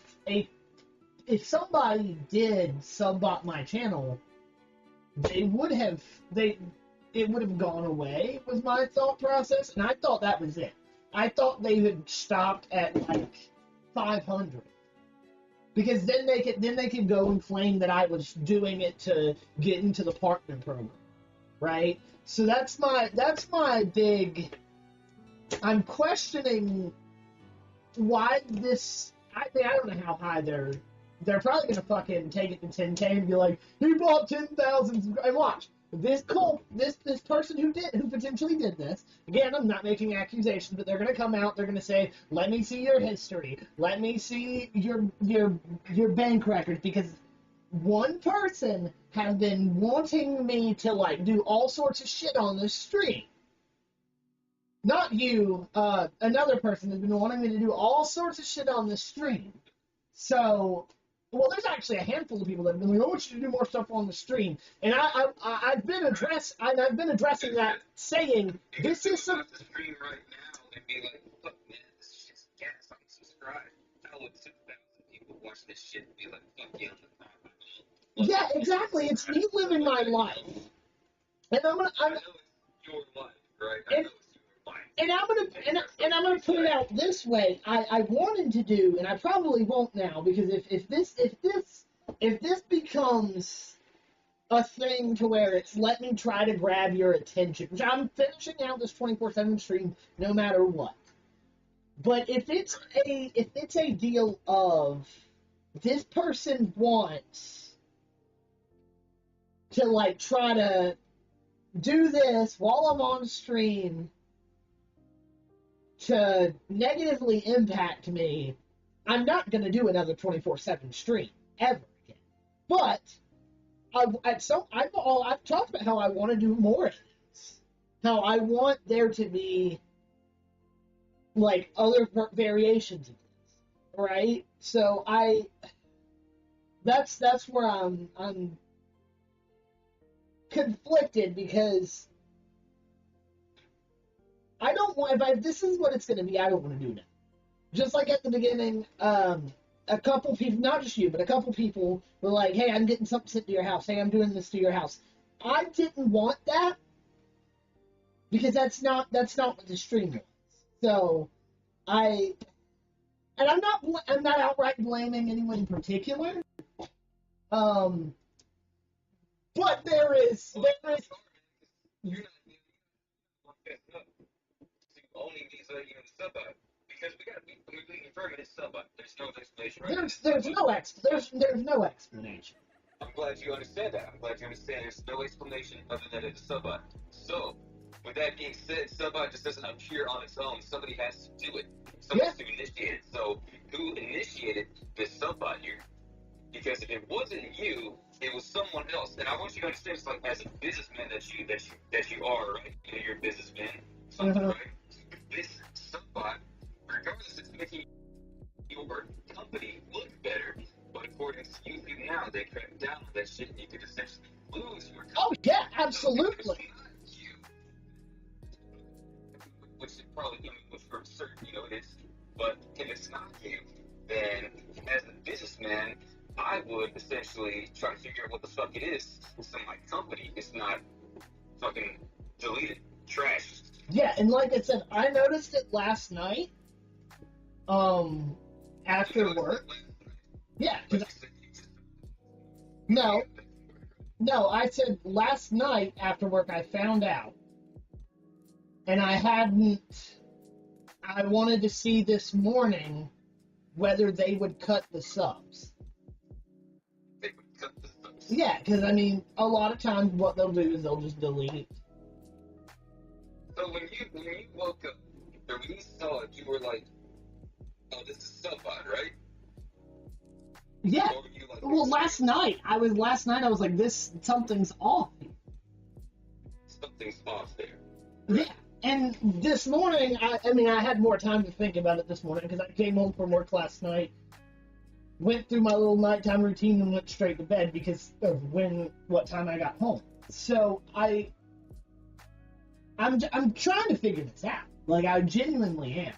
if somebody did subbot my channel, it would have gone away, was my thought process, and I thought that was it. I thought they had stopped at like 500. Because then they could go and claim that I was doing it to get into the partner program. Right? So that's my big, I'm questioning why this, I don't know how high they're probably gonna fucking take it to 10K and be like, he bought 10,000, and watch, this person who potentially did this, again, I'm not making accusations, but they're gonna come out, they're gonna say, let me see your history, let me see your bank records, because one person has been wanting me to, like, do all sorts of shit on this stream. Not you, another person has been wanting me to do all sorts of shit on this stream. So, well, there's actually a handful of people that have been like, I want you to do more stuff on the stream. And I've been addressing that, saying, this is some... the stream right now and be like, look, man, this shit's gas, I'm subscribed. Now look, 6,000 people watch this shit and be like, fuck yeah, yeah, exactly. It's me living my life, and I'm know it's your life, right? I know it's your life. And I'm gonna put it out this way. I wanted to do, and I probably won't now, because if this becomes a thing to where it's let me try to grab your attention, which I'm finishing out this 24/7 stream no matter what. But if it's a deal of this person wants to, like, try to do this while I'm on stream to negatively impact me, I'm not going to do another 24/7 stream ever again. But I've talked about how I want to do more of this. How I want there to be, like, other variations of this, right? So that's where I'm conflicted, because I don't want, if this is what it's going to be, I don't want to do it. Just like at the beginning, a couple people, not just you, but a couple people were like, hey, I'm getting something sent to your house. Hey, I'm doing this to your house. I didn't want that, because that's not what the stream was. So, I'm not outright blaming anyone in particular. But there is. You're not owning these, the sub out, because we got to be completely permanent sub out. There's no explanation, right? There's no explanation. I'm glad you understand that. I'm glad you understand there's no explanation other than it's a sub out. So, with that being said, sub out just doesn't appear on its own. Somebody has to do it. Somebody has to initiate it. So, who initiated this sub out here? Because if it wasn't you, it was someone else. And I want you to understand, it's like, as a businessman that you are, right? You're a businessman, right? This sub-bot, regardless, it's making your company look better. But according to YouTube now, they crack down on that shit, and you could essentially lose your company. Oh yeah, absolutely. So if it's not you, which is probably, which for certain, it is. But if it's not you, then as a businessman, I would essentially try to figure out what the fuck it is, so my company is not fucking deleted, trashed. Yeah, and like I said, I noticed it last night, after work. Yeah, no, I said last night after work I found out, and I wanted to see this morning whether they would cut the subs. Yeah, because, I mean, a lot of times what they'll do is they'll just delete it. So when you woke up, or when you saw it, you were like, oh, this is sub-bot, right? Yeah. Like, well, last night I was like, something's off. Something's off there. Right? Yeah. And this morning, I had more time to think about it this morning, because I came home from work last night, went through my little nighttime routine, and went straight to bed because of what time I got home. So I'm trying to figure this out. Like, I genuinely am.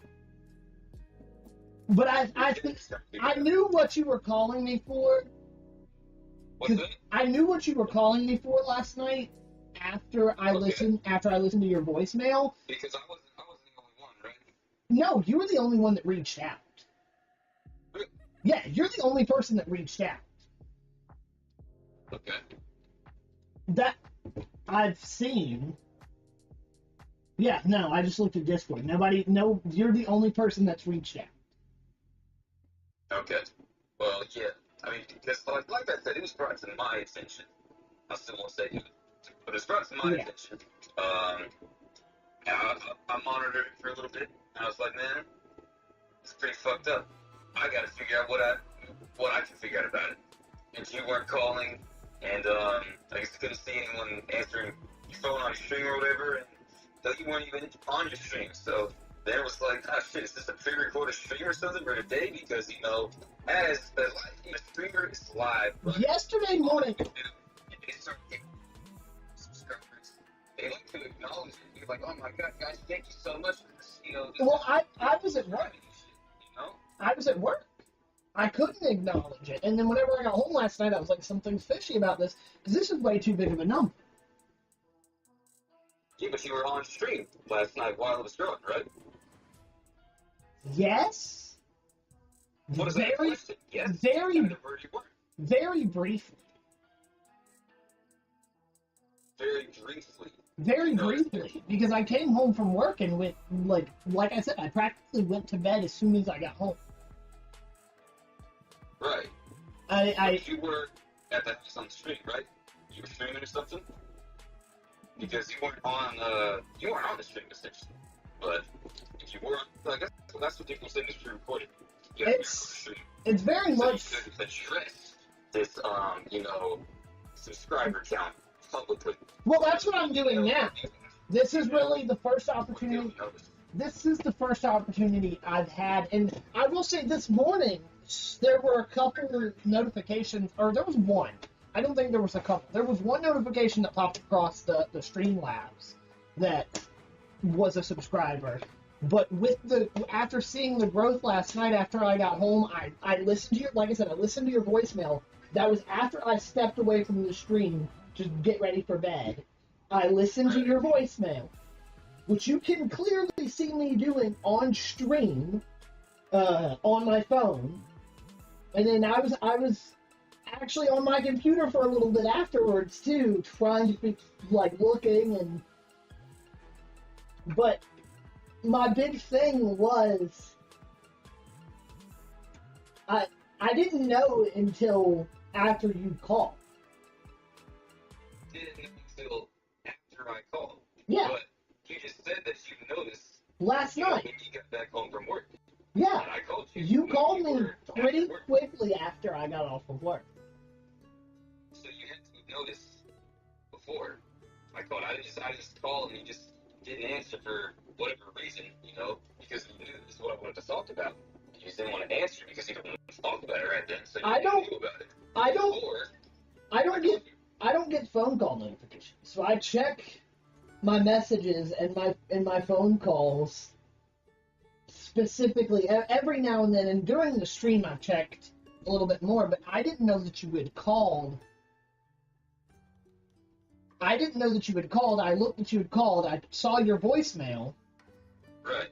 But I knew what you were calling me for. I knew what you were calling me for last night after I listened to your voicemail. Because I wasn't the only one, right? No, you were the only one that reached out. Yeah, you're the only person that reached out. Okay. That I've seen. Yeah, no, I just looked at Discord. You're the only person that's reached out. Okay. Well, yeah. I mean, because like I said, it was brought to my attention. I still won't say it, but it's brought to my attention. I monitored it for a little bit, and I was like, man, it's pretty fucked up. I gotta figure out what I can figure out about it. And you weren't calling, and I guess I couldn't see anyone answering your phone on your stream or whatever, and you weren't even on your stream. So then it was like, ah, shit, is this a pre-recorded stream or something for today? Because, you know, as a streamer is live. Yesterday morning. They start getting subscribers. They like to acknowledge it. You're like, oh my god, guys, thank you so much for this. You know, well, I was at work. You know? I was at work. I couldn't acknowledge it. And then whenever I got home last night, I was like, something's fishy about this, because this is way too big of a number. Yeah, but you were on stream last night while it was growing, right? Yes. What is that question? Yes. Very briefly. Very briefly, because I came home from work and went, like I said, I practically went to bed as soon as I got home. Right. But you were at that house on the stream, right? You were streaming or something? Because you weren't on the stream essentially. But if you were, I guess that's what people say is pre-recorded. It's very much. So you could address this, subscriber count publicly. Well, that's what I'm doing now. This is really the first opportunity. This is the first opportunity I've had, and I will say this morning there were a couple notifications, or there was one. I don't think there was a couple. There was one notification that popped across the Streamlabs that was a subscriber. But after seeing the growth last night after I got home, I listened to your, like I said, I listened to your voicemail. That was after I stepped away from the stream to get ready for bed. I listened to your voicemail, which you can clearly see me doing on stream, on my phone. And then I was actually on my computer for a little bit afterwards too, trying to be looking but my big thing was I didn't know until after you called. Didn't know until after I called. Yeah. But you just said that you noticed last night when you got back home from work. Yeah. And I called you. You called me pretty quickly after I got off of work. So you had to notice before I called. I just called and you just didn't answer for whatever reason, because you knew this is what I wanted to talk about. You just didn't want to answer because you didn't want to talk about it right then. So you knew about it. I don't get phone call notifications. So I check my messages and my phone calls specifically every now and then, and during the stream I've checked a little bit more, but I didn't know that you had called. I didn't know that you had called. I looked that you had called. I saw your voicemail. Right.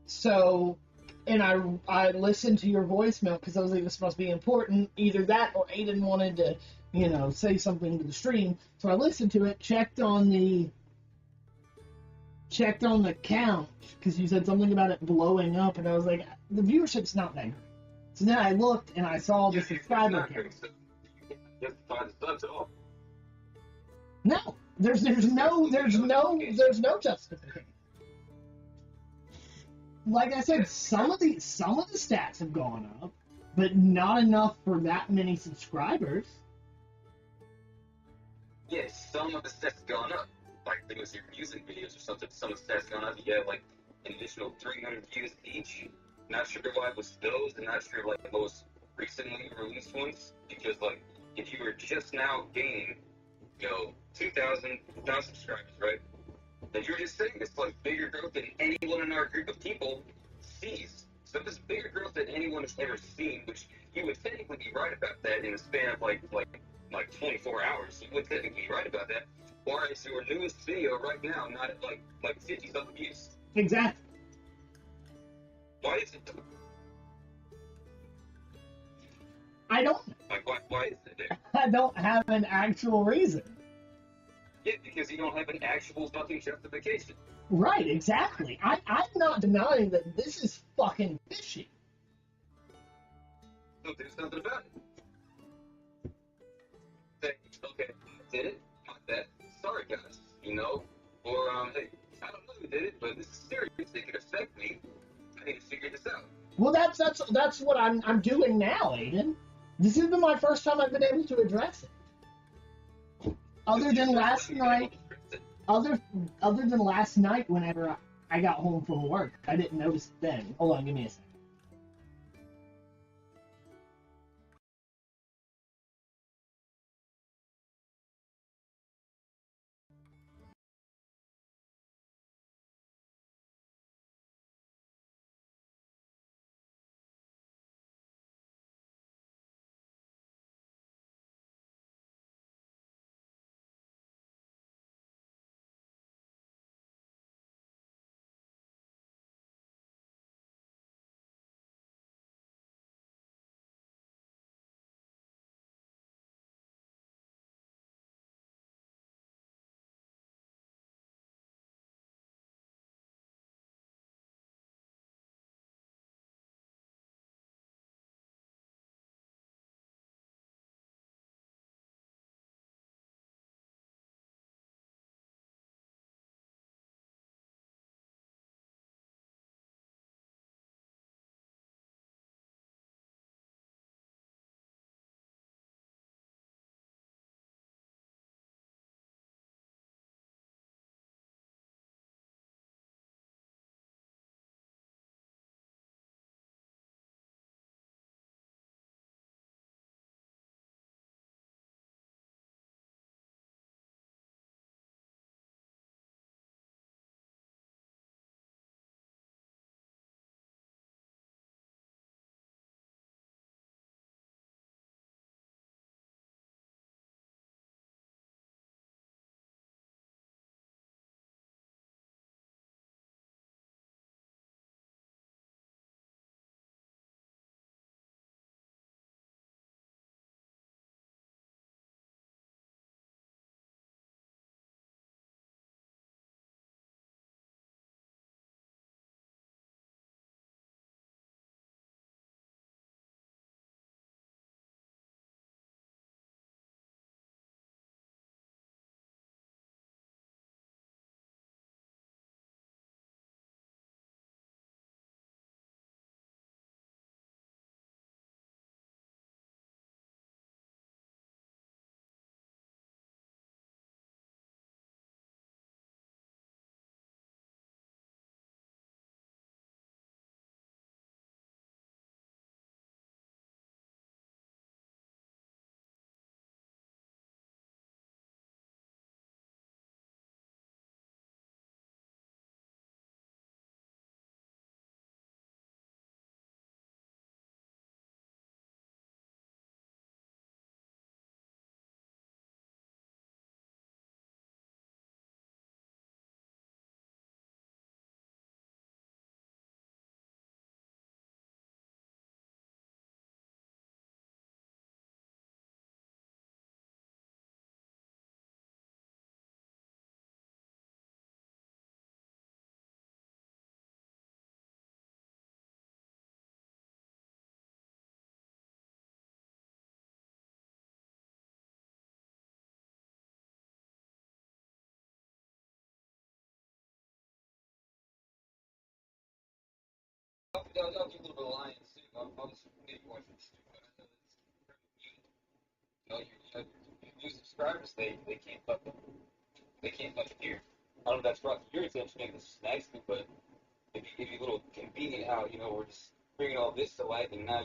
So, and I listened to your voicemail because I was like, this must be important. Either that or Aiden wanted to, say something to the stream. So I listened to it, checked on the count because you said something about it blowing up, and I was like, the viewership's not that great. So then I looked and I saw the subscriber count. No, there's no justification. Like I said, some of the stats have gone up, but not enough for that many subscribers. Yes, some of the stats have gone up. Like, I think it was your music videos or something. Some of the stats gone up. You have like an additional 300 views each. Not sure why it was those, and not sure like the most recently released ones. Because like, if you were just now gaining, 2,000 subscribers, right? Then you were just saying it's like bigger growth than anyone in our group of people sees. So this bigger growth than anyone has ever seen, which you would technically be right about that in a span of like 24 hours. You would technically be right about that. Why is your newest video right now not at like 50-something views? Exactly. Why is it? I don't. Like why is it there? I don't have an actual reason. Yeah, because you don't have an actual fucking justification. Right, exactly. I'm not denying that this is fucking fishy. So do something about it. Say, okay, I did it. Not that. Sorry, guys. You know? Or, hey, I don't know who did it, but this is serious. It could affect me. I need to figure this out. Well, that's what I'm doing now, Aiden. This has been my first time I've been able to address it. Other than last night, whenever I got home from work, I didn't notice it then. Hold on, give me a second. I'll do a little bit of lying too. I'll just maybe watch it stupid. I know it's you new subscribers, they can't fucking hear. I don't know if that's brought to your attention, maybe this is nice, but it'd be a little convenient how, we're just bringing all this to light and now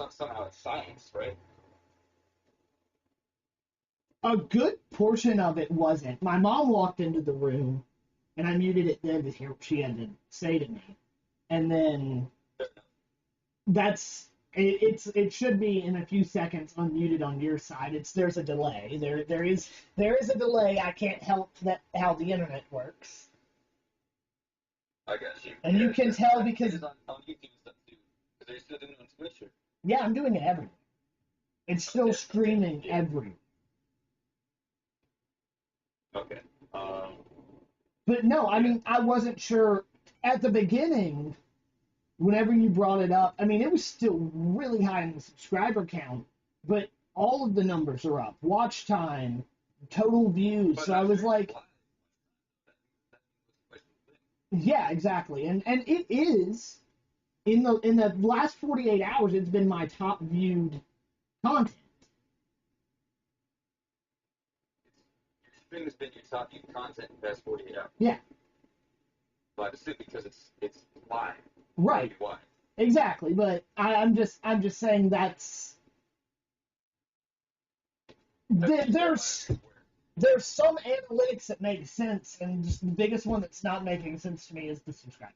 somehow it's science, right? A good portion of it wasn't. My mom walked into the room, and I muted it then to hear what she had to say to me. and then it should be in a few seconds unmuted on your side. There's a delay. There is a delay. I can't help that how the internet works. I got you. And you can tell because on YouTube stuff too. Because they're still doing it on Twitch. Or... Yeah, I'm doing it everywhere. It's still streaming everywhere. Okay. But no, I mean, I wasn't sure at the beginning. Whenever you brought it up, I mean, it was still really high in the subscriber count, but all of the numbers are up. Watch time, total views. So I was like, yeah, exactly. And it is in the last 48 hours, it's been my top viewed content. Your stream has been your top viewed content in the past 48 hours. Yeah. Well, I assume because it's live. Right. Why? Exactly, but I'm just saying that's there's some analytics that make sense, and just the biggest one that's not making sense to me is the subscriber.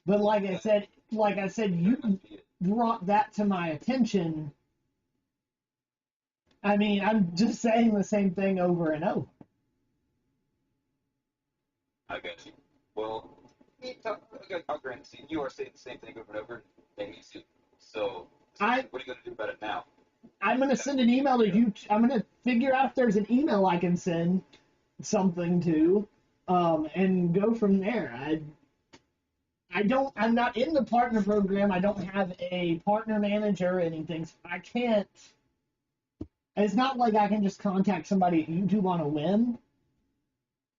But like I said, you brought that to my attention. I mean, I'm just saying the same thing over and over. I got you. Well, I'll grant you. You are saying the same thing over and over, and me too. So, what are you going to do about it now? I'm going to send an email to you. I'm going to figure out if there's an email I can send something to, and go from there. I'm not in the partner program. I don't have a partner manager or anything. So I can't. It's not like I can just contact somebody at YouTube on a whim.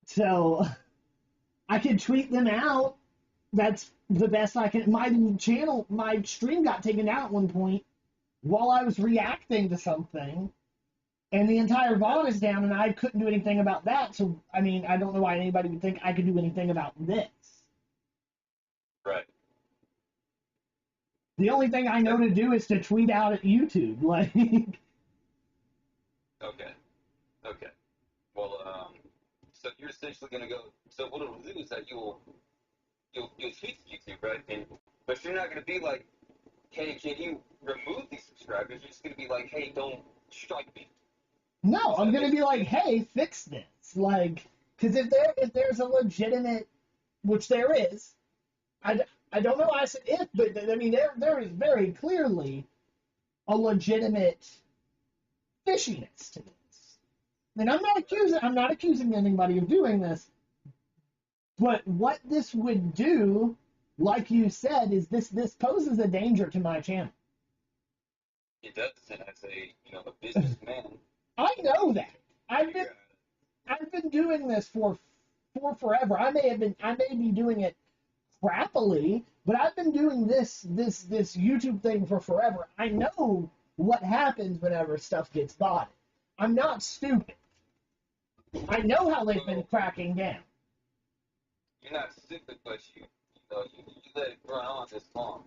So I can tweet them out. That's the best I can. My stream got taken out at one point while I was reacting to something, and the entire VOD is down, and I couldn't do anything about that. So, I mean, I don't know why anybody would think I could do anything about this. Right. The only thing I know to do is to tweet out at YouTube, like. Okay. Well, so you're essentially gonna go. So what it'll do is that you'll tweet to YouTube, right? But you're not gonna be like, hey, can you remove these subscribers? You're just gonna be like, hey, don't strike me. No, I'm gonna be like, hey, fix this, like, because if there's a legitimate, which there is, I don't know why I said if, but I mean there is very clearly a legitimate fishiness to this. And I'm not accusing anybody of doing this, but what this would do, like you said, is this poses a danger to my channel. It does, and as a businessman. I know that. I've been doing this for forever. I may be doing it crappily, but I've been doing this YouTube thing for forever. I know what happens whenever stuff gets botted. I'm not stupid. I know how they've been cracking down. You're not stupid, but you let it run on this long,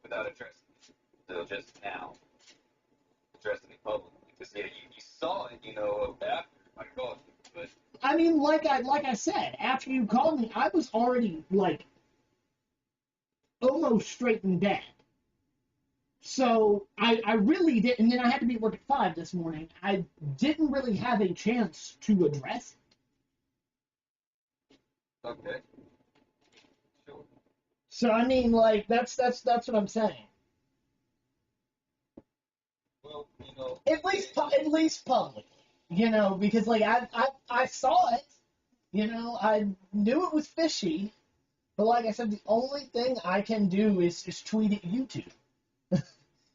without addressing it. So just now, addressing it publicly. Because you saw it, after I called you. But I mean, like I said, after you called me, I was already like almost straight in bed. So I really did, and then I had to be at work at 5 this morning. I didn't really have a chance to address it. Okay. Sure. So I mean, like that's what I'm saying. Well, at least publicly, because like I saw it, I knew it was fishy, but like I said, the only thing I can do is tweet at YouTube.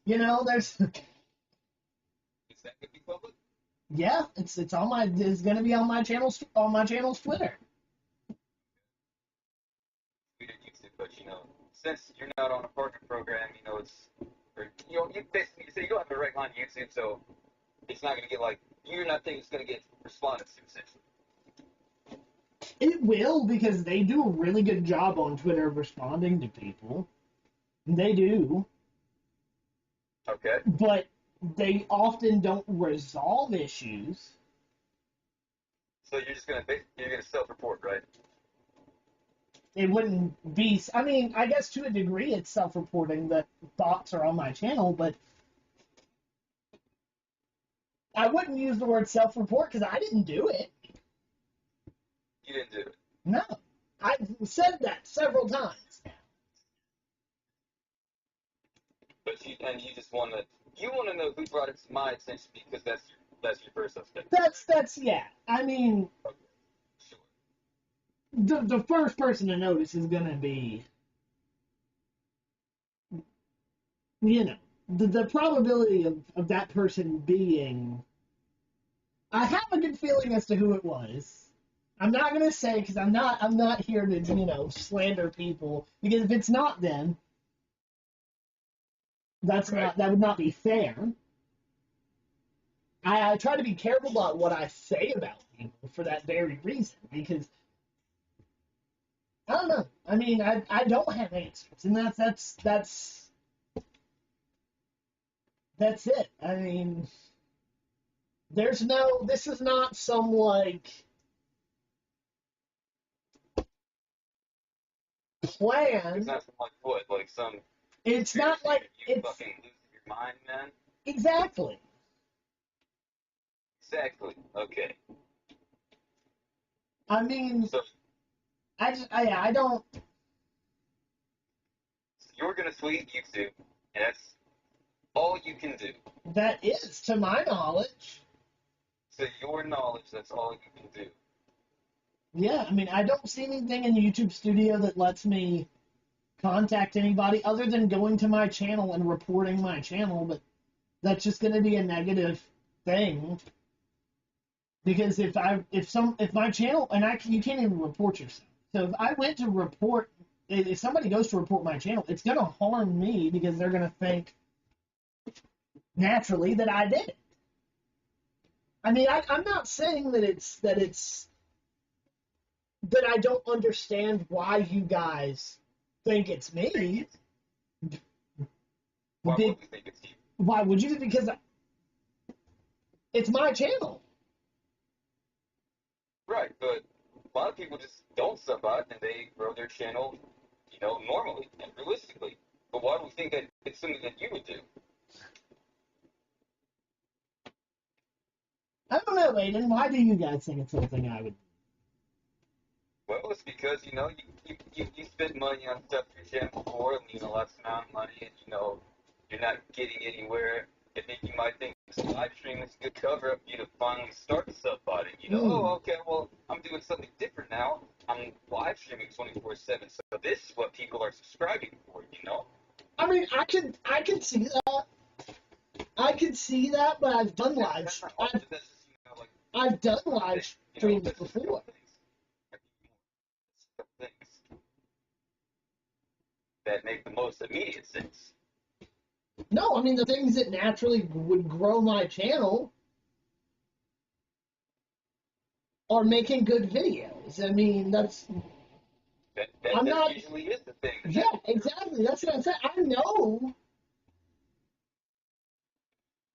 There's. Is that gonna be public? Yeah, it's gonna be on my channel's Twitter. Tweet at YouTube, but since you're not on a partner program, you basically you don't have a direct line to YouTube, so it's not gonna get you're not thinking it's gonna get responded to essentially. It will, because they do a really good job on Twitter of responding to people. They do. Okay. But they often don't resolve issues. So you're gonna self-report, right? it wouldn't be. I mean, I guess to a degree it's self-reporting that thoughts are on my channel, but I wouldn't use the word self-report because I didn't do it. You didn't do it. No, I've said that several times. But you just want to know who brought it to my attention because that's your first suspect. That's yeah. I mean, the first person to notice is gonna be, you know, the probability of that person being. I have a good feeling as to who it was. I'm not gonna say because I'm not here to slander people, because if it's not them, that would not be fair. I try to be careful about what I say about people for that very reason, because I don't know. I mean, I don't have answers, and that's it. I mean, this is not some plan. It's not like what, like some. It's not like you fucking losing your mind, man. Exactly. Exactly. Okay. I mean, so, I don't. You're gonna tweet YouTube, and that's all you can do. That is, to my knowledge. To your knowledge, that's all you can do. Yeah, I mean, I don't see anything in YouTube Studio that lets me contact anybody other than going to my channel and reporting my channel, but that's just going to be a negative thing. Because if my channel, and you can't even report yourself. So if I went to report, if somebody goes to report my channel, it's going to harm me because they're going to think naturally that I did it. I mean, I'm not saying that I don't understand why you guys think it's me. Why would we think it's you? Why would you? Because it's my channel. Right, but a lot of people just don't sub out and they grow their channel, normally and realistically. But why do we think that it's something that you would do? I don't know, Aiden. Why do you guys think it's something I would do? Well, it's because, you spent money on stuff for your channel before, lots of amount of money, and, you're not getting anywhere. I think you might think this live stream is a good cover-up for you to finally start subbotting. Oh, okay, well, I'm doing something different now. I'm live streaming 24/7, so this is what people are subscribing for, I mean, I can see that. I can see that, but I've done live. I've done live streams before. Things that make the most immediate sense. No, I mean, the things that naturally would grow my channel are making good videos. I mean, that usually is the thing. Yeah, exactly. That's what I'm saying. I know.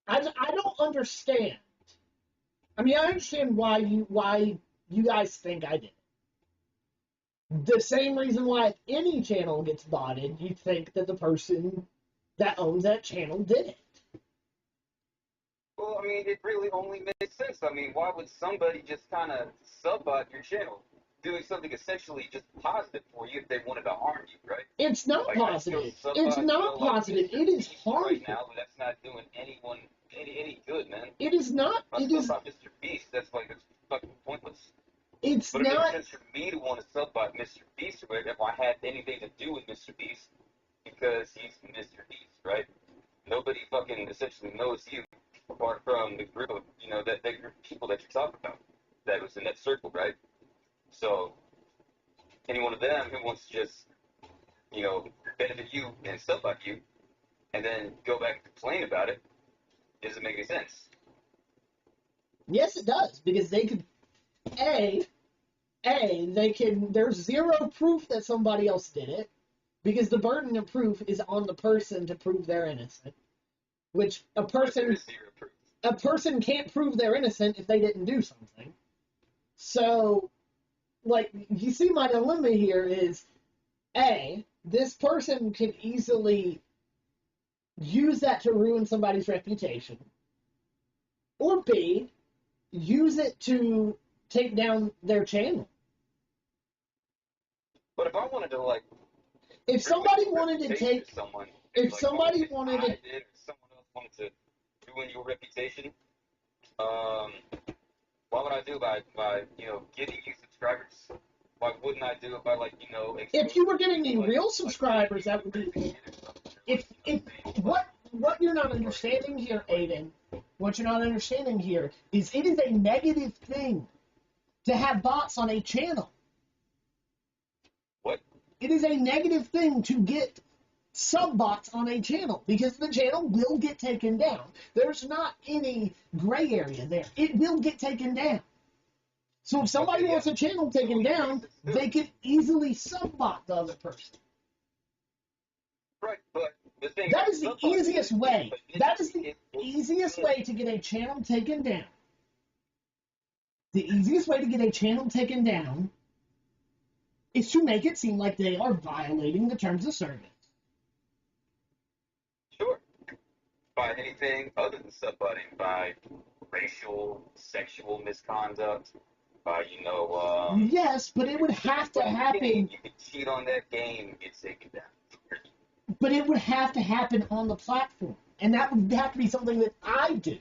I don't understand. I mean, I understand why you guys think I did it. The same reason why if any channel gets botted, you think that the person that owns that channel did it. Well, I mean, it really only makes sense. I mean, why would somebody just kind of sub-bot your channel, doing something essentially just positive for you if they wanted to harm you, right? It's not positive. It's not positive. It is harmful. Right now, but that's not doing anyone any good, man. It is not. It is about Mr. Beast. That's it's fucking pointless. It's but not. But it makes sense for me to want to sub-bot Mr. Beast, right? If I had anything to do with Mr. Beast, because he's Mr. Beast, right? Nobody fucking essentially knows you apart from the group of, that group of people that you're talking about. That was in that circle, right? So, any one of them who wants to just, benefit you and sub-bot you, and then go back and complain about it, doesn't make any sense. Yes, it does, because they could, there's zero proof that somebody else did it, because the burden of proof is on the person to prove they're innocent, which a person can't prove they're innocent if they didn't do something. So, like, you see my dilemma here is, A, this person can easily use that to ruin somebody's reputation, or B, use it to take down their channel. But if I wanted to, like, if somebody wanted to take, someone, if like, somebody wanted to, I did, or someone else wanted to ruin your reputation, what would I do by getting you subscribers? Why wouldn't I do it by, like, if you were getting me real subscribers, that would be, if what you're not understanding here, Aiden, what you're not understanding here is it is a negative thing to have bots on a channel. What? It is a negative thing to get sub-bots on a channel because the channel will get taken down. There's not any gray area there. It will get taken down. So if somebody wants a channel taken down, they can easily sub-bot the other person. Right, but the thing that is the easiest way. That is the easiest way to get a channel taken down. The easiest way to get a channel taken down is to make it seem like they are violating the terms of service. Sure. By anything other than sub-butting, by racial, sexual misconduct, by, yes, but it would have to happen. You could cheat on that game and get taken down. But it would have to happen on the platform. And that would have to be something that I do.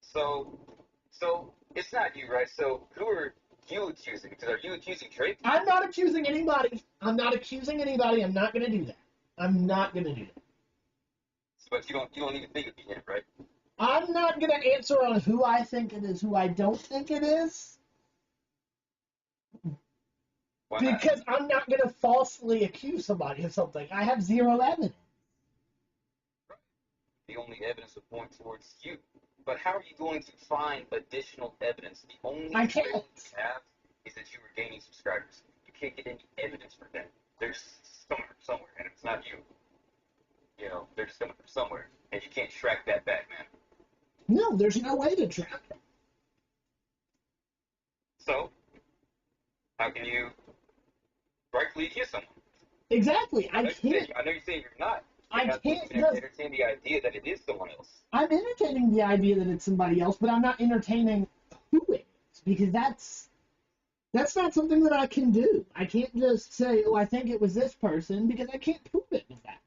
So it's not you, right? So who are you accusing? Because are you accusing Drake? I'm not accusing anybody. I'm not accusing anybody. I'm not going to do that. I'm not going to do that. But you don't even think it'd be him, right? I'm not going to answer on who I think it is, who I don't think it is. Why because not? I'm not going to falsely accuse somebody of something. I have zero evidence. Right. The only evidence would point towards you. But how are you going to find additional evidence? The only evidence you have is that you were gaining subscribers. You can't get any evidence for that. There's somewhere, and it's not you. They're just coming from somewhere, and you can't track that back, man. No, there's no way to track it. So, how can you rightfully accuse someone? Exactly. I can't. I know you're saying you're not. I can't entertain the idea that it is someone else. I'm entertaining the idea that it's somebody else, but I'm not entertaining who it is, because that's not something that I can do. I can't just say, oh, I think it was this person, because I can't prove it with that.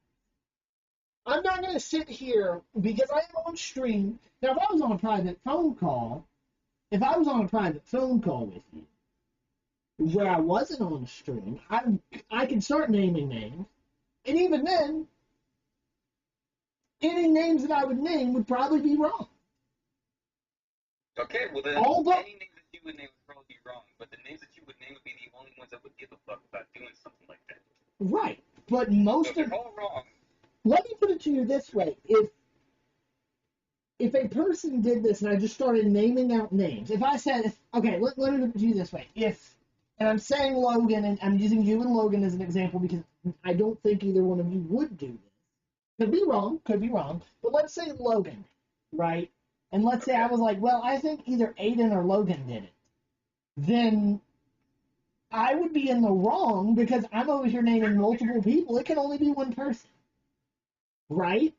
I'm not going to sit here, because I am on stream. Now, if I was on a private phone call with you, where I wasn't on the stream, I can start naming names, and even then, any names that I would name would probably be wrong. Okay, well then, any names that you would name would probably be wrong, but the names that you would name would be the only ones that would give a fuck about doing something like that. Right, but most so if they're all wrong. Let me put it to you this way: if a person did this and I just started naming out names, if I said, okay, let me put it to you this way: and I'm saying Logan, and I'm using you and Logan as an example because I don't think either one of you would do this. Could be wrong, but let's say Logan, right? And let's say I was like, well, I think either Aiden or Logan did it. Then I would be in the wrong because I'm over here naming multiple people. It can only be one person, right?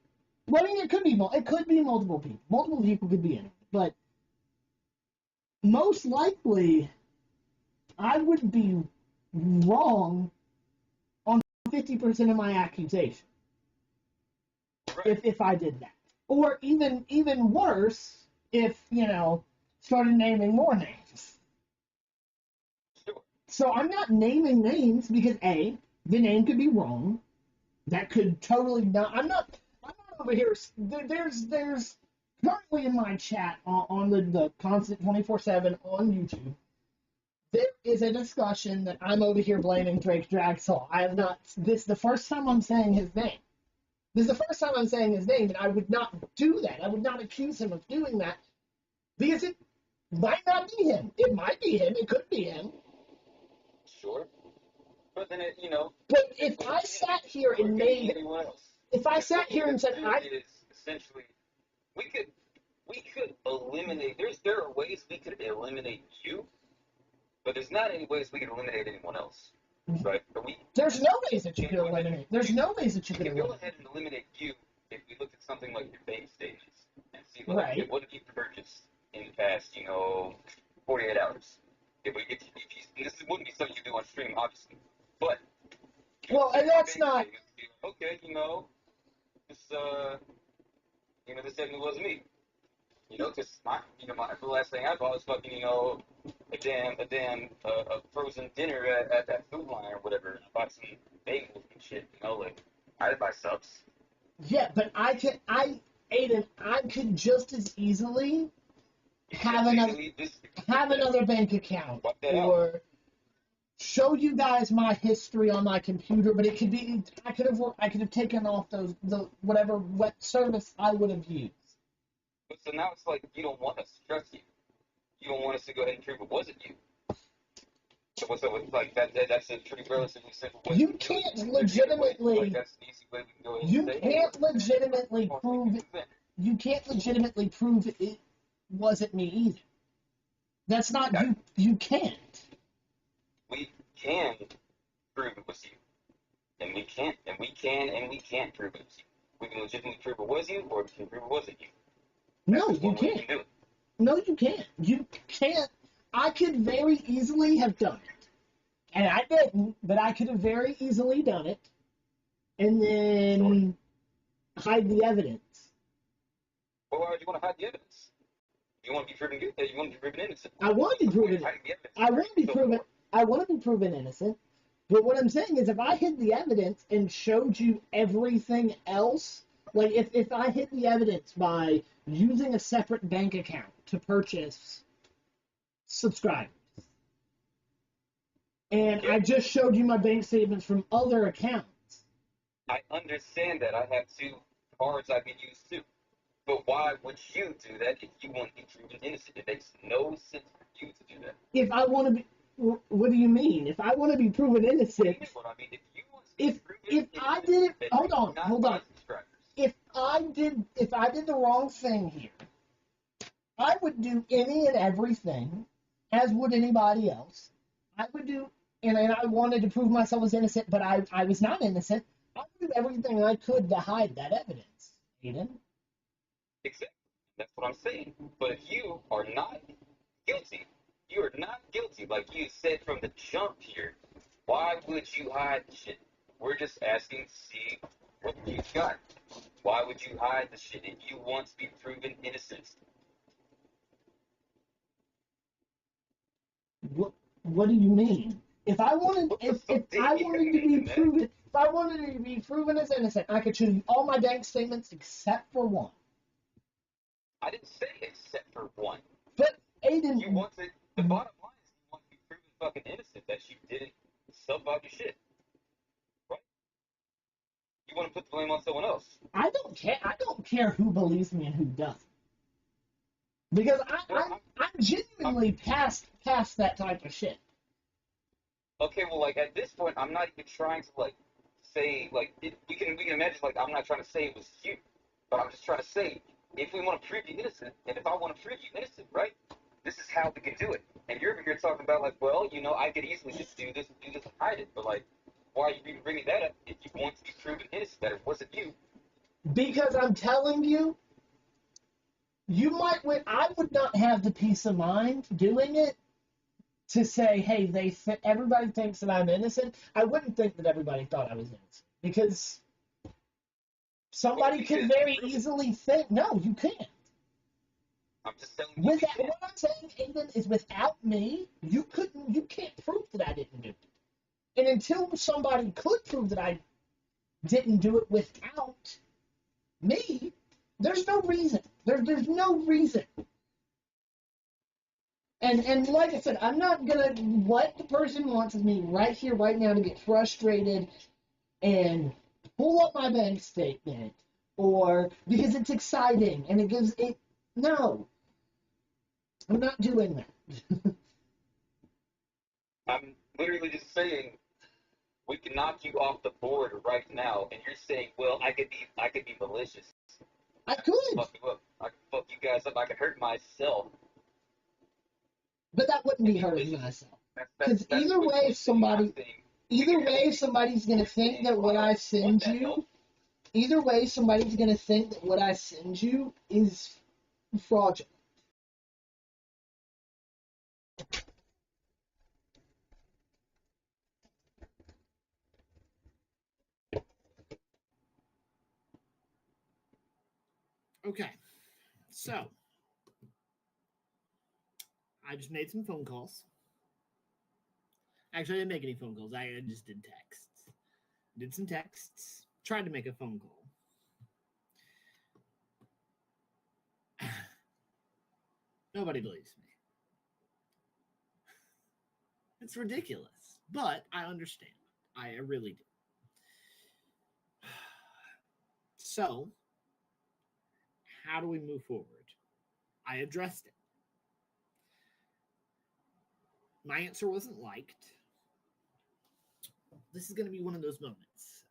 Well, I mean, it could be multiple people. Multiple people could be in it, but most likely I would be wrong on 50% of my accusation. If I did that. Or even worse, if, started naming more names. So I'm not naming names because A, the name could be wrong. That could totally not, I'm not over here, there's currently in my chat on the Constant 24/7 on YouTube, there is a discussion that I'm over here blaming Drake Dragsaw. I have not, this is the first time I'm saying his name. This is the first time I'm saying his name, and I would not do that. I would not accuse him of doing that because it might not be him. It might be him. It could be him. Sure. But then But if I sat here and made, if I sat here and said, essentially, we could eliminate. There are ways we could eliminate you, But there's not any ways we can eliminate anyone else, right? There's no ways that you could eliminate. There's no ways that you could We can go eliminate. ahead and eliminate you if we look at something like your bank statements and see like Right. what have you purchased in the past, 48 hours. If this wouldn't be something you do on stream, obviously, but Well, and that's not. Okay, this this definitely wasn't me. Because the last thing I bought was fucking, a frozen dinner at that food line or whatever. I bought some bagels and shit, like, I didn't buy subs. Yeah, but Aiden, I could just as easily have another bank account or show you guys my history on my computer, but it could be, I could have taken off the whatever web service I would have used. But so now it's like you don't want us to trust you. You don't want us to go ahead and prove it wasn't you. So what's up with like that? That's a pretty relatively simple way. You can't legitimately. Like that's an easy way we can go ahead You and say, can't legitimately prove it. You can't legitimately prove it wasn't me either. That's not you. You can't. We can prove it was you, and we can't prove it was you. We can legitimately prove it was you, or we can prove it wasn't you. No, you can't. No, you can't. You can't. I could very easily have done it. And I didn't, but I could have very easily done it. And then hide the evidence. Well, why would you want to hide the evidence? You want to be proven guilty? You want to be proven innocent? I want to be proven. I want to be proven. I want to be proven innocent. But what I'm saying is, if I hid the evidence and showed you everything else, like if I hid the evidence by using a separate bank account to purchase subscribers, and I just showed you my bank statements from other accounts. I understand that. I have 2 cards I could use too. But why would you do that if you want to be proven innocent? It makes no sense for you to do that. If I want to be, what do you mean? If I want to be proven innocent, if I did it, hold on. If I did the wrong thing here, I would do any and everything, as would anybody else. I would do, and I wanted to prove myself as innocent, but I was not innocent. I would do everything I could to hide that evidence, Aiden. Exactly. That's what I'm saying. But if you are not guilty, you are not guilty, like you said from the jump here, why would you hide the shit? We're just asking to see what you got. Why would you hide the shit if you want to be proven innocent? What do you mean? If I wanted to be proven as innocent, I could show you all my bank statements except for one. I didn't say except for one. But Aiden, the bottom line is you want to be proven fucking innocent that you didn't sub out your shit. Right? You want to put the blame on someone else. I don't care. I don't care who believes me and who doesn't. Because I'm genuinely past that type of shit. Okay, well, like at this point, I'm not even trying to like say like we can imagine like I'm not trying to say it was you, but I'm just trying to say if we want to prove you innocent, and if I want to prove you innocent, right? This is how we can do it. And you're over here talking about like, well, I could easily just do this and hide it, but like, why are you even bringing that up if you want to be proven innocent that it wasn't you? Because I'm telling you, I would not have the peace of mind doing it to say, hey, everybody thinks that I'm innocent. I wouldn't think that everybody thought I was innocent because somebody could very easily think, no, you can't. I'm just telling you. What I'm saying, Aiden, is without me, you can't prove that I didn't do it. And until somebody could prove that I didn't do it without me, there's no reason. There's no reason. And like I said, I'm not gonna what the person wants is me right here, right now, to get frustrated and pull up my bank statement, or because it's exciting and it gives it. No, I'm not doing that. I'm literally just saying we can knock you off the board right now, and you're saying, well, I could be malicious. I could. Fuck you up. I could fuck you guys up. I could hurt myself. But that wouldn't be hurting myself. Because either way, somebody's gonna think that what I send you. Either way, somebody's gonna think that what I send you is fraudulent. Okay, so I just made some phone calls. Actually, I didn't make any phone calls. I just did texts. Did some texts. Tried to make a phone call. Nobody believes me. It's ridiculous, but I understand. I really do. So, how do we move forward? I addressed it. My answer wasn't liked. This is going to be one of those moments.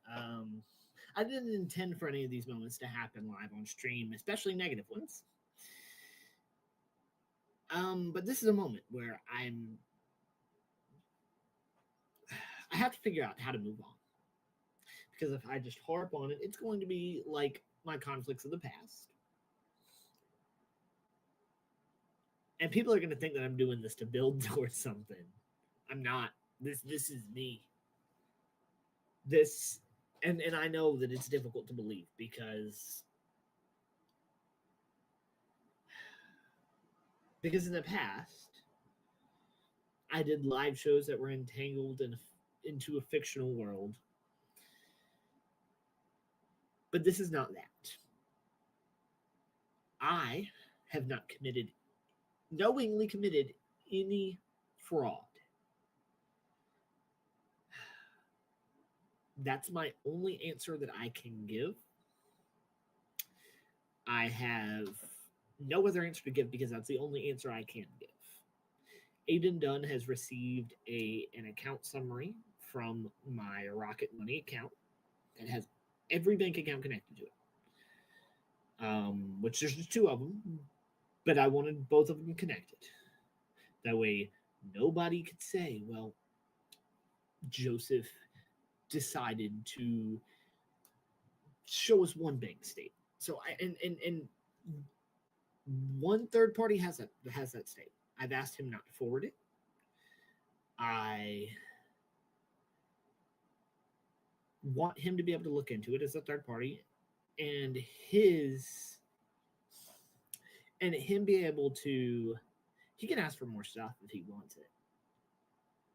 I didn't intend for any of these moments to happen live on stream, especially negative ones. But this is a moment where I have to figure out how to move on. Because if I just harp on it, it's going to be like my conflicts of the past. And people are going to think that I'm doing this to build towards something. I'm not. This is me. And I know that it's difficult to believe because in the past I did live shows that were entangled into a fictional world. But this is not that. I have not knowingly committed any fraud. That's my only answer that I can give. I have no other answer to give because that's the only answer I can give. Aiden Dunn has received an account summary from my Rocket Money account that has every bank account connected to it. Which there's just two of them, but I wanted both of them connected. That way, nobody could say, well, Joseph decided to show us one bank statement. So and one third party has that statement. I've asked him not to forward it. I want him to be able to look into it as a third party, and him be able to. He can ask for more stuff if he wants it.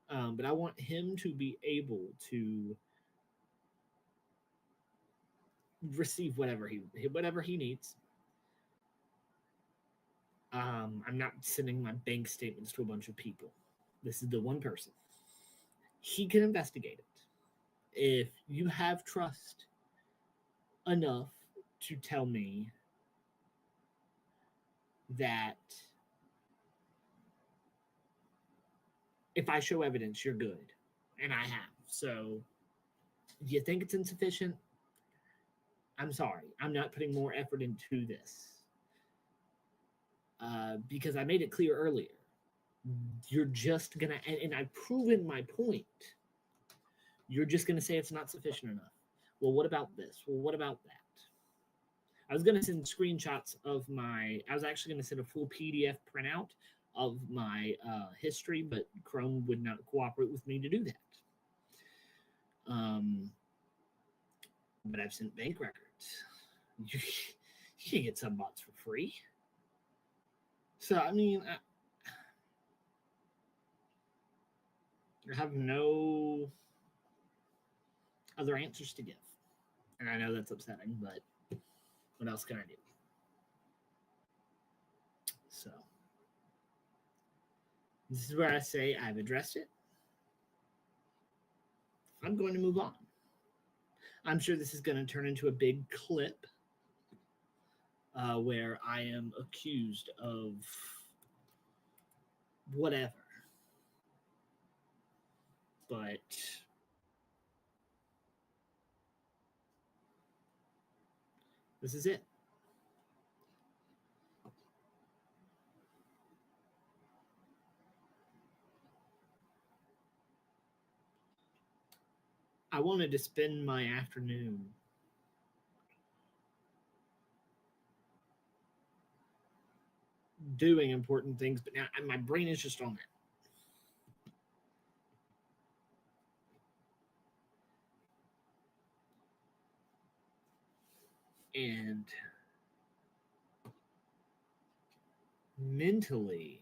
But I want him to be able to receive whatever he needs. I'm not sending my bank statements to a bunch of people. This is the one person. He can investigate it. If you have trust enough to tell me that if I show evidence, you're good. And I have. So, do you think it's insufficient? I'm sorry. I'm not putting more effort into this. Because I made it clear earlier. You're just going to, and I've proven my point. You're just going to say it's not sufficient enough. Well, what about this? Well, what about that? I was going to send screenshots of I was actually going to send a full PDF printout of my history, but Chrome would not cooperate with me to do that. But I've sent bank records. You can get some bots for free. So, I mean, I have no other answers to give. And I know that's upsetting, but what else can I do? So, this is where I say I've addressed it. I'm going to move on. I'm sure this is going to turn into a big clip where I am accused of whatever. But this is it. I wanted to spend my afternoon doing important things, but now my brain is just on that. And mentally,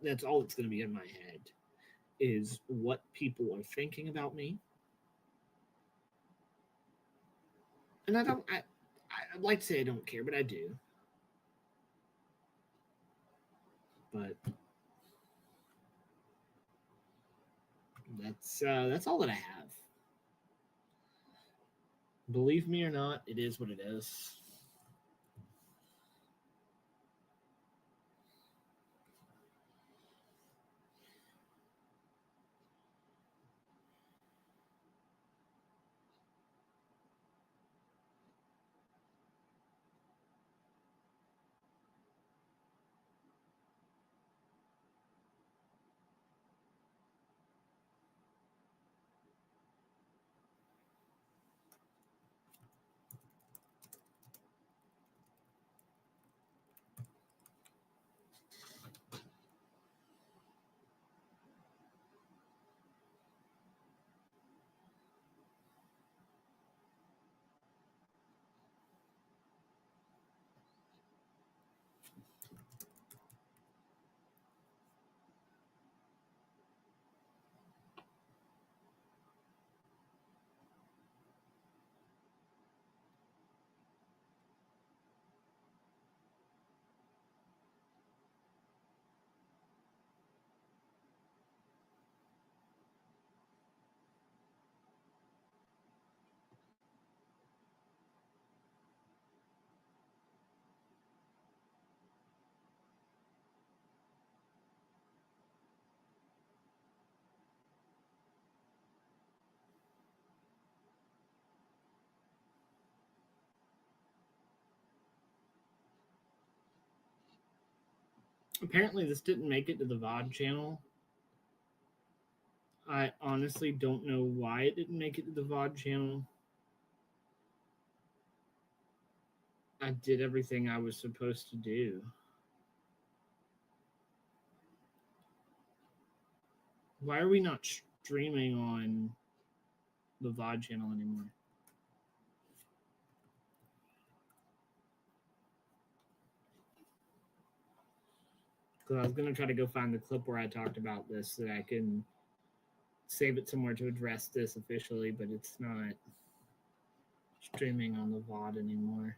that's all that's going to be in my head is what people are thinking about me. And I'd like to say I don't care, but I do. But that's all that I have. Believe me or not, it is what it is. Apparently, this didn't make it to the VOD channel. I honestly don't know why it didn't make it to the VOD channel. I did everything I was supposed to do. Why are we not streaming on the VOD channel anymore? Because I was going to try to go find the clip where I talked about this so that I can save it somewhere to address this officially, but it's not streaming on the VOD anymore.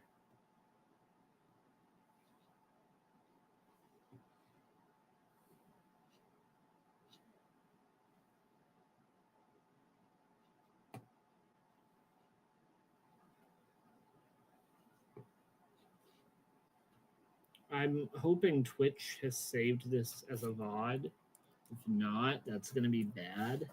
I'm hoping Twitch has saved this as a VOD. If not, that's going to be bad.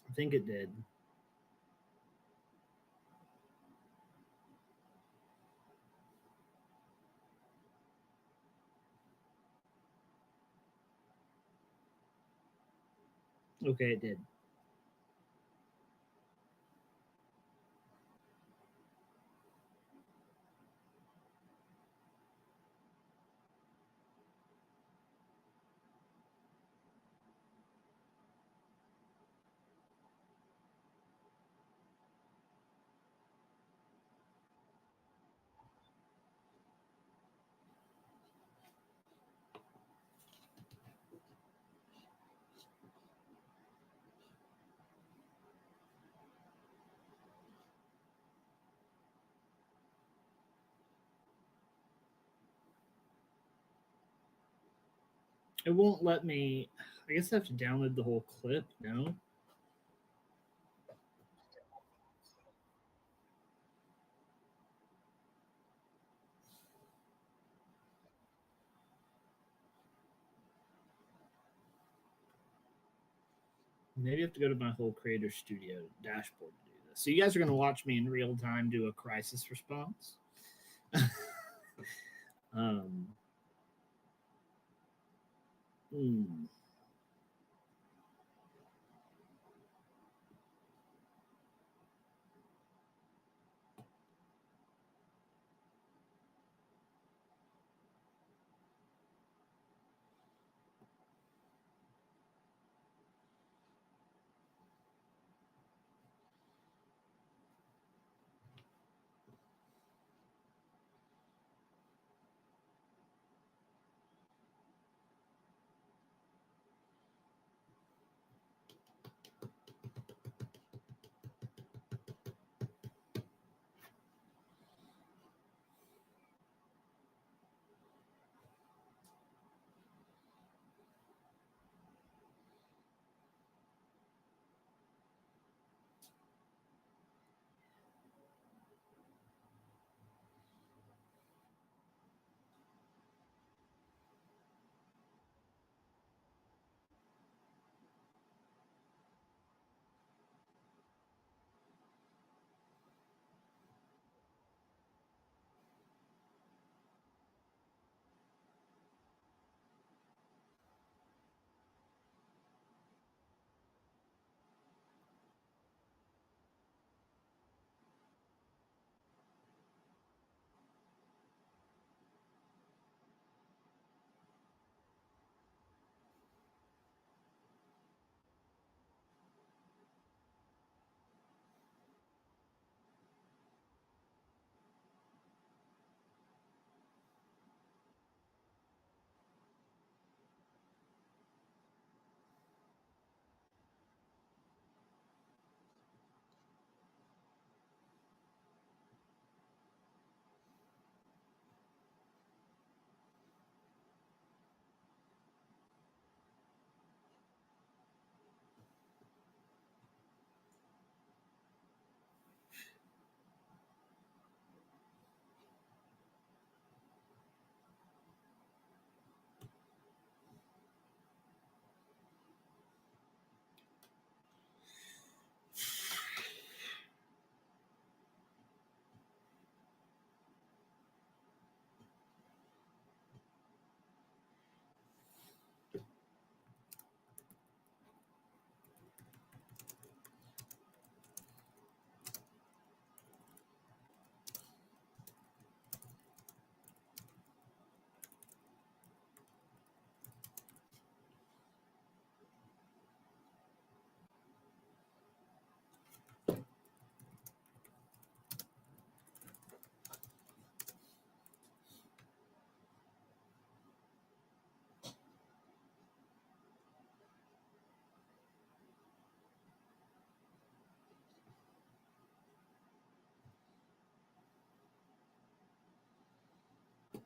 I think it did. Okay, it did. It won't let me. I guess I have to download the whole clip, no? Maybe I have to go to my whole Creator Studio dashboard to do this. So you guys are going to watch me in real time do a crisis response. um, hmm.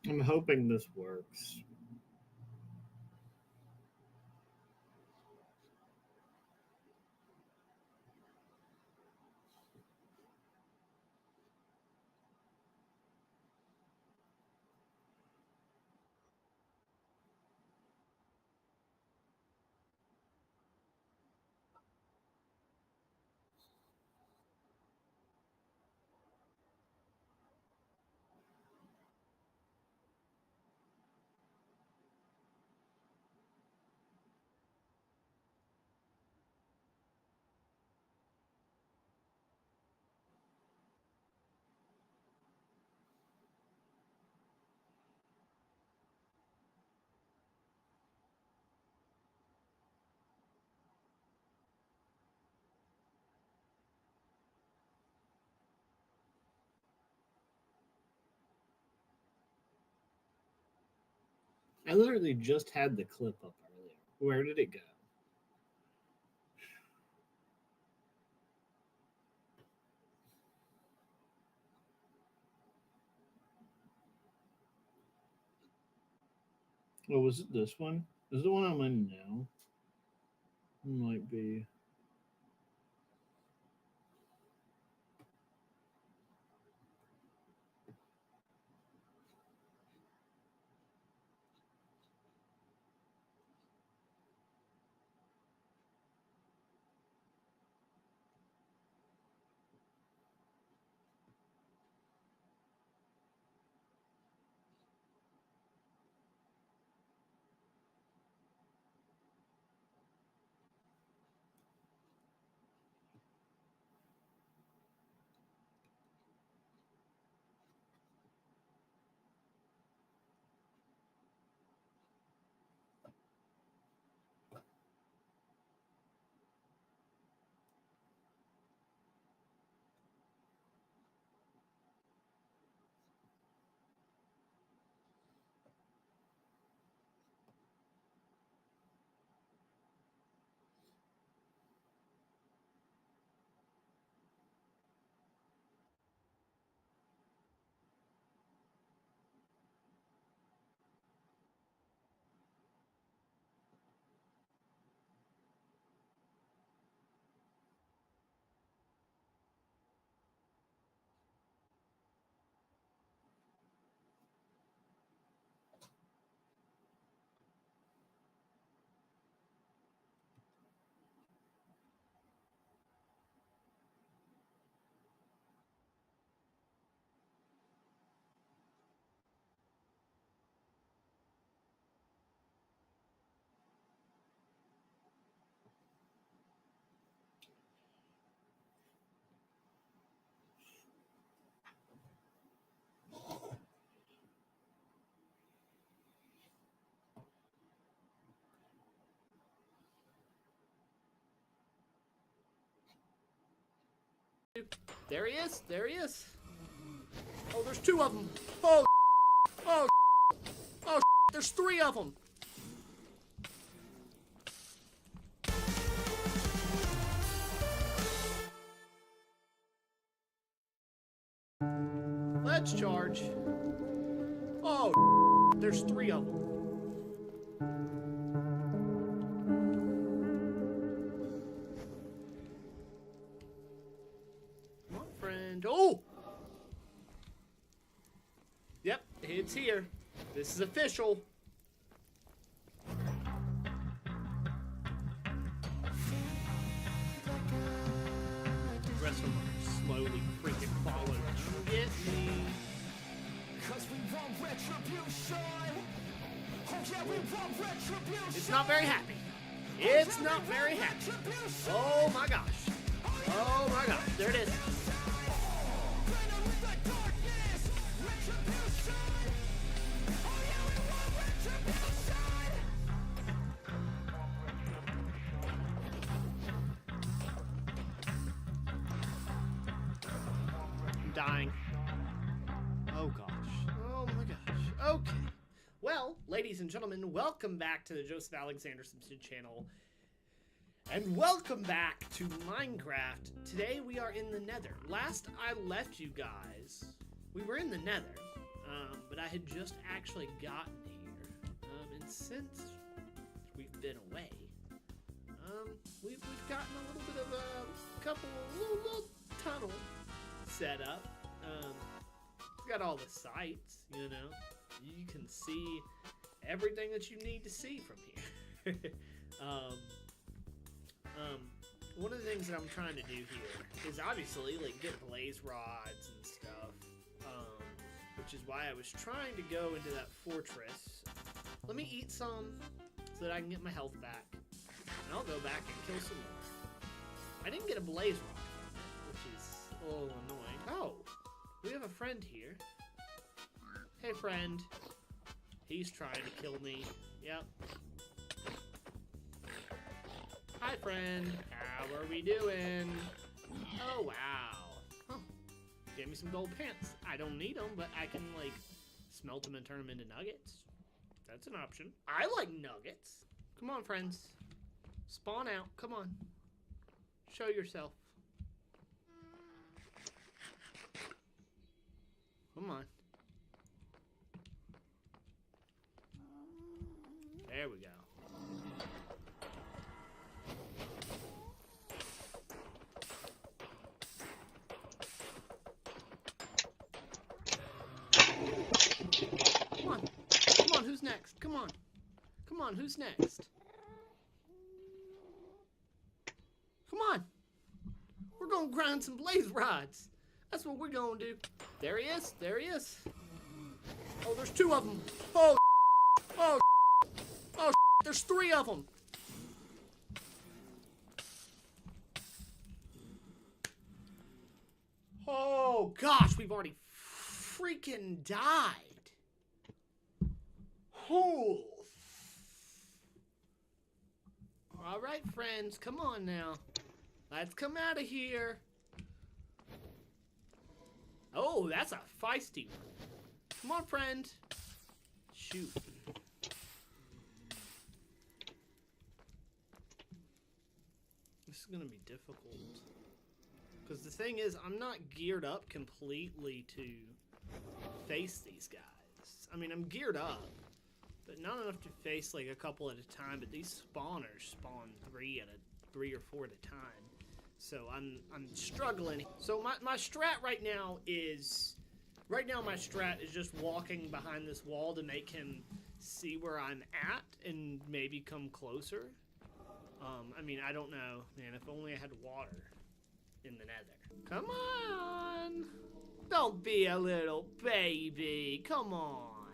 I'm hoping this works. I literally just had the clip up earlier. Where did it go? Oh, was it this one? Is it the one I'm in now? It might be. There he is. There he is. Oh, there's 2 of them. Oh, oh, oh, there's 3 of them. Let's charge. Oh, there's 3 of them. Come on, friend. Oh! Yep, it's here. This is official. The rest of them are slowly freaking following. Get me. It's not very happy. It's not very happy. Oh my gosh. Oh my gosh. There it is. I'm dying. Oh gosh. Oh my gosh. Okay. Well, ladies and gentlemen, welcome back to the Joseph Alexander Simpson channel. And welcome back to Minecraft. Today we are in the Nether. Last I left you guys, we were in the Nether, but I had just actually gotten here. And since we've been away, we've gotten a little bit of a little tunnel set up. It's got all the sights, you know. You can see everything that you need to see from here. One of the things that I'm trying to do here is obviously like get blaze rods and stuff, which is why I was trying to go into that fortress. Let me eat some so that I can get my health back, and I'll go back and kill some more. I didn't get a blaze rod from it, which is a little annoying. Oh, we have a friend here. Hey, friend. He's trying to kill me. Yep. Hi, friend. How are we doing? Oh, wow. Huh. Gave me some gold pants. I don't need them, but I can, like, smelt them and turn them into nuggets. That's an option. I like nuggets. Come on, friends. Spawn out. Come on. Show yourself. Come on. There we go. Come on. Come on, who's next? Come on. Come on, who's next? Come on. We're gonna grind some blaze rods. That's what we're gonna do. There he is. There he is. Oh, there's 2 of them. Oh, oh, oh, there's 3 of them. Oh, gosh, we've already freaking died. Oh. All right, friends, come on now. Let's come out of here. Oh, that's a feisty one. Come on, friend. Shoot. This is gonna be difficult. Because the thing is, I'm not geared up completely to face these guys. I mean, I'm geared up, but not enough to face like a couple at a time. But these spawners spawn 3 or 4 at a time. So I'm struggling. So my strat right now is just walking behind this wall to make him see where I'm at and maybe come closer. I mean, I don't know, man. If only I had water in the Nether. Come on! Don't be a little baby. Come on.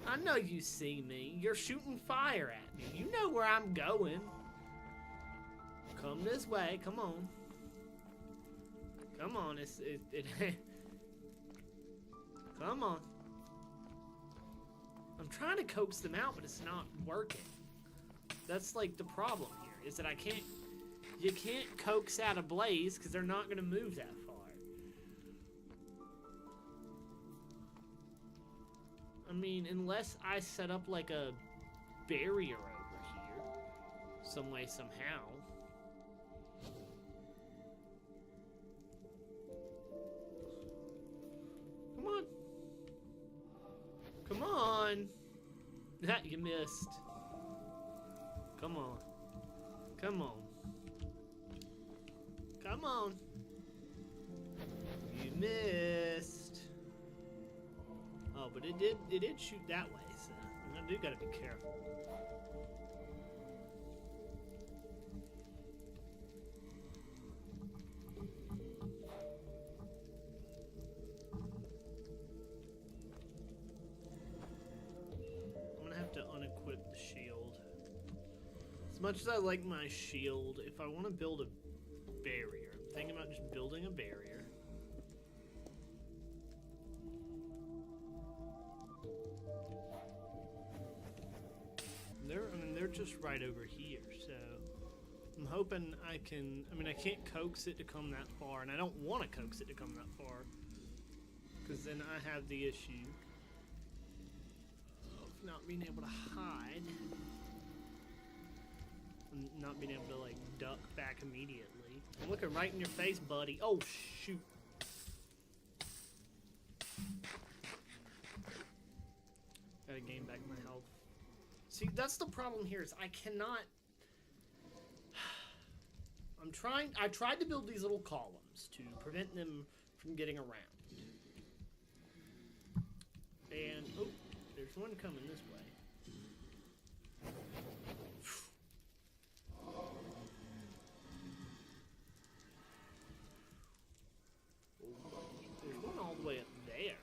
I know you see me. You're shooting fire at me. You know where I'm going. Come this way. Come on. Come on. Come on. I'm trying to coax them out, but it's not working. That's like the problem here, is that I can't You can't coax out a blaze because they're not going to move that far. I mean, unless I set up like a barrier over here, some way, somehow. Come on. Come on. You missed. Come on. Come on. Come on. You missed. Oh, but it did shoot that way, so I do gotta be careful. I'm gonna have to unequip the shield. As much as I like my shield, if I want to build a barrier, I'm thinking about just building a barrier. They're just right over here, so I'm hoping I can. I mean, I can't coax it to come that far, and I don't want to coax it to come that far, because then I have the issue of not being able to hide, and not being able to like duck back immediately. I'm looking right in your face, buddy. Oh shoot! Gotta gain back my health. See, that's the problem here, is I cannot... I tried to build these little columns to prevent them from getting around. And, oh, there's one coming this way. There's one all the way up there.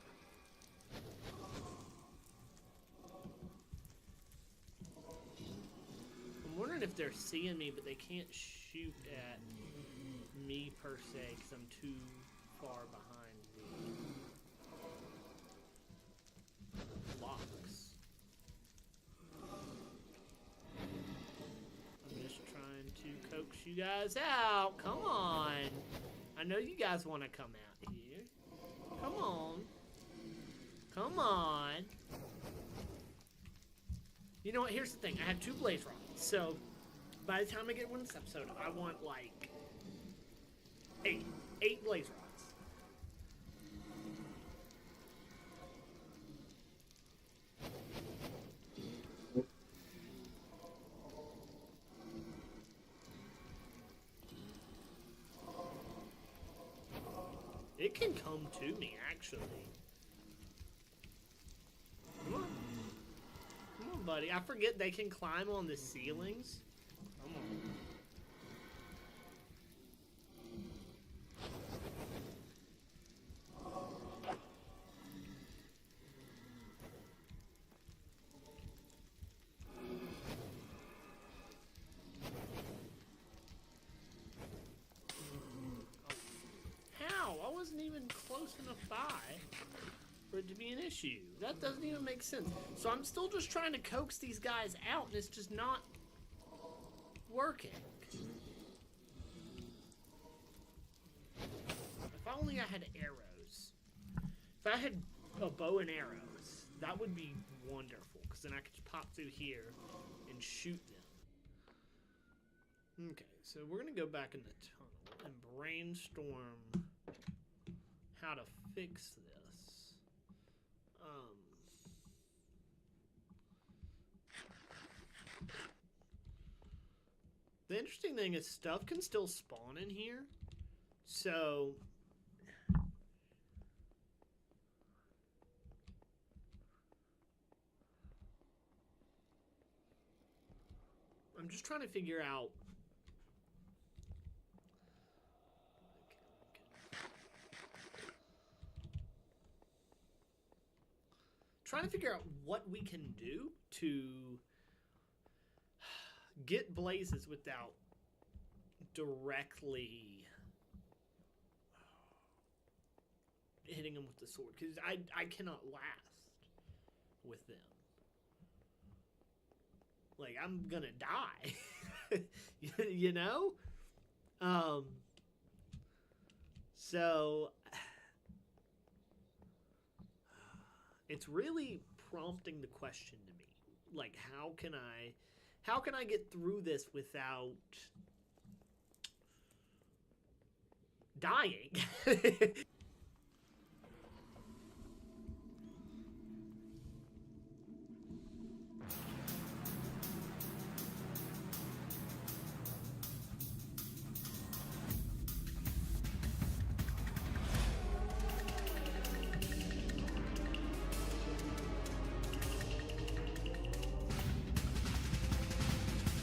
I'm wondering if they're seeing me, but they can't shoot at me per se because I'm too far behind the blocks. I'm just trying to coax you guys out. Come on. I know you guys want to come out here. Come on. Come on. You know what? Here's the thing. I have 2 blaze rods. So, by the time I get one this episode, I want like 8 blaze rods. It can come to me, actually. Come on. Come on, buddy. I forget they can climb on the ceilings. Come on. How? I wasn't even close enough by for it to be an issue. That doesn't even make sense. So I'm still just trying to coax these guys out, and it's just not working. If only I had arrows. If I had a bow and arrows, that would be wonderful, because then I could just pop through here and shoot them. Okay, so we're going to go back in the tunnel and brainstorm how to fix this. The interesting thing is stuff can still spawn in here, so I'm just trying to figure out what we can do to get blazes without directly hitting them with the sword, because I cannot last with them. Like, I'm gonna die. You know? So it's really prompting the question to me, like, how can I get through this without dying?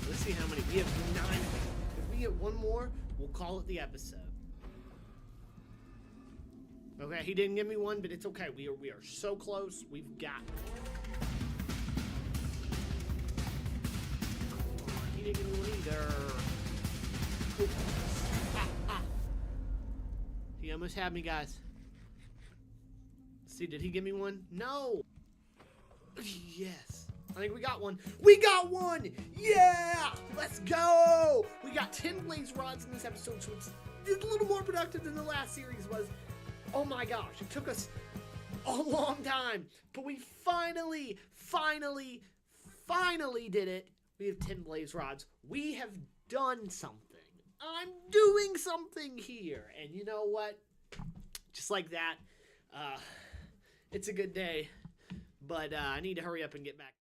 Let's see how many. We have 9. If we get one more, we'll call it the episode. Okay, he didn't give me one, but it's okay. We are so close. We've got. He didn't give me one either. He almost had me, guys. See, did he give me one? No. Yes. I think we got one. We got one! Yeah! Let's go! We got 10 blaze rods in this episode, so it's a little more productive than the last series was. Oh my gosh, it took us a long time, but we finally did it. We have 10 blaze rods. We have done something. I'm doing something here. And you know what? Just like that, it's a good day, but I need to hurry up and get back.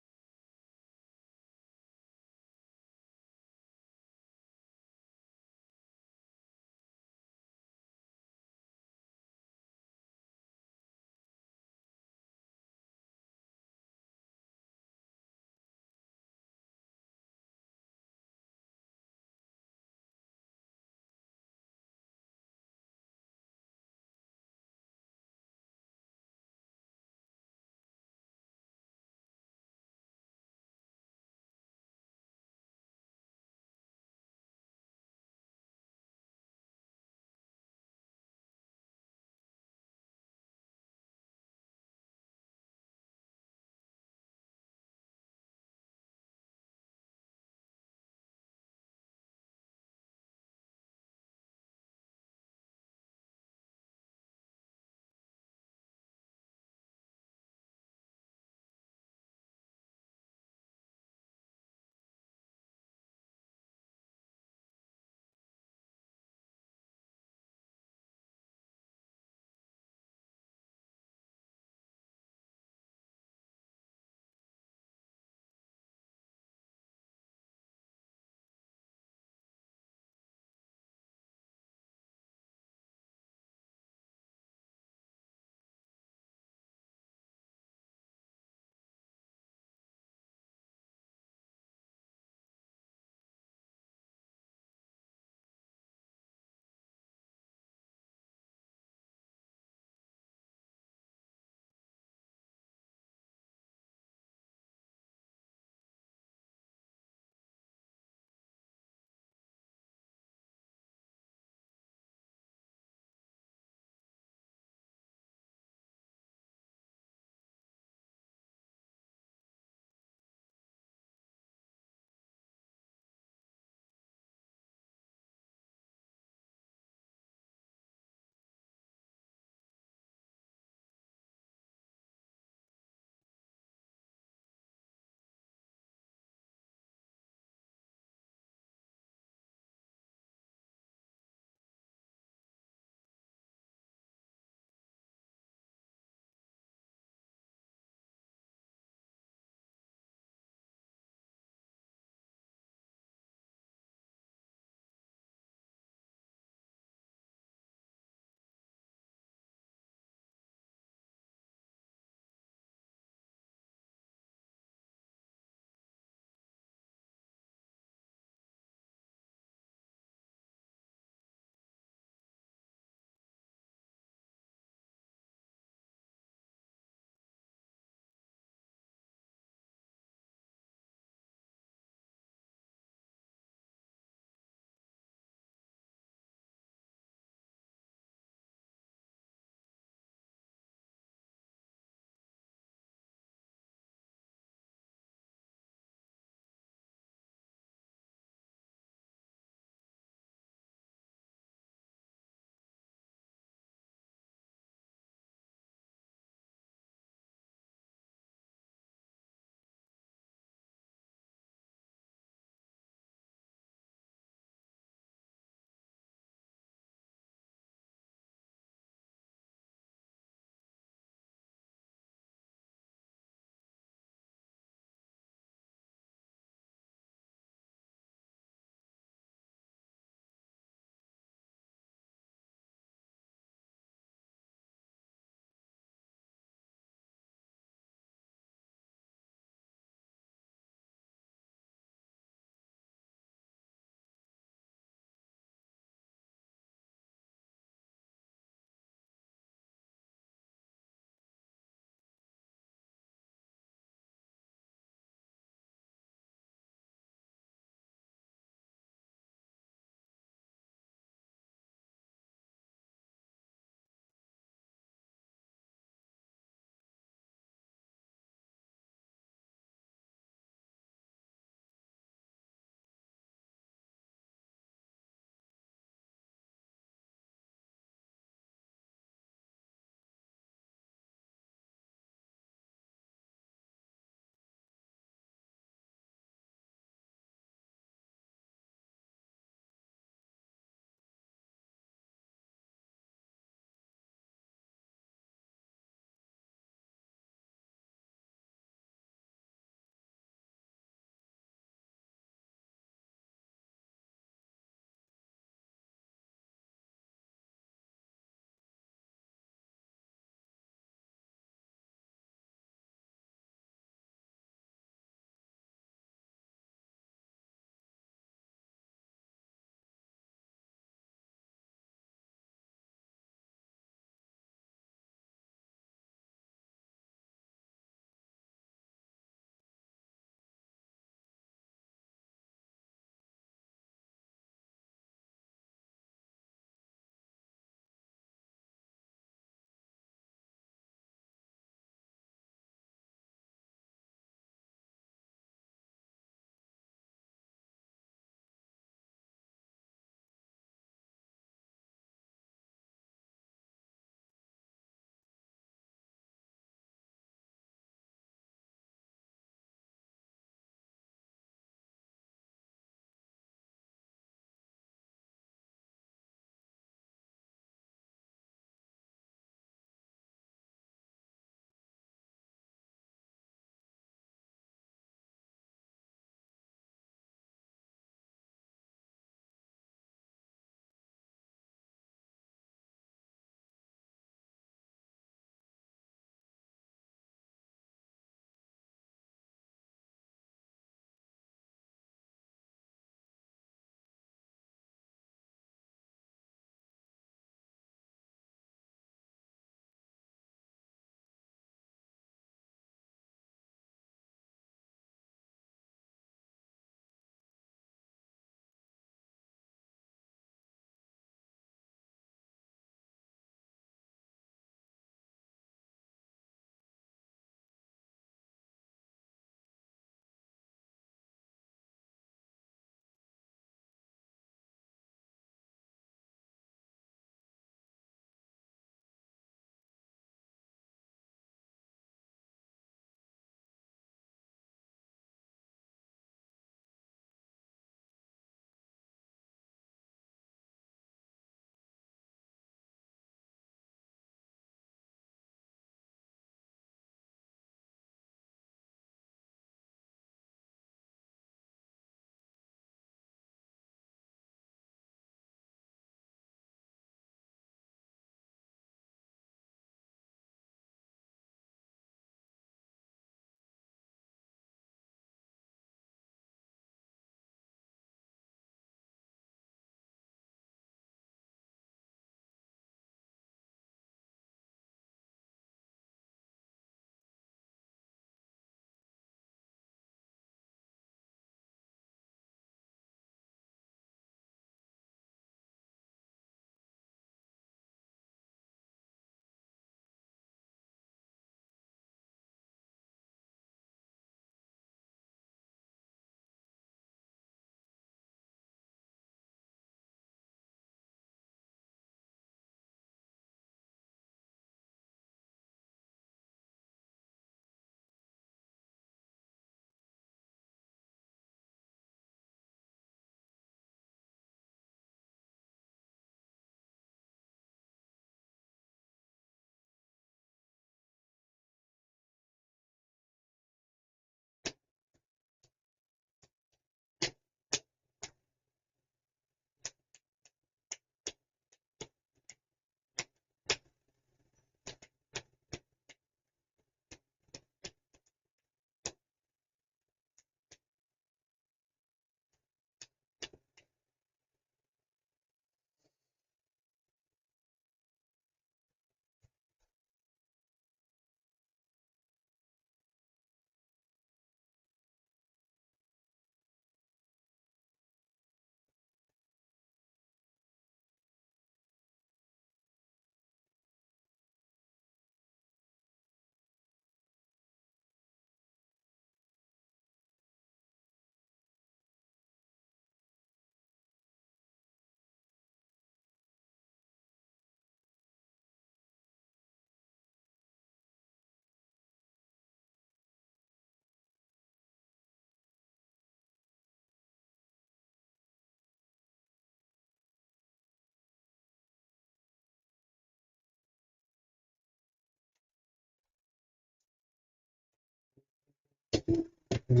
Stop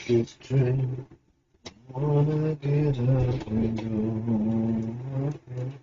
this train. Wanna get up and go.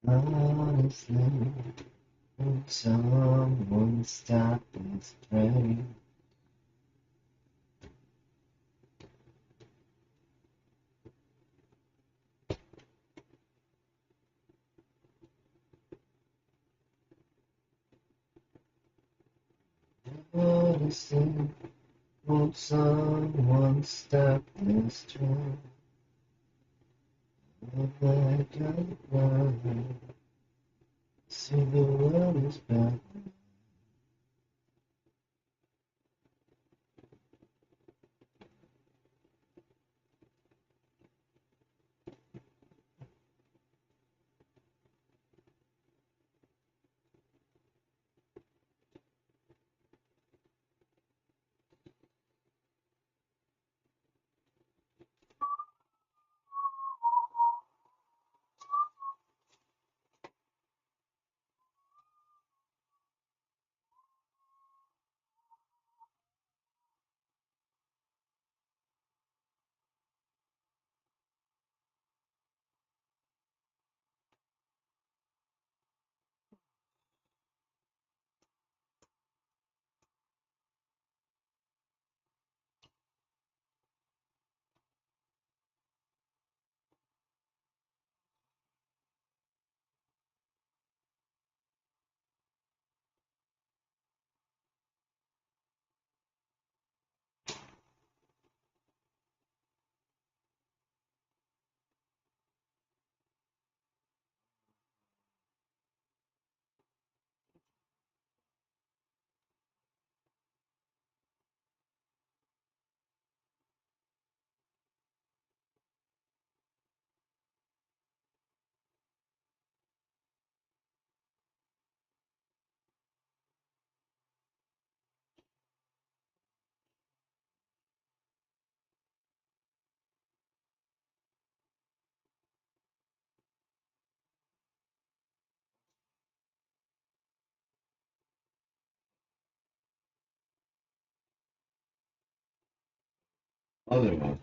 Honestly, would someone stop this train? Honestly, would someone stop this train? I don't know. See the world is back. Otherwise,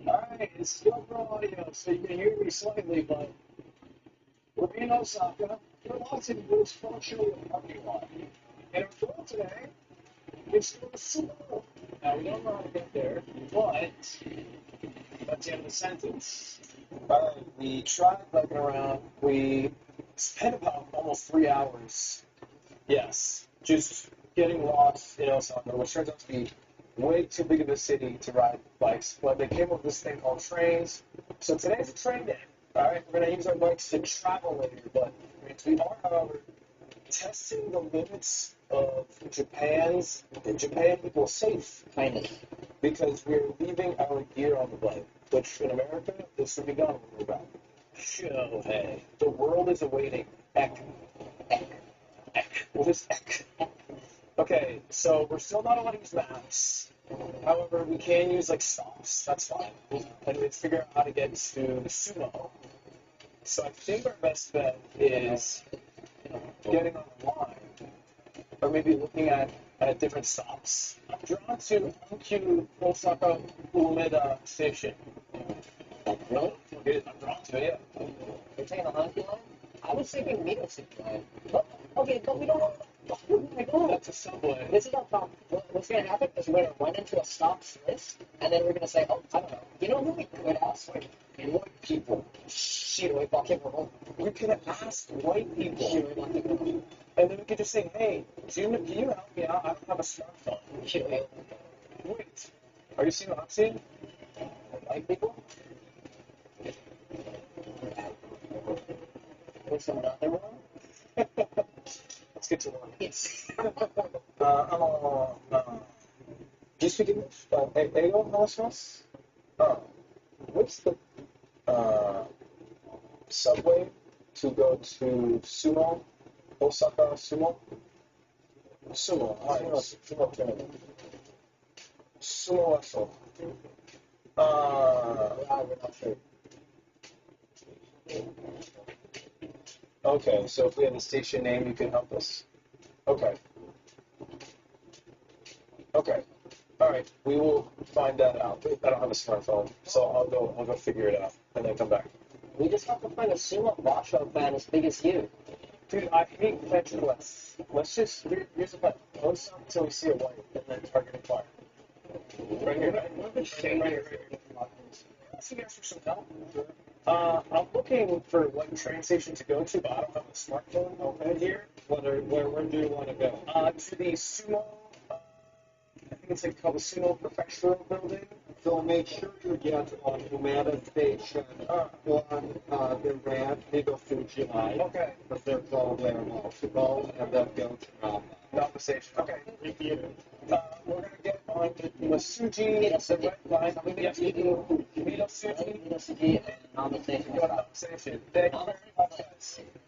Alright, it's still no audio, so you can hear me slightly, but we're in Osaka. We're watching this functional parking lot. And our goal today is to go to Seoul. Now, we don't know how to get there, but that's the end of the sentence. Alright, we tried looking around. We spent about almost 3 hours. Yes, just getting lost in Osaka, which turns out to be way too big of a city to ride bikes. But they came up with this thing called trains. So today's a train day. All right, we're gonna use our bikes to travel later, but we are, however, testing the limits of Japan equals safe, kind of, because we're leaving our gear on the bike, which in America, this would be gone when we're back. So, hey, the world is awaiting. What is Ek? Okay, so we're still not allowed to use maps. However, we can use, like, stops. That's fine. And we figure out how to get to the sumo. So I think our best bet is getting on the line, or maybe looking at different stops. I'm drawn to Hankyu Osaka Umeda Station. Really? I'm drawn to it, yeah. You're taking the Hankyu line? I was thinking Middle City line. But, okay, but we don't know. Oh my god. That's a subway. This is our problem. What's going to happen is we're going to run into a stops list, and then we're going to say, oh, I don't know. You know who we could ask? Like, white people. Shit, we fucking wrong. We could ask white people. And then we could just say, hey, can you help me out? I don't have a smartphone. Shit, wait. Are you seeing what I'm seeing? White people? There's another one? Let's get to one. Yes. Do you speak English? Eigo Halashimasu? What's the subway to go to Sumo? Osaka Sumo? Sumo. Alright. Sumo Wessel. We're not sure. Okay, so if we have a station name, you can help us. Okay. Okay. All right. We will find that out. I don't have a smartphone, so I'll go figure it out and then come back. We just have to find a sumo basho fan as big as you. Dude, I hate fetchless. Let's just here's the bet. Close up until we see a white, and then target and fire. Right here. Right here. Ask you guys for some help. I'm looking for what train station to go to, but I don't have a smartphone over here. Where do you want to go? To the Sumo, I think it's like called the Sumo Prefectural Building. So make sure you get on Umeda Station on the ramp Middle Fuji line. Okay. Because they're called there multiple, and then go to Napa Station. Okay. We're going to get on Masuji, the red line. Yes, we do. Middle Suji, and Napa Station. Go to Napa Station. Thank you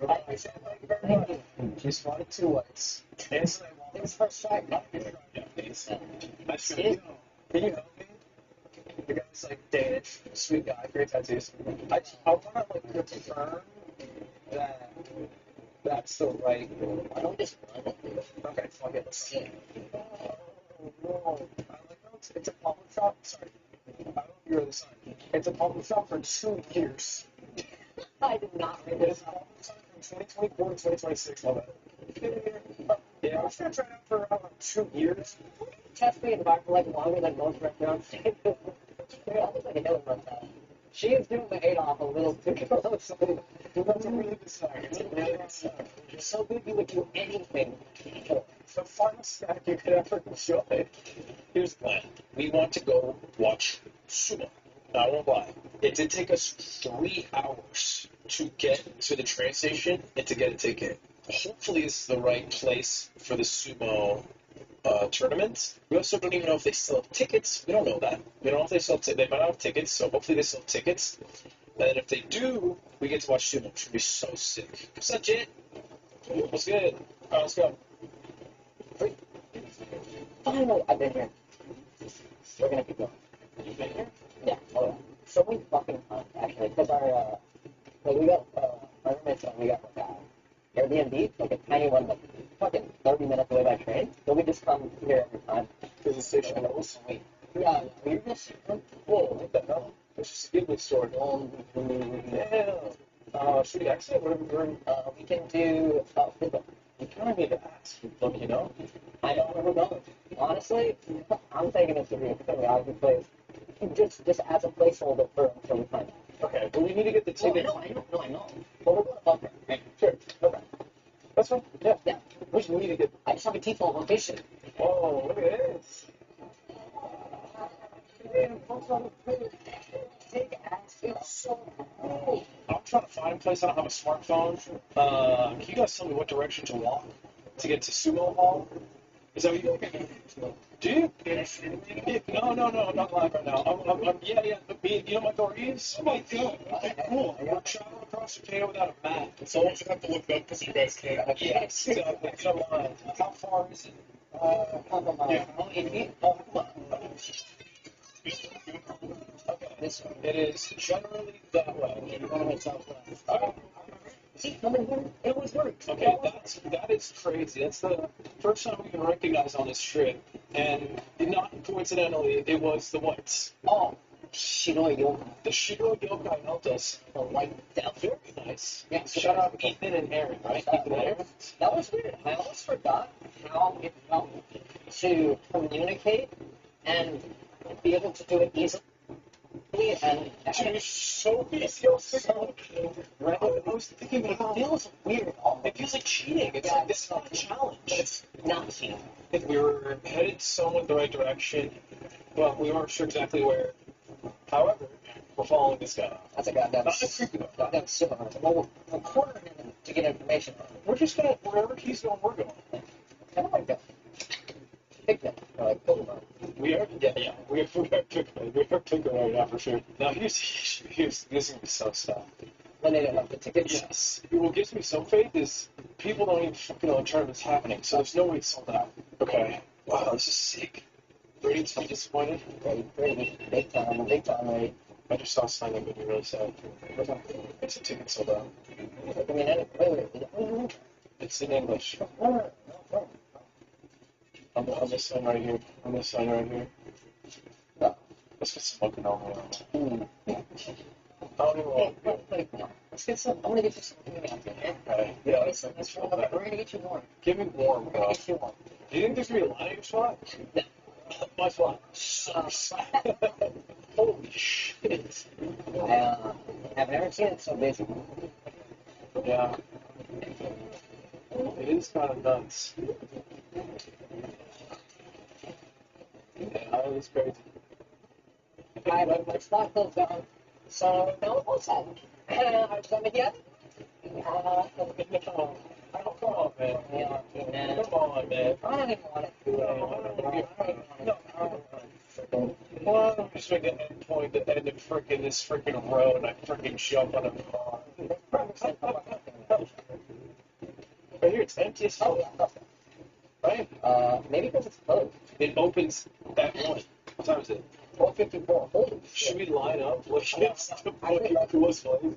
very much. Thank you very much. You spotted two lights. It's for sight. I should know. Can you help me? The guy's like Danish, sweet guy, great tattoos. I want to like confirm that that's the right. I don't just run it. Okay, fuck it. Let's see. Oh no! It's a pop-up shop. Sorry, I don't know if you're the sign. It's a pop-up shop for 2 years. I did not read It's a pop-up shop from 2024 to 2026. Love it. Yeah, I was gonna try it out for around 2 years. Test the environment like longer than most restaurants. That looks like a hill run that. She is doing the 8 off a little too close. That's a really good sign. It's a really good sign. It's so good you would do anything. It's the funnest snack you could ever enjoy. Here's the plan. We want to go watch sumo. I won't lie. It did take us 3 hours to get to the train station and to get a ticket. Hopefully this is the right place for the sumo tournament. We also don't even know if they still have tickets. We don't know that. We don't know if they still have they might not have tickets, so hopefully they still have tickets. And if they do, we get to watch sumo, which would be so sick. What's up, Jet? What's good? Alright, let's go. Finally, I've been here. We're gonna keep going. You've been here? Yeah. Oh, yeah. So many fucking times, actually, because our, like, we got, my roommates and we got, like, Airbnb, like a tiny one, like, fucking 30 minutes away by train. So we just come here every time. There's a station that was sweet. Yeah, we're just, whoa, what the hell? It's just a Ghibli store. Yeah. Should we exit? What are we doing? We can do, you kind of need to ask, look, you know? I know where we're going. Honestly, I'm taking this to be a pretty obvious place. Just as a placeholder for until we find out. Okay, but we need to get the ticket. I know. But we're going to Bunker. Right? Sure. Okay. That's fine. Yeah. Yeah. Which we need to get. I just have a default location. Oh, look at this. Big ass. It's so cool. I'm trying to find a place. I don't have a smartphone. Can you guys tell me what direction to walk to get to Sumo Hall? Is that what you do? You? No, not live right now. Yeah. Me, you know my door is? Oh my god. Okay, cool. We're traveling across Japan without a map. So we'll have to look it up because you guys can't. Yes, exactly. Come on. How far is it? How many feet? Oh, come on. Okay, this way. It is generally that way. You're going to head southwest. See, it always works. Okay, that is crazy. That's the first time we can recognize on this trip, and not coincidentally, it was the whites. Oh, Shiroi Yokai. The Shiroi Yokai helped us. The white devil. Very nice. Yeah, Shout out Ethan and Aaron, right? Ethan and Aaron. That was weird. I almost forgot how it felt to communicate and be able to do it easily. And Dude, so easy. Right? I was thinking that it feels weird. It feels like cheating. It's like this is not a challenge. It's not cheating. If we were headed somewhat the right direction, well, we weren't sure exactly where. However, we're following this guy. That's a goddamn super. Well, we'll corner him to get information. We're just gonna wherever he's going, we're going. Kind of like that. Picnic, like Pokemon. We are picking right now for sure. Now here's this is gonna be so sad. When they don't have the tickets. Yes. What gives me some faith is people don't even fucking know the tournament's happening, so there's no way it's sold out. Okay. Wow, this is sick. Ready to be disappointed? Ready. Big time, ready. I just saw a sign that made me really sad. It's a ticket sold out. I mean, wait. It's in English. On this sign right here. On this sign right here. Let's get some fucking over there. I don't even want to. No. Let's get some. I'm gonna get you some. Okay. Yeah, that's We're gonna get you warm. Give me warm, We're bro. gonna get you warm. Do you think there's gonna be a line at your spot? No. My spot. Holy shit. I've never seen it so busy. Yeah. It is kind of nuts. Yeah, that is crazy. My spot closed down, so no one was out. I was gonna get Oh, come on, man. Come on, man. I don't even want Well, I'm just make an end point at the end of this freaking road and I freaking jump on a car. Right here, it's empty as fuck. Right? Maybe because it's closed. It opens at 1. What time is it? 4:54. Holy Should we line up? Like, it's the fucking coolest place.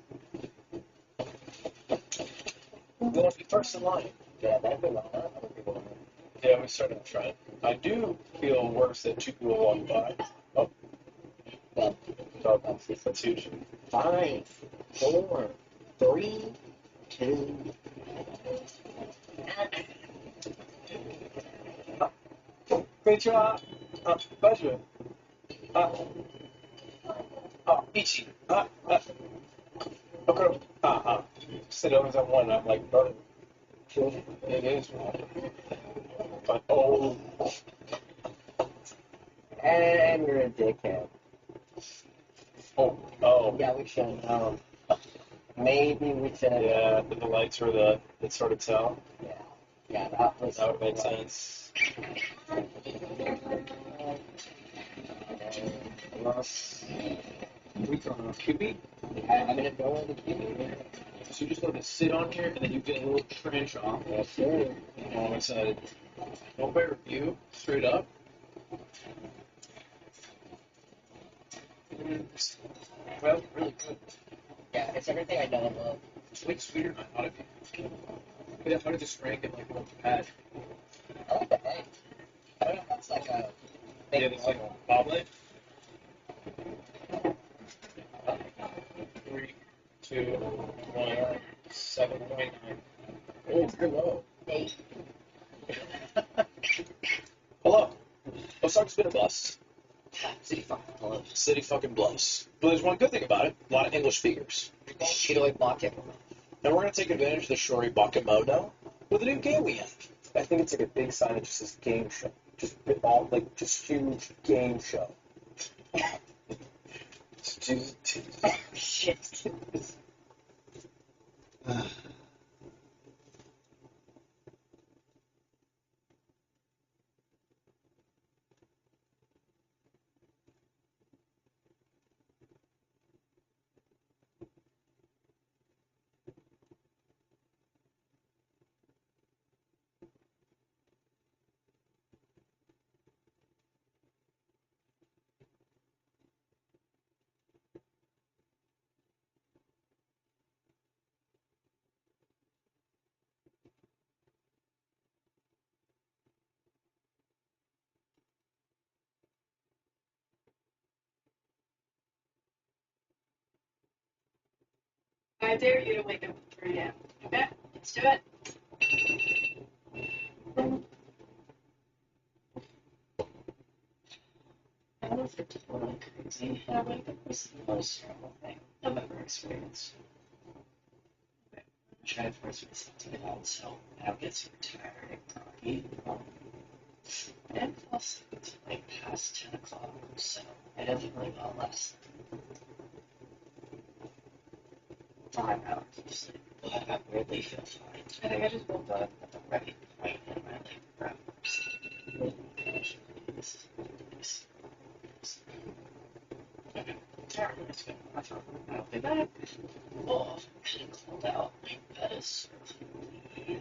We want to be first in line. Yeah, that'd be long. Yeah, we started trying. I do feel worse that 2 people walk by. Oh. Yeah. That's huge. 5, 4, 3, 2. Konnichiwa. Pleasure. Ichi. Okay. Said it was at 1. I'm like, bro. It is 1. But, oh. And you're a dickhead. Oh. Yeah, we should. Maybe we should. Yeah, but the lights were it's sort of tell. Yeah, that would make sense. We throw on a QB. I'm gonna go in the QB. So you just let it sit on here, and then you get a little trench off. Yes, sir. I'm excited. No better view, straight up. Well, really good. Yeah, it's everything I know and love. It's way sweeter than I thought it'd be. I thought it just drank it like one pad. I like the egg. I don't know if that's like a... Yeah, it's like a omelet. 3, 2, 1, 7.9. Oh, it's pretty low. 8. Hello. Osaka's been a bust. City fucking blows. City fucking blows. But there's one good thing about it. A lot of English speakers. Shiroi Bake. And we're going to take advantage of the Shori Bakemono. with the new game we have. I think it's like a big sign that just says game show. Just all like just huge game show. Shit. I dare you to wake up at 3 a.m. Okay? Let's do it. I don't know if it's totally crazy. I wake up was the most normal thing I've ever experienced. Okay. I'm gonna try to force myself to get out so I don't get super tired and groggy. I didn't fall asleep until like past 10 o'clock, so I definitely got less than 5 hours of sleep. But I weirdly feel fine. I think I just woke up at the right point in my like breakfast. This is nice. Okay. Alright, let's go. I'll be back. Oh, I'm kind of cold out. My bed is certainly,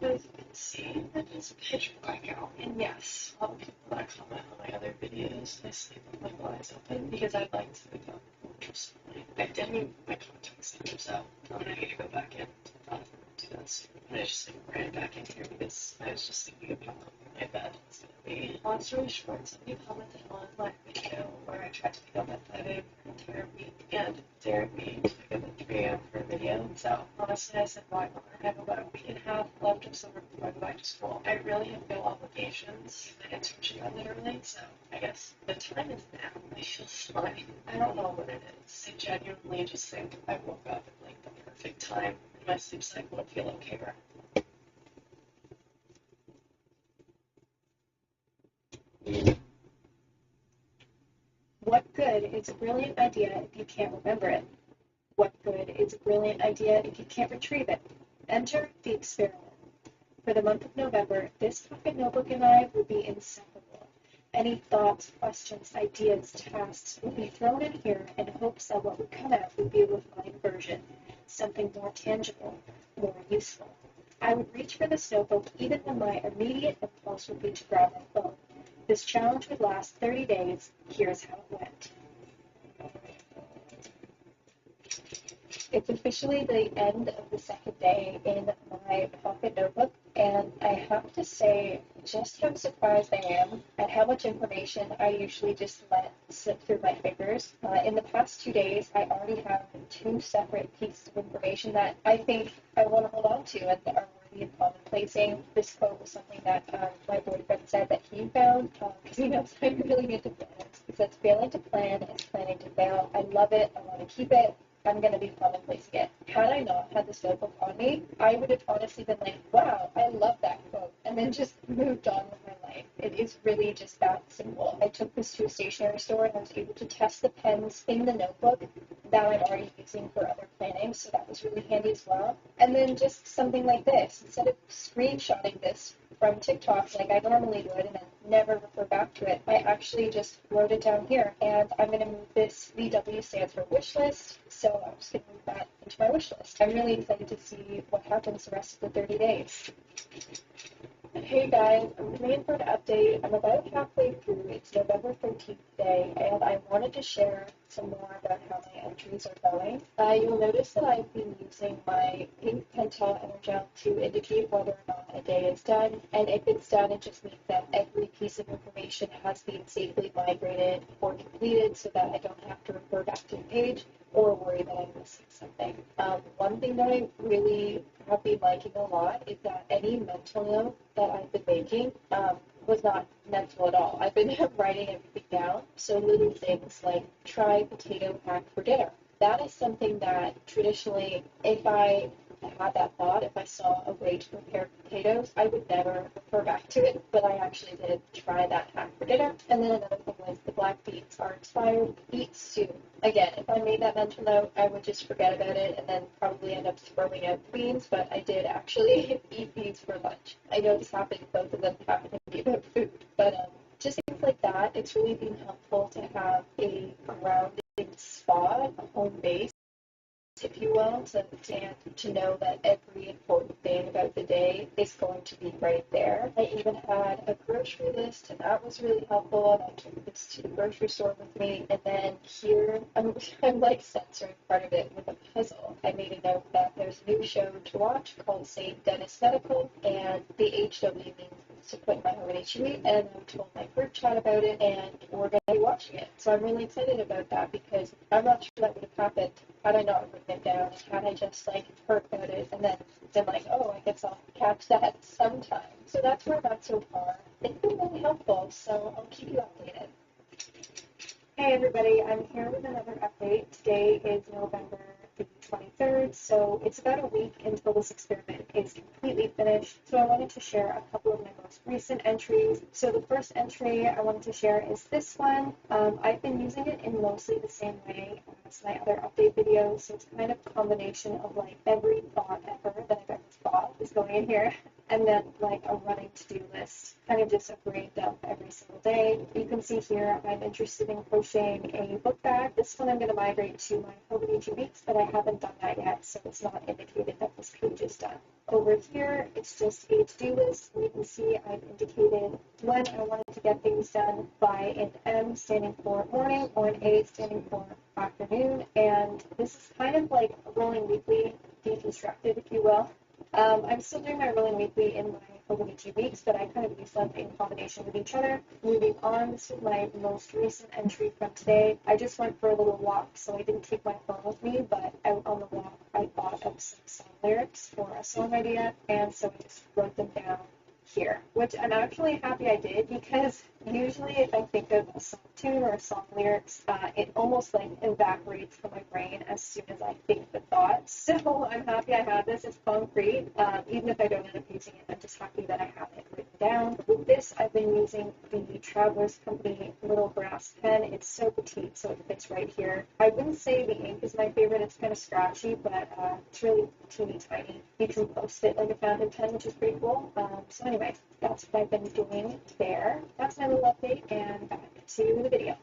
as you can see, it is pitch black out. And yes, a lot of people that comment on my other videos, I sleep with my blinds open because I like to wake up just fine. I didn't my contact centers out. And I need to go back in to the bathroom and do that soon. And I just ran back in here because I was just thinking about my bed. It's gonna be long story short, somebody commented on my video where I tried to pick up at 5 a.m. for an entire week and dared me to pick up at 3 a.m. for a video. So honestly I said why not? I have about a week and a half left of summer before I go back to school. I really have no obligations. My internship ended early, so I guess the time is now. I feel fine. I don't know what it is. I genuinely just think I woke up at like the perfect time and my sleep cycle would feel okay right. What good is a brilliant idea if you can't remember it? What good is a brilliant idea if you can't retrieve it? Enter the experiment. For the month of November, this pocket notebook and I will be inseparable. Any thoughts, questions, ideas, tasks will be thrown in here in hopes that what would come out would be a refined version, something more tangible, more useful. I would reach for this notebook even when my immediate impulse would be to grab my phone. This challenge would last 30 days. Here's how it went. It's officially the end of the second day in my pocket notebook, and I have to say just how surprised I am at how much information I usually just let slip through my fingers. In the past 2 days, I already have 2 separate pieces of information that I think I want to hold on to and are worthy of commonplacing. This quote was something that my boyfriend said that he found, because he knows I'm really into plans. He says, failing to plan is planning to fail. I love it. I want to keep it. I'm going to be commonplacing it. Had I not had this notebook on me, I would have honestly been like, wow, I love that quote, and then just moved on with my life. It is really just that simple. I took this to a stationery store and I was able to test the pens in the notebook that I'm already using for other planning, so that was really handy as well. And then just something like this. Instead of screenshotting this from TikTok like I normally would and then never refer back to it, I actually just wrote it down here, and I'm going to move this VW stands for wish list, so I'm just going to move that into my wish list. I'm really excited to see what happens the rest of the 30 days. And hey guys, I'm coming in for an update. I'm about halfway through. It's November 13th day, and I wanted to share some more about how my entries are going. You'll notice that I've been using my pink Pentel Energel to indicate whether or not a day is done, and if it's done, it just means that every piece of information has been safely migrated or completed so that I don't have to refer back to the page or worry that I'm missing something. One thing that I really have been liking a lot is that any mental note that I've been making was not mental at all. I've been writing everything down, so little things like try potato hack for dinner. That is something that traditionally, if I I had that thought, if I saw a way to prepare potatoes, I would never refer back to it, but I actually did try that hack for dinner. And then another thing was the black beets are expired. Eat soon. Again, if I made that mental note, I would just forget about it and then probably end up throwing out the beans, but I did actually eat beans for lunch. I know this happened, both of them happened to be about food, but just things like that, it's really been helpful to have a grounding spot, a home base, if you will, to know that every important thing about the day is going to be right there. I even had a grocery list, and that was really helpful, and I took this to the grocery store with me, and then here, I'm like censoring part of it with a puzzle. I made a note that there's a new show to watch called St. Dennis Medical, and the HW means to put in my home and HUE, and I told my group chat about it, and we're going to be watching it. So I'm really excited about that, because I'm not sure that would have happened had I not written it down, had I just like heard about it and then been like, oh, I guess I'll catch that sometime. So that's where I'm at so far. It's been really helpful, so I'll keep you updated. Hey everybody, I'm here with another update. Today is November the 23rd, so it's about a week until this experiment is completely finished. So I wanted to share a couple of my most recent entries. So the first entry I wanted to share is this one. I've been using it in mostly the same way as my other update videos, so it's kind of a combination of like every thought ever that I've ever thought is going in here, and then like a running to-do list, kind of just a brain dump every single day. You can see here I'm interested in crocheting a book bag. This one I'm going to migrate to my Home and HU Weeks, but I haven't done that yet, so it's not indicated that this page is done. Over here, it's just a to-do list. You can see I've indicated when I wanted to get things done by an M standing for morning or an A standing for afternoon, and this is kind of like a rolling weekly deconstructed, if you will. I'm still doing my rolling weekly in my Home and HU Weeks, but I kind of use them in combination with each other. Moving on, this is my most recent entry from today. I just went for a little walk, so I didn't take my phone with me, but out on the walk I thought of some song lyrics for a song idea, and so I just wrote them down here, which I'm actually happy I did, because usually if I think of a song tune or a song lyrics, it almost like evaporates from my brain as soon as I think the thought. So I'm happy I have this. It's concrete. Even if I don't end up using it, I'm just happy that I have it written down. With this, I've been using the Travelers Company little brass pen. It's so petite, so it fits right here. I wouldn't say the ink is my favorite. It's kind of scratchy, but it's really teeny tiny. You can post it like a fountain pen, which is pretty cool. So anyway, that's what I've been doing there. That's my little update, and back to the video.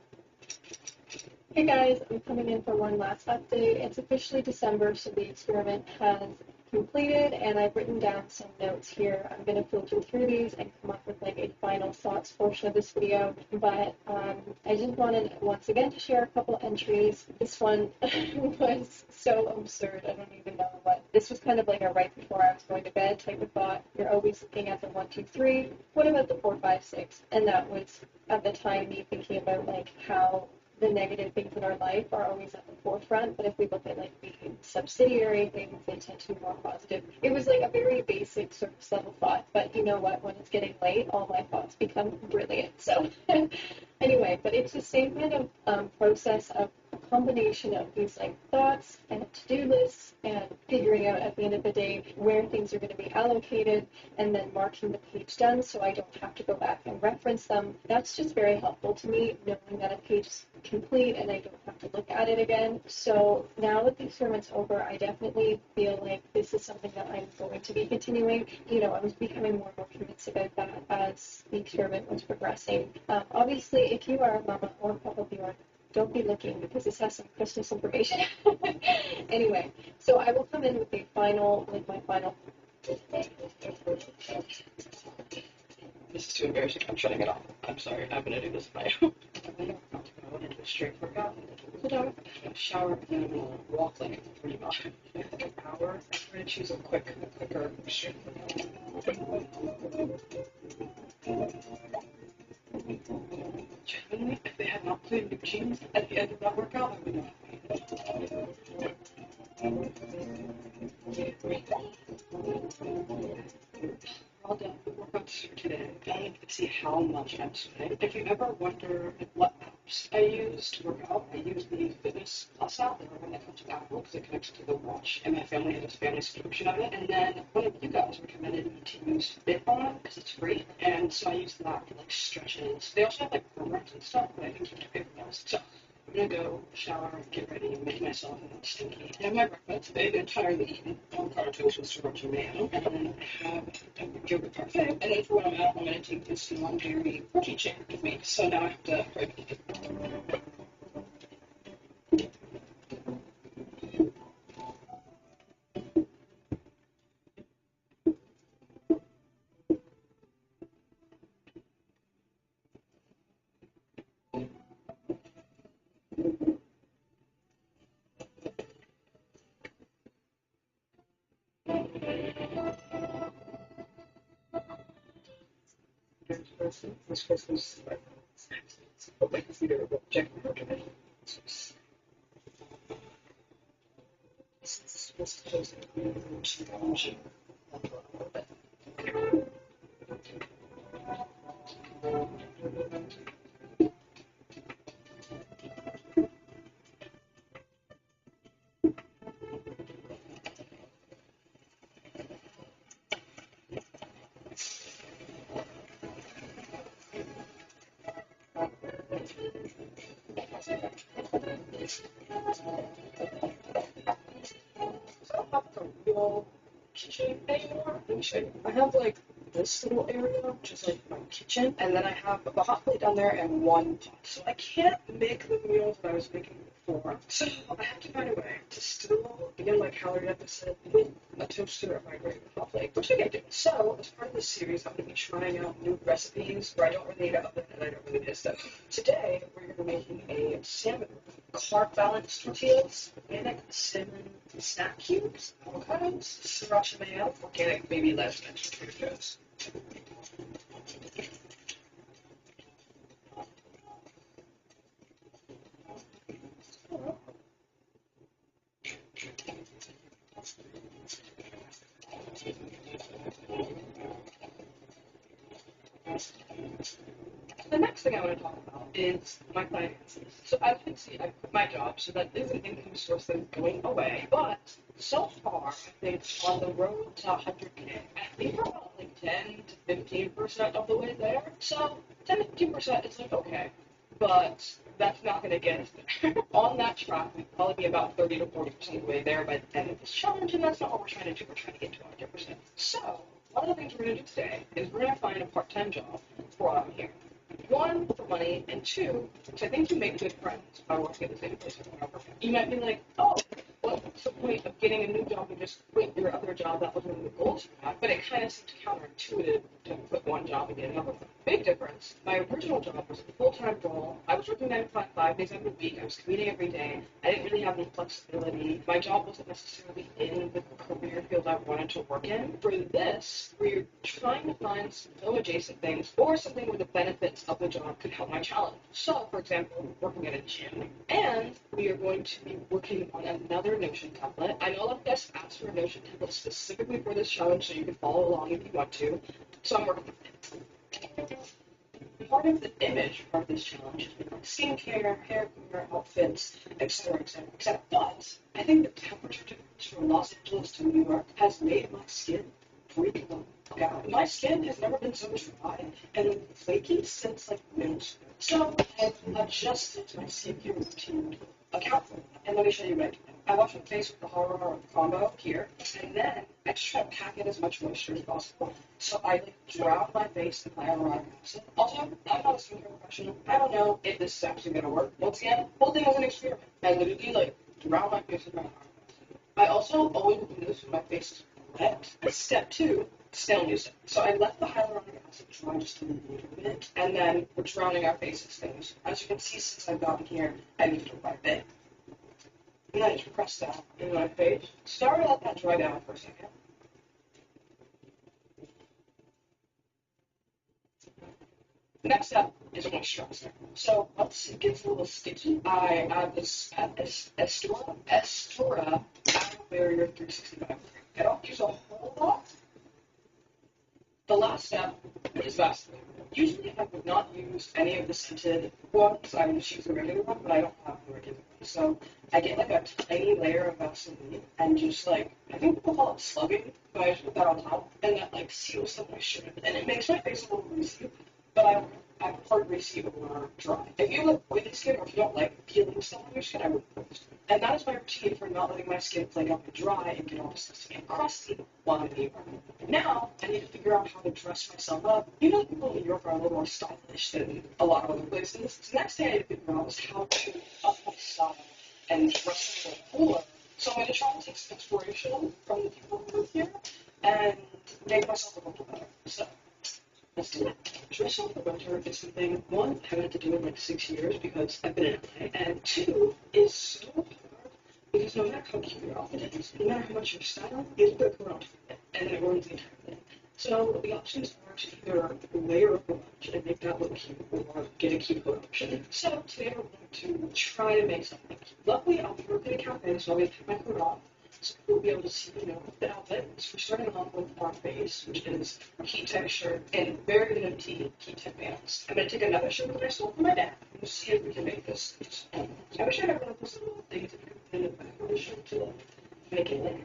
Hey guys, I'm coming in for one last update. It's officially December, so the experiment has completed, and I've written down some notes here. I'm going to filter through these and come up with like a final thoughts portion of this video, but I just wanted once again to share a couple entries. This one was so absurd, I don't even know what. This was kind of like a right before I was going to bed type of thought. You're always looking at the 1, 2, 3. What about the 4, 5, 6? And that was at the time me thinking about like how the negative things in our life are always at the forefront, but if we look at like the subsidiary things, they tend to be more positive. It was like a very basic surface level thought, but you know what, when it's getting late, all my thoughts become brilliant. So anyway, but it's the same kind of process of a combination of these like thoughts and a to-do list and figuring out at the end of the day where things are going to be allocated and then marking the page done so I don't have to go back and reference them. That's just very helpful to me, knowing that a page is complete and I don't have to look at it again. So now that the experiment's over, I definitely feel like this is something that I'm going to be continuing. You know, I was becoming more and more convinced about that as the experiment was progressing. Obviously, if you are a mama or a papa viewer, don't be looking because this has some Christmas information. Anyway, so I will come in with a final, my final. This is too embarrassing. I'm shutting it off. I'm sorry. I'm going to do this on my own. I'm going to do a straight workout. Cool down, shower, and walk like 3 miles. Like an hour. I'm going to choose a quicker straight workout. Genuinely, if they had not played New Jeans at the end of that workout, I would not. All done. The workouts for today. I don't even see how much I'm sweating. If you ever wonder what apps I use to work out. I use the Fitness Plus app, the one that comes with Apple, because it connects to the watch, and my family has a family subscription of it. And then one of you guys recommended me to use FitOn because it's free, and so I use that for like stretches. They also have like programs and stuff, but I think you have to pay for those. So I'm gonna go shower, get ready, make myself a little stinky. I have my breakfast. I've entirely eaten avocado toast with sriracha mayo, and then I have a yogurt parfait. And then for when I'm out, I'm gonna take this non-dairy protein shake with me. So now I have to prep it. This Christmas, but like if we ever go check the document, this is just challenging. Kitchen anymore. I have like this little area, which is like my kitchen, and then I have a hot plate down there and one pot. So I can't make the meals that I was making before. So I have to find a way to still begin my calorie deficit with a toaster and microwave hot plate, which I can do. So as part of this series, I'm going to be trying out new recipes where I don't really need an oven and I don't really need stuff. Today, we're going to be making a salmon carb balanced tortillas, organic cinnamon snack cubes, avocados, sriracha mayo, organic baby lettuce, and potatoes. The next thing I want to talk about is my finances. So as you can see, I quit my job, so that is an income source that's going away. But so far, I think on the road to 100K, I think we're about like 10 to 15% of the way there. So 10 to 15% is like okay, but that's not going to get us there. On that track, we'd probably be about 30 to 40% of the way there by the end of this challenge, and that's not what we're trying to do. We're trying to get to 100%. So one of the things we're going to do today is we're going to find a part-time job while I'm here. One, for money, and two, because I think you make good friends by working at the same place over and over. You might be like, oh, well, what's the point of getting a new job and just quit your other job? That was one of the goals you had. But it kind of seems counterintuitive to quit one job and get another one. Big difference. My original job was a full-time role. I was working 9 to 5, 5 days out of the week. I was commuting every day. I didn't really have any flexibility. My job wasn't necessarily in the career field I wanted to work in. For this, we're trying to find some adjacent things or something where the benefits of the job could help my challenge. So, for example, working at a gym, and we are going to be working on another Notion template. I know a lot of guys asked for a Notion template specifically for this challenge, so you can follow along if you want to. So I'm working on it. Part of the image part of this challenge is like skincare, hair care, outfits, etc., etc., etc. But I think the temperature difference from Los Angeles to New York has made my skin freak out. My skin has never been so dry and flaky since like middle school. So I've adjusted my skincare routine to account for that. And let me show you what I do. I wash my face with the horror combo here, and then I just try to pack in as much moisture as possible. So I like drown my face in hyaluronic acid. Also, I'm not a skincare professional. I don't know if this is actually gonna work. Once again, whole thing was an experiment. I literally like drown my face in hyaluronic acid. I also always do this when my face is wet. Step 2, still use it. So I let the hyaluronic acid dry just a little bit, and then we're drowning our faces things. As you can see, since I've gotten here, I moved it quite a bit. And then I just press that in my face. Start to let that dry down for a second. The next step is moisturizer. So once it gets a little sticky, I add this Estura Aloe Barrier 365. I don't use a whole lot, the last step is Vaseline. Usually I would not use any of the scented ones. I would just use the regular one, but I don't have the regular one. So I get like a tiny layer of Vaseline and just like, I think people call it slugging, but I just put that on top and that like seals the moisture. And it makes my face a little greasy, but I prefer greasy over dry. If you have oily skin or if you don't like peeling stuff on your skin, I would post. And that is my routine for not letting my skin flake up and dry and get all disgusting and crusty while I'm in New York. Now, I need to figure out how to dress myself up. You know, people in New York are a little more stylish than a lot of other places. So the next thing I need to figure out is how to up my style and dress a little cooler. So I'm going to try to take some inspiration from the people who live here and make myself a little better. So let's do it. Dress up for winter is something, one, I haven't had to do in like 6 years because I've been in LA, and two, is so hard because no matter how cute your outfit is, no matter how much you're styling, you put a coat on top of it, and then it ruins the entire thing. So the options are to either layer a coat and make that look cute, or get a cute coat option. So today we're going to try to make something cute. Luckily, I'll be working at a cafe, so I'm going to take my coat off. So we'll be able to see, the outfit. So we're starting off with our base, which is heat tech shirt and very nifty heat tech pants. I'm going to take another shirt that I stole from my dad. We'll see if we can make this. I wish I had one of those little things that you could put in the back of the shirt to make it like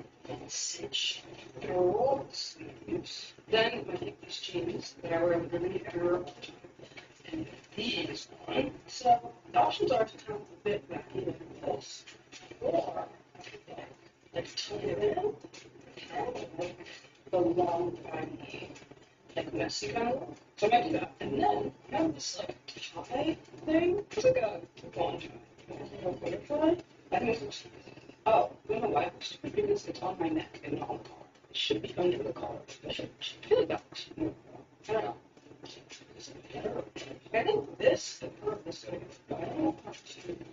cinch. I'm going to roll the sleeves. Then I'm going to take these jeans that I wear underneath everywhere all the time and these on. So the options are to come a bit wacky like this, or like tuck it in, and like the long, baggy, like messy kind of look. So I might do that. And then I have this like tie thing. It's like a blonde tie. It's like a butterfly. I think it looks stupid. Oh, I don't know why it looks stupid because it's on my neck and not on the collar. It should be under the collar. I feel like that looks more. I don't know. I think this, the part of this, I don't know how to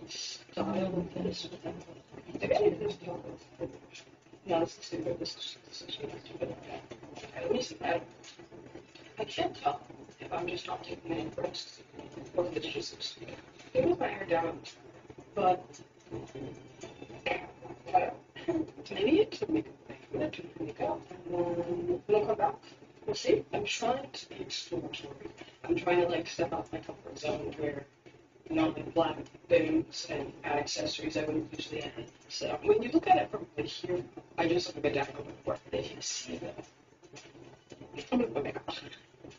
style this. Maybe I need this part. No, this is stupid. This is stupid. Let me see. I can't tell if I'm just not taking any risks or if it's just maybe with my hair down. But maybe it's a makeup thing. I'm going to do makeup and then we'll come back. We'll see. I'm trying to be exploratory. I'm trying to like step out my comfort zone where like black things and add accessories I wouldn't usually add. So when you look at it from like here, I just look a bit down on the work. But if you see that, I'm gonna put makeup on.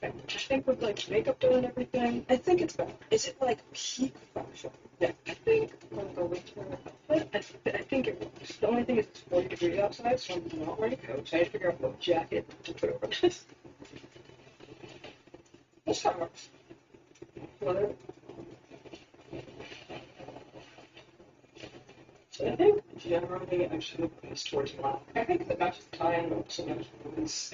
I think with like makeup done and everything, I think it's better. Is it like peak fashion? Yeah, I think I'm gonna go winter outfit. I think it works. The only thing is it's 40 degrees outside, so I'm not wearing a coat. So I need to figure out what jacket to put over this. This kind of works. Whether so I think generally I should have put this towards black. I think that matches the tie and also matches this.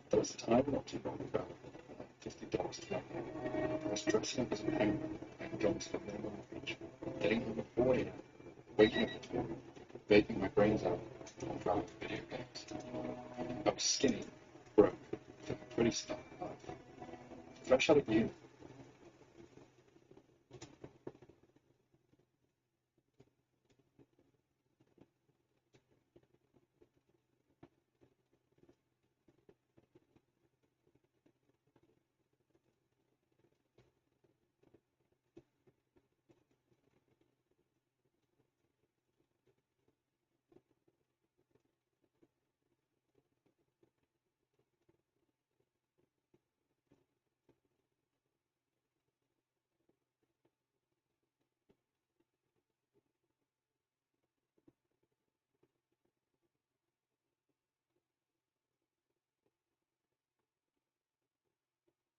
There's time not too long ago, $50 flat. I was dressing up as an angler and going to the minimum wage, getting home at 4 a.m., waking up at 4, baking my brains out, and driving video games. I was skinny, broke, with a pretty stuff life. Fresh out of uni.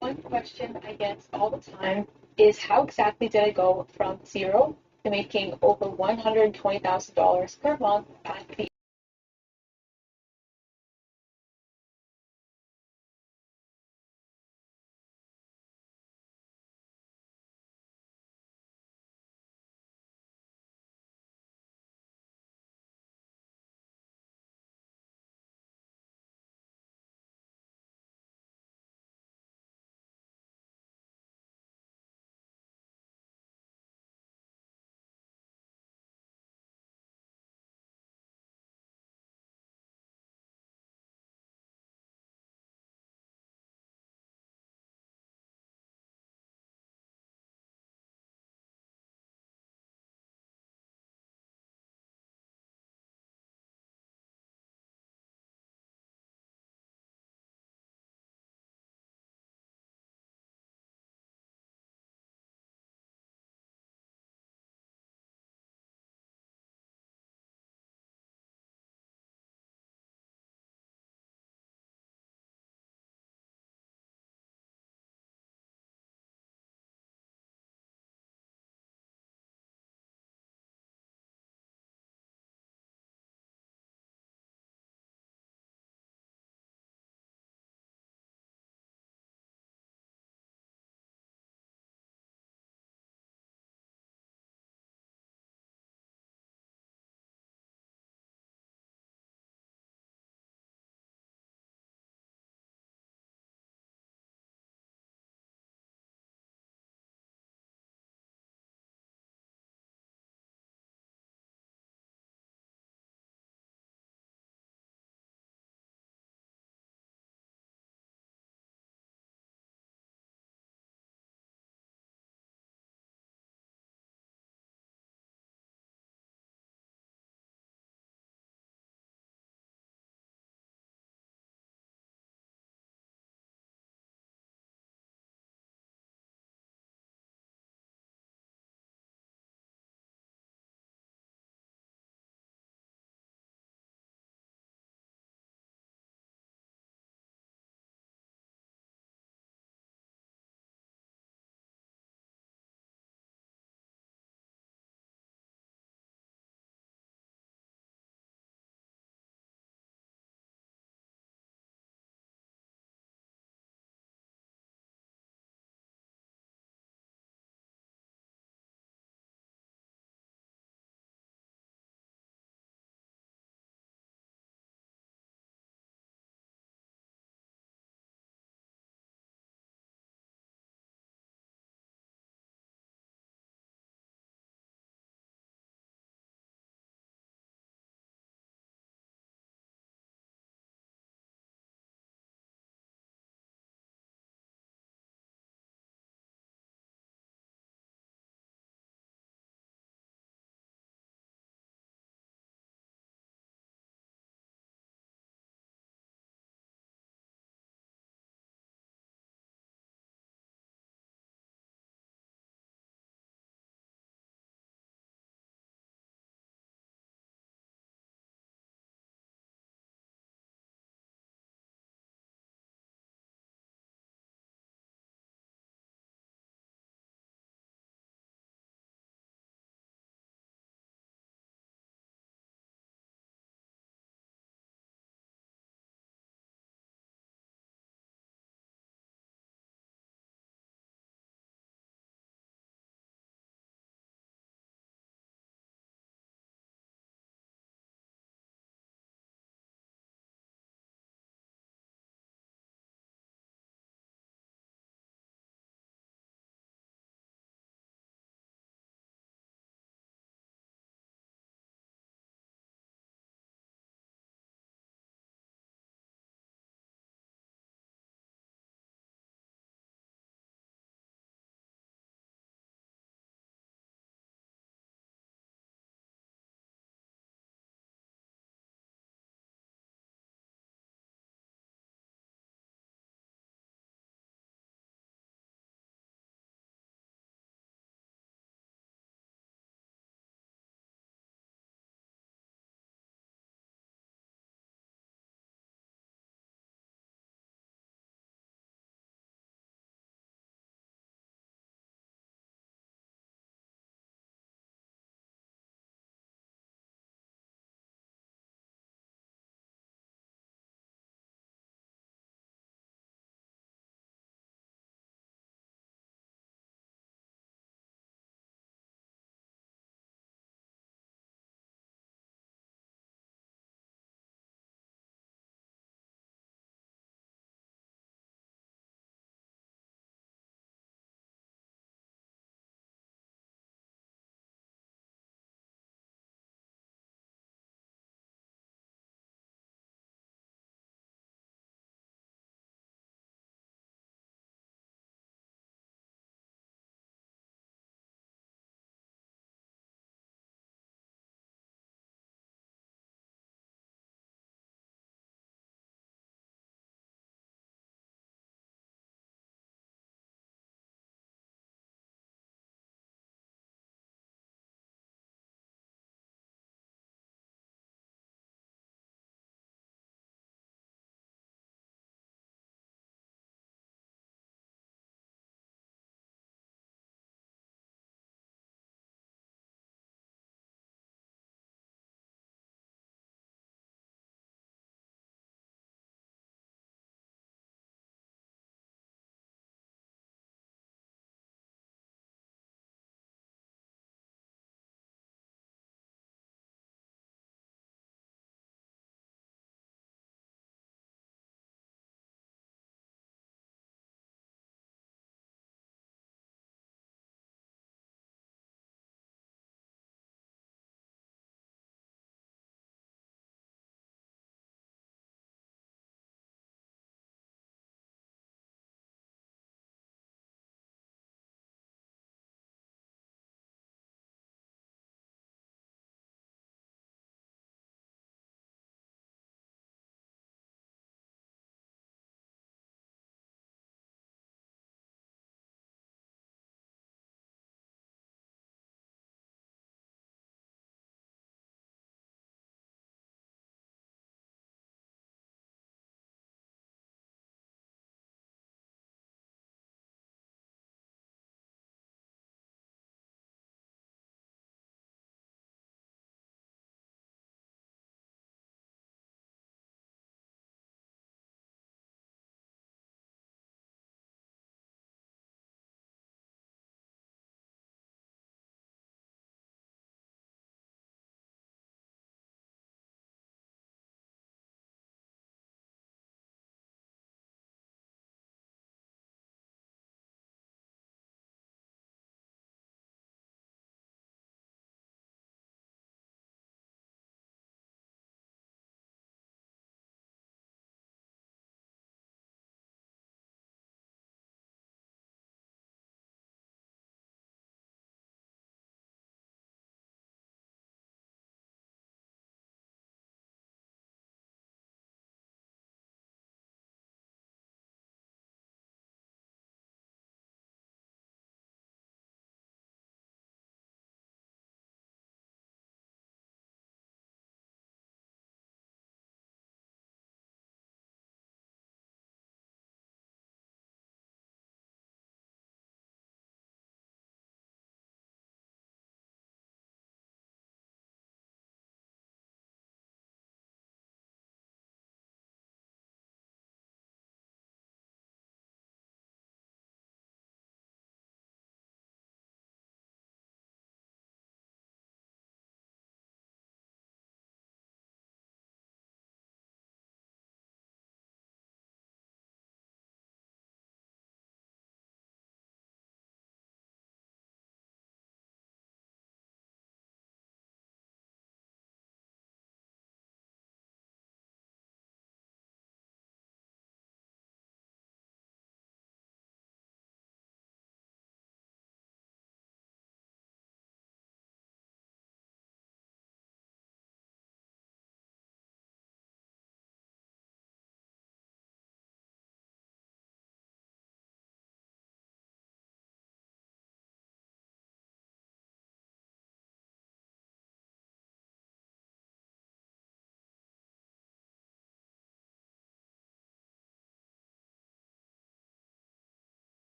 One question I get all the time is how exactly did I go from zero to making over $120,000 per month at the